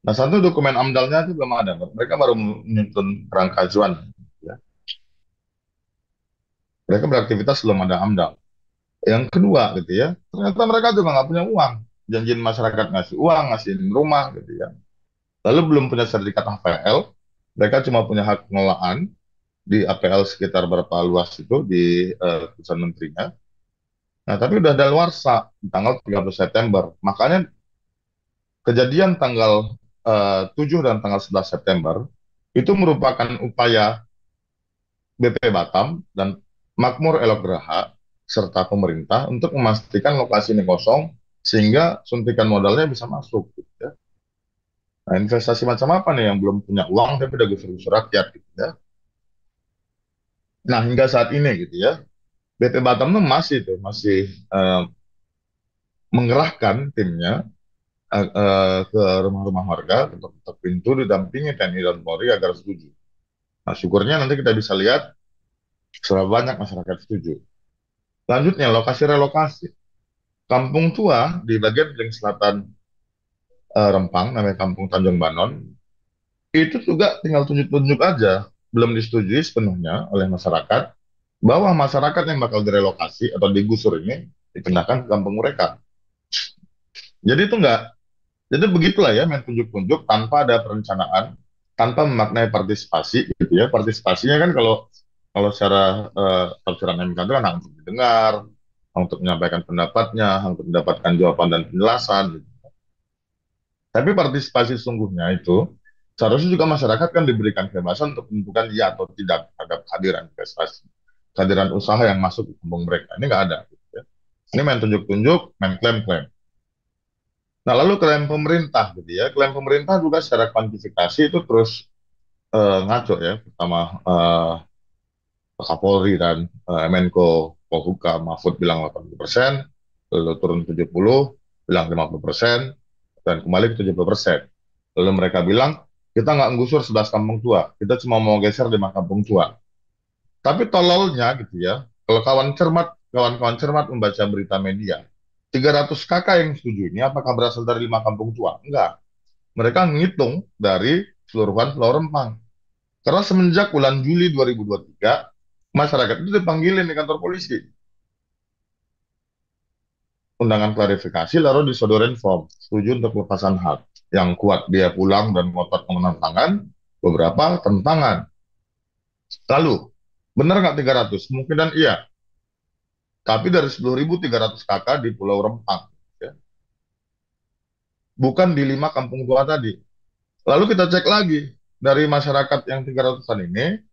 Nah, satu dokumen AMDAL-nya itu belum ada. Mereka baru menyusun kerangka acuan. Ya. Mereka beraktivitas belum ada AMDAL. Yang kedua, gitu ya, ternyata mereka juga nggak punya uang. Janjiin masyarakat ngasih uang, ngasihin rumah, gitu ya. Lalu belum punya sertifikat HPL, mereka cuma punya hak pengelolaan di APL sekitar berapa luas itu di keputusan menterinya. Nah, tapi udah daluarsa di tanggal 30 September. Makanya kejadian tanggal 7 dan tanggal 11 September itu merupakan upaya BP Batam dan Makmur Elok Geraha serta pemerintah untuk memastikan lokasi ini kosong sehingga suntikan modalnya bisa masuk gitu ya. Nah, investasi macam apa nih yang belum punya uang tapi udah gusur-gusur rakyat gitu ya. Nah, hingga saat ini gitu ya, BP Batam tuh masih eh, mengerahkan timnya ke rumah-rumah warga untuk ketuk pintu didampingi TNI dan Polri agar setuju. Nah, syukurnya nanti kita bisa lihat seberapa banyak masyarakat setuju. Selanjutnya, lokasi relokasi. Kampung Tua di bagian paling selatan Rempang, namanya Kampung Tanjung Banon, itu juga tinggal tunjuk-tunjuk aja, belum disetujui sepenuhnya oleh masyarakat, bahwa masyarakat yang bakal direlokasi atau digusur ini dipindahkan ke kampung mereka. Jadi itu Jadi begitulah ya, main tunjuk-tunjuk tanpa ada perencanaan, tanpa memaknai partisipasi gitu ya. Partisipasinya kan kalau kalau secara tafsiran MK itu kan hak untuk didengar, hak untuk menyampaikan pendapatnya, hak untuk mendapatkan jawaban dan penjelasan gitu. Tapi partisipasi sesungguhnya itu seharusnya juga masyarakat kan diberikan kebebasan untuk menentukan iya atau tidak terhadap kehadiran investasi, kehadiran usaha yang masuk di kampung mereka. Ini nggak ada. Gitu ya. Ini main tunjuk-tunjuk, main klaim-klaim. Nah, lalu klaim pemerintah gitu ya. Klaim pemerintah juga secara kuantifikasi itu terus ngaco ya. Pertama Kapolri dan Menko Polhukam Mahfud bilang 80%, lalu turun 70, bilang 50%, dan kembali ke 70%. Lalu mereka bilang, kita nggak menggusur 11 kampung tua, kita cuma mau geser 5 kampung tua. Tapi tololnya gitu ya, kalau kawan-kawan cermat membaca berita media, 300 kakak yang setuju ini apakah berasal dari 5 kampung tua? Enggak. Mereka menghitung dari seluruhan Pulau Rempang. Karena semenjak bulan Juli 2023, masyarakat itu dipanggilin di kantor polisi. Undangan klarifikasi, lalu disodorin form. Setuju untuk lepasan hak. Yang kuat dia pulang dan ngotot menantangan, beberapa tentangan. Lalu, benar nggak 300? Kemungkinan iya. Tapi dari 10.300 kakak di Pulau Rempang. Ya. Bukan di 5 kampung tua tadi. Lalu kita cek lagi. Dari masyarakat yang 300-an ini,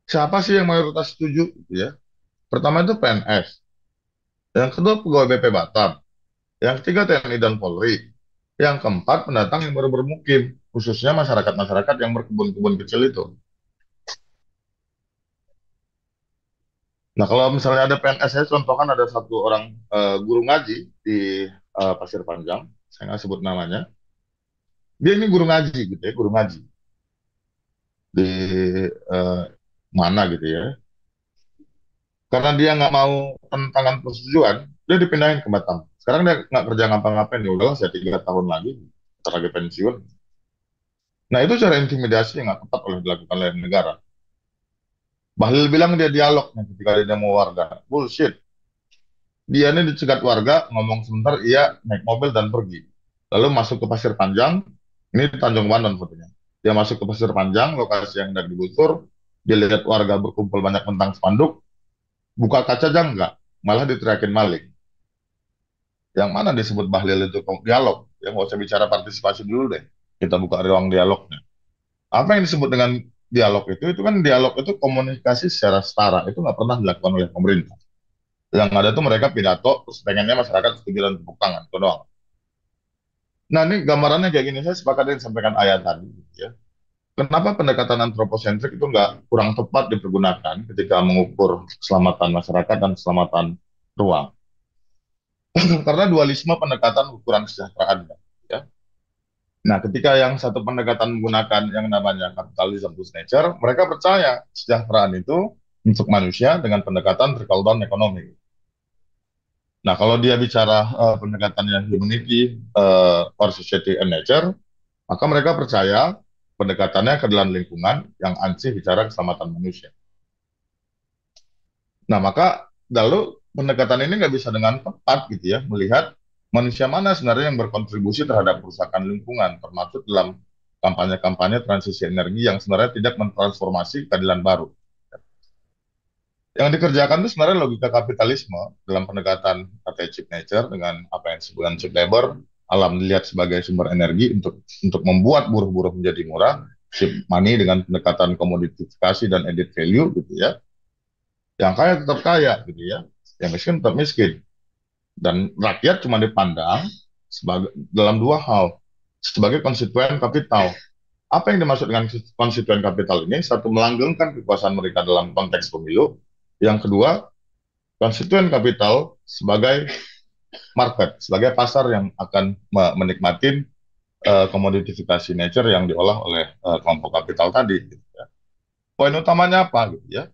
siapa sih yang mayoritas setuju? Gitu ya. Pertama itu PNS. Yang kedua pegawai BP Batam. Yang ketiga TNI dan Polri. Yang keempat pendatang yang baru bermukim. Khususnya masyarakat-masyarakat yang berkebun-kebun kecil itu. Nah, kalau misalnya ada PNS, saya contohkan ada satu orang guru ngaji di Pasir Panjang. Saya nggak sebut namanya. Dia ini guru ngaji gitu ya, guru ngaji. Di eh, mana gitu ya. Karena dia nggak mau tentangan persetujuan, dia dipindahin ke Batam. Sekarang dia nggak kerja ngapa-ngapain, ya udahlah saya 3 tahun lagi, ntar lagi pensiun. Nah itu cara intimidasi yang nggak tepat oleh dilakukan oleh negara. Bahlil bilang dia dialog nih ketika dia demo warga. Bullshit. Dia ini dicegat warga, ngomong sebentar, iya naik mobil dan pergi. Lalu masuk ke Pasir Panjang, ini di Tanjung Bandon fotonya. Dia masuk ke Pasir Panjang, lokasi yang hendak digusur, dia lihat warga berkumpul banyak tentang spanduk, buka kaca aja enggak, malah diteriakin maling. Yang mana disebut Bahlil itu dialog? Ya nggak usah bicara partisipasi dulu deh. Kita buka ruang dialognya. Apa yang disebut dengan dialog itu? Itu kan dialog itu komunikasi secara setara. Itu nggak pernah dilakukan oleh pemerintah. Yang ada tuh mereka pidato, terus pengennya masyarakat setuju dan tepuk tangan. Itu doang. Nah ini gambarannya kayak gini. Saya sepakat yang disampaikan Ayah tadi. Ya. Kenapa pendekatan antroposentrik itu nggak kurang tepat dipergunakan ketika mengukur keselamatan masyarakat dan keselamatan ruang? Karena dualisme pendekatan ukuran kesejahteraan. Ya. Nah, ketika yang satu pendekatan menggunakan yang namanya capitalism plus nature, mereka percaya kesejahteraan itu untuk manusia dengan pendekatan trickle down ekonomi. Nah, kalau dia bicara pendekatannya humanity or society and nature, maka mereka percaya pendekatannya keadilan lingkungan yang ansih bicara keselamatan manusia. Nah, maka lalu pendekatan ini nggak bisa dengan tepat gitu ya, melihat manusia mana sebenarnya yang berkontribusi terhadap kerusakan lingkungan, termasuk dalam kampanye-kampanye transisi energi yang sebenarnya tidak mentransformasi keadilan baru. Yang dikerjakan itu sebenarnya logika kapitalisme dalam pendekatan pakai chip nature dengan apa yang disebutkan chip labor, alam dilihat sebagai sumber energi untuk membuat buruh-buruh menjadi murah, chip money dengan pendekatan komodifikasi dan edit value gitu ya. Yang kaya tetap kaya gitu ya, yang miskin tetap miskin. Dan rakyat cuma dipandang sebagai dalam dua hal, sebagai konstituen kapital. Apa yang dimaksud dengan konstituen kapital ini? Satu, melanggengkan kekuasaan mereka dalam konteks pemilu. Yang kedua, konstituen kapital sebagai market, sebagai pasar yang akan menikmati komodifikasi nature yang diolah oleh kelompok kapital tadi. Gitu ya. Poin utamanya apa? Gitu ya.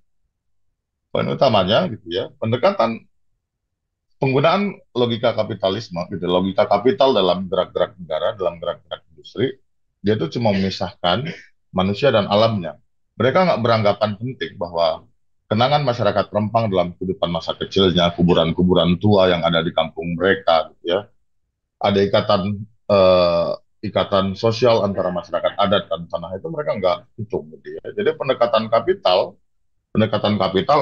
Poin utamanya gitu ya, pendekatan penggunaan logika kapitalisme, gitu, logika kapital dalam gerak-gerak negara, dalam gerak-gerak industri, dia itu cuma memisahkan manusia dan alamnya. Mereka nggak beranggapan penting bahwa kenangan masyarakat Rempang dalam kehidupan masa kecilnya, kuburan-kuburan tua yang ada di kampung mereka, gitu ya, ada ikatan eh, ikatan sosial antara masyarakat adat dan tanah itu mereka nggak hitung gitu ya. Jadi pendekatan kapital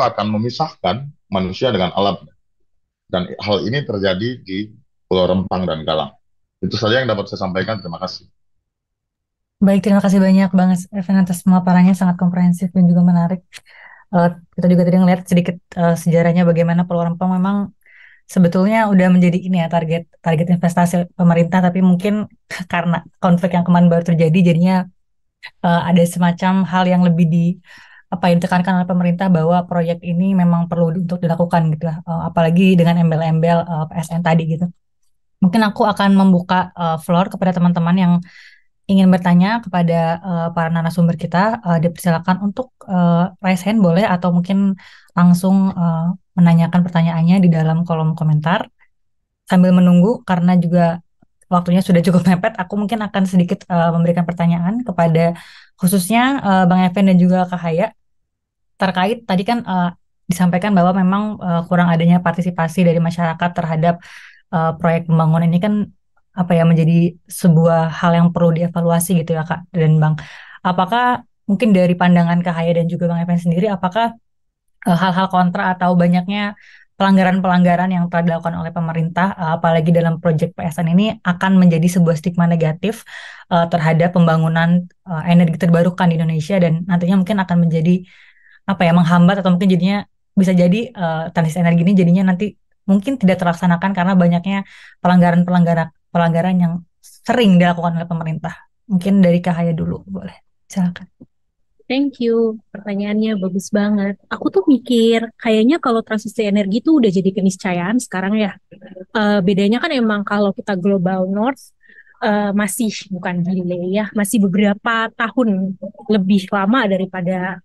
akan memisahkan manusia dengan alam, dan hal ini terjadi di Pulau Rempang dan Galang. Itu saja yang dapat saya sampaikan. Terima kasih. Baik, terima kasih banyak Bang Evan atas pemaparannya sangat komprehensif dan juga menarik. Eh, kita juga tadi ngeliat sedikit sejarahnya bagaimana Pulau Rempang memang sebetulnya udah menjadi ini ya target target investasi pemerintah, tapi mungkin karena konflik yang kemarin baru terjadi, jadinya ada semacam hal yang lebih di apa yang ditekankan oleh pemerintah bahwa proyek ini memang perlu untuk dilakukan gitu ya. Apalagi dengan embel-embel PSN tadi gitu. Mungkin aku akan membuka floor kepada teman-teman yang ingin bertanya kepada para narasumber kita. Dipersilakan untuk raise hand boleh, atau mungkin langsung menanyakan pertanyaannya di dalam kolom komentar. Sambil menunggu, karena juga waktunya sudah cukup mepet, aku mungkin akan sedikit memberikan pertanyaan kepada khususnya Bang Evan dan juga Kak Haya, terkait tadi kan disampaikan bahwa memang kurang adanya partisipasi dari masyarakat terhadap proyek pembangunan ini kan apa ya, menjadi sebuah hal yang perlu dievaluasi gitu ya Kak dan Bang. Apakah mungkin dari pandangan Kak Haya dan juga Bang Evan sendiri, apakah hal-hal kontra atau banyaknya pelanggaran-pelanggaran yang telah dilakukan oleh pemerintah, apalagi dalam proyek PSN ini, akan menjadi sebuah stigma negatif terhadap pembangunan energi terbarukan di Indonesia, dan nantinya mungkin akan menjadi apa ya, menghambat atau mungkin jadinya bisa jadi transisi energi ini jadinya nanti mungkin tidak terlaksanakan karena banyaknya pelanggaran yang sering dilakukan oleh pemerintah. Mungkin dari Kak Haya dulu, boleh. Silakan. Thank you, pertanyaannya bagus banget. Aku tuh mikir, kayaknya kalau transisi energi tuh udah jadi keniscayaan sekarang ya. Bedanya kan emang kalau kita Global North, masih bukan delay ya, masih beberapa tahun lebih lama daripada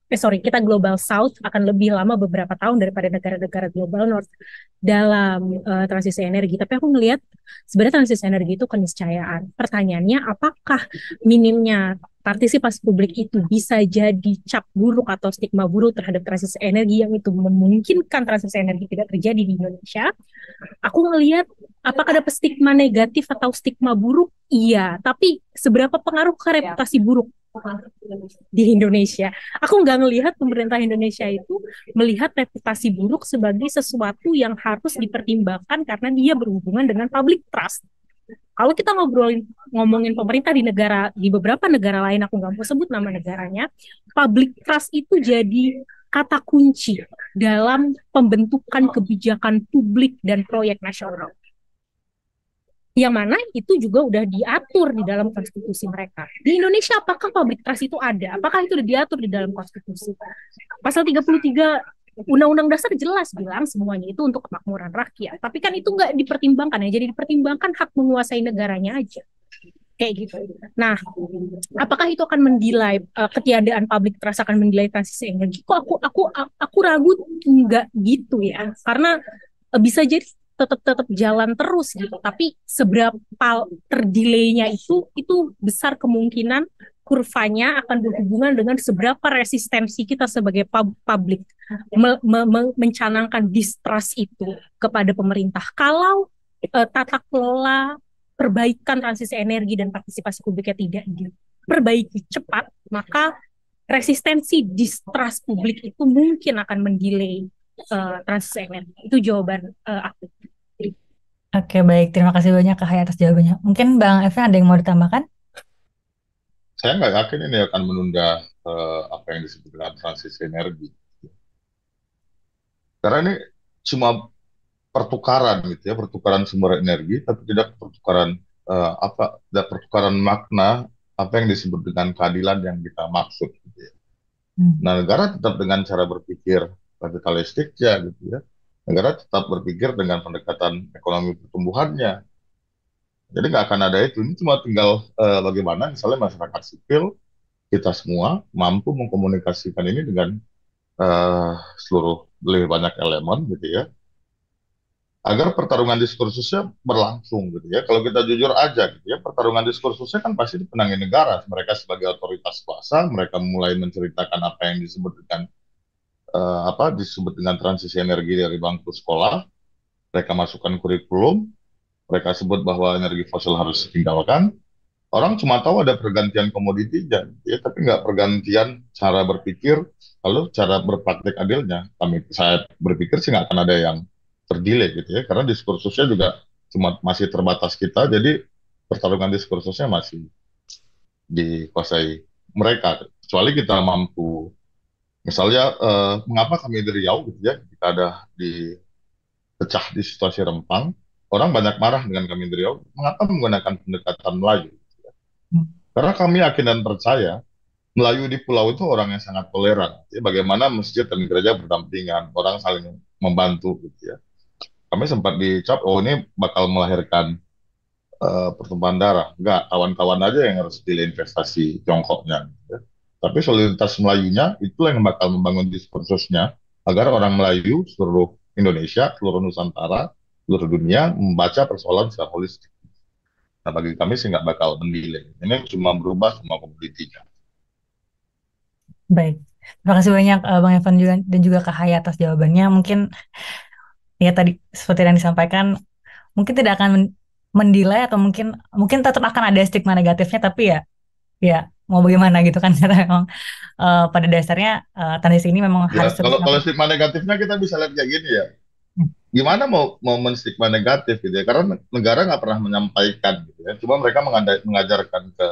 kita Global South akan lebih lama beberapa tahun daripada negara-negara Global North dalam transisi energi. Tapi aku ngelihat sebenarnya transisi energi itu keniscayaan. Pertanyaannya, apakah minimnya partisipasi publik itu bisa jadi cap buruk atau stigma buruk terhadap transisi energi yang itu memungkinkan transisi energi tidak terjadi di Indonesia? Aku ngelihat apakah ada stigma negatif atau stigma buruk? Iya, tapi seberapa pengaruh ke reputasi buruk di Indonesia? Aku nggak ngelihat pemerintah Indonesia itu melihat reputasi buruk sebagai sesuatu yang harus dipertimbangkan karena dia berhubungan dengan public trust. Kalau kita ngomongin pemerintah di beberapa negara lain, aku nggak mau sebut nama negaranya, public trust itu jadi kata kunci dalam pembentukan kebijakan publik dan proyek nasional. Yang mana itu juga udah diatur di dalam konstitusi mereka. Di Indonesia, apakah public trust itu ada? Apakah itu udah diatur di dalam konstitusi? Pasal 33 Undang-Undang Dasar jelas bilang semuanya itu untuk kemakmuran rakyat. Tapi kan itu nggak dipertimbangkan ya. Jadi dipertimbangkan hak menguasai negaranya aja. Kayak gitu. Nah, apakah itu akan menilai ketiadaan public trust akan menilai transisi energi? Kok aku ragu nggak gitu ya. Karena bisa jadi tetap jalan terus gitu, tapi seberapa terdelaynya itu besar kemungkinan kurvanya akan berhubungan dengan seberapa resistensi kita sebagai publik mencanangkan distrust itu kepada pemerintah. Kalau tata kelola perbaikan transisi energi dan partisipasi publiknya tidak diperbaiki cepat, maka resistensi distrust publik itu mungkin akan mendelay transisi energi. Itu jawaban aku. Oke, baik. Terima kasih banyak Kak Haya atas jawabannya. Mungkin Bang Evan ada yang mau ditambahkan? Saya nggak yakin ini akan menunda apa yang disebut dengan transisi energi. Karena ini cuma pertukaran gitu ya, pertukaran sumber energi, tapi tidak pertukaran tidak pertukaran makna apa yang disebut dengan keadilan yang kita maksud. Gitu ya. Nah, negara tetap dengan cara berpikir kapitalistik ya, gitu ya. Negara tetap berpikir dengan pendekatan ekonomi pertumbuhannya. Jadi nggak akan ada itu. Ini cuma tinggal bagaimana misalnya masyarakat sipil kita semua mampu mengkomunikasikan ini dengan seluruh lebih banyak elemen gitu ya, agar pertarungan diskursusnya berlangsung gitu ya. Kalau kita jujur aja gitu ya, pertarungan diskursusnya kan pasti dipenangi negara. Mereka sebagai otoritas kuasa, mereka mulai menceritakan apa yang disebut dengan disebut dengan transisi energi dari bangku sekolah. Mereka masukkan kurikulum, mereka sebut bahwa energi fosil harus ditinggalkan. Orang cuma tahu ada pergantian komoditi, ya, tapi nggak pergantian cara berpikir, lalu cara berpraktek adilnya. Saya berpikir sih nggak akan ada yang terdelay gitu ya, karena diskursusnya juga cuma masih terbatas kita, jadi pertarungan diskursusnya masih dikuasai mereka. Kecuali kita mampu, misalnya mengapa kami di Riau gitu ya, kita ada dipecah di situasi Rempang, orang banyak marah dengan kami di Riau, mengapa menggunakan pendekatan Melayu? Karena kami yakin dan percaya Melayu di pulau itu orang yang sangat toleran. Ya, bagaimana masjid dan gereja berdampingan, orang saling membantu gitu ya. Kami sempat dicap, oh ini bakal melahirkan pertumpahan darah. Enggak, kawan-kawan aja yang harus pilih investasi Tiongkoknya. Gitu ya. Tapi soliditas Melayunya itulah yang bakal membangun diskursusnya agar orang Melayu seluruh Indonesia, seluruh Nusantara, seluruh dunia membaca persoalan secara holistik. Nah, bagi kami sih nggak bakal mendelay. Ini cuma berubah semua komoditinya. Baik, terima kasih banyak Bang Evan juga, dan juga Kak Haya atas jawabannya. Mungkin ya tadi seperti yang disampaikan, mungkin tidak akan mendelay atau mungkin tetap akan ada stigma negatifnya, tapi ya mau bagaimana gitu kan, karena memang pada dasarnya transisi ini memang Ya, harus terus kalau stigma negatifnya kita bisa lihat kayak gini ya. Gimana mau menstigma negatif gitu ya? Karena negara nggak pernah menyampaikan gitu ya. Cuma mereka mengajarkan ke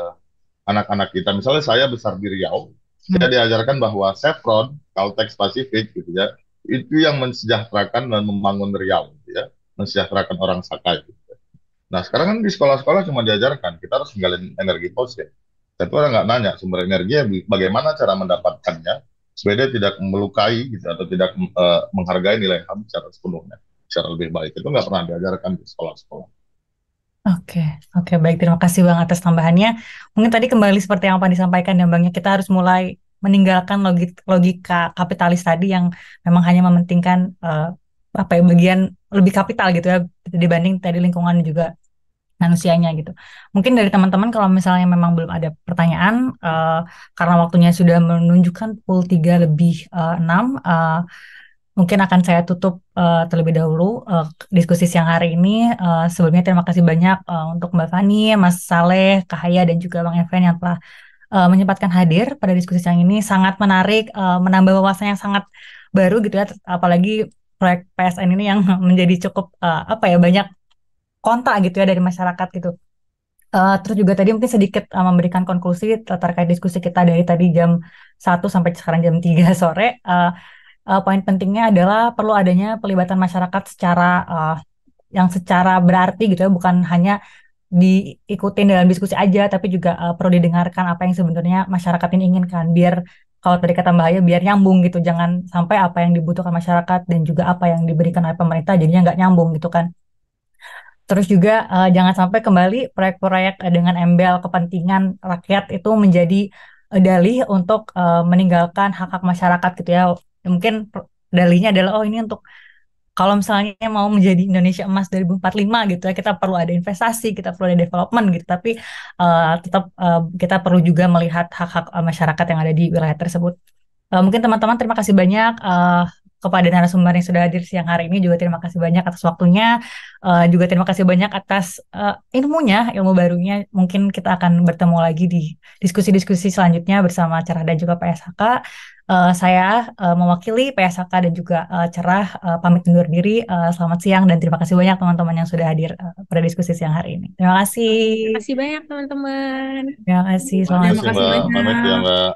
anak-anak kita. Misalnya saya besar di Riau, saya diajarkan bahwa Chevron, Caltex Pacific gitu ya, itu yang mensejahterakan dan membangun Riau gitu ya, mensejahterakan orang Sakai. Gitu. Nah sekarang kan di sekolah-sekolah cuma diajarkan kita harus tinggalin energi fosil. Tapi orang nggak nanya sumber energi bagaimana cara mendapatkannya supaya dia tidak melukai gitu atau tidak menghargai nilai HAM secara sepenuhnya, secara lebih baik. Itu nggak pernah diajarkan di sekolah-sekolah. Oke, baik. Terima kasih Bang atas tambahannya. Mungkin tadi kembali seperti yang apa disampaikan ya Bang, ya, kita harus mulai meninggalkan logika kapitalis tadi yang memang hanya mementingkan bagian lebih kapital gitu ya dibanding tadi lingkungan dan juga manusianya gitu. Mungkin dari teman-teman kalau misalnya memang belum ada pertanyaan, karena waktunya sudah menunjukkan pukul 3:06, mungkin akan saya tutup terlebih dahulu diskusi siang hari ini. Sebelumnya terima kasih banyak untuk Mbak Fani, Mas Saleh, Kak Haya, dan juga Bang Evan yang telah menyempatkan hadir pada diskusi siang ini. Sangat menarik, menambah wawasan yang sangat baru gitu ya, apalagi proyek PSN ini yang menjadi cukup banyak kontra gitu ya dari masyarakat gitu. Terus juga tadi mungkin sedikit memberikan konklusi terkait diskusi kita dari tadi jam 1 sampai sekarang jam 3 sore. Poin pentingnya adalah perlu adanya pelibatan masyarakat yang secara berarti gitu ya, bukan hanya diikutin dalam diskusi aja, tapi juga perlu didengarkan apa yang sebenarnya masyarakat ini inginkan, biar kalau tadi kata Mbak Ayu, biar nyambung gitu, jangan sampai apa yang dibutuhkan masyarakat dan juga apa yang diberikan oleh pemerintah jadinya nggak nyambung gitu kan. Terus juga jangan sampai kembali proyek-proyek dengan embel kepentingan rakyat itu menjadi dalih untuk meninggalkan hak-hak masyarakat gitu ya. Mungkin dalihnya adalah ini untuk kalau misalnya mau menjadi Indonesia Emas 2045 gitu ya, kita perlu ada investasi, kita perlu ada development gitu. Tapi tetap kita perlu juga melihat hak-hak masyarakat yang ada di wilayah tersebut. Mungkin teman-teman terima kasih banyak kepada narasumber yang sudah hadir siang hari ini, juga terima kasih banyak atas waktunya, juga terima kasih banyak atas ilmu barunya. Mungkin kita akan bertemu lagi di diskusi-diskusi selanjutnya bersama Cerah dan juga PSHK. Saya mewakili PSHK dan juga Cerah pamit undur diri. Selamat siang dan terima kasih banyak teman-teman yang sudah hadir pada diskusi siang hari ini. Terima kasih. Terima kasih banyak teman-teman. Terima kasih. Selamat Terima Terima kasih kasih Mbak, pamit ya banyak. Mbak.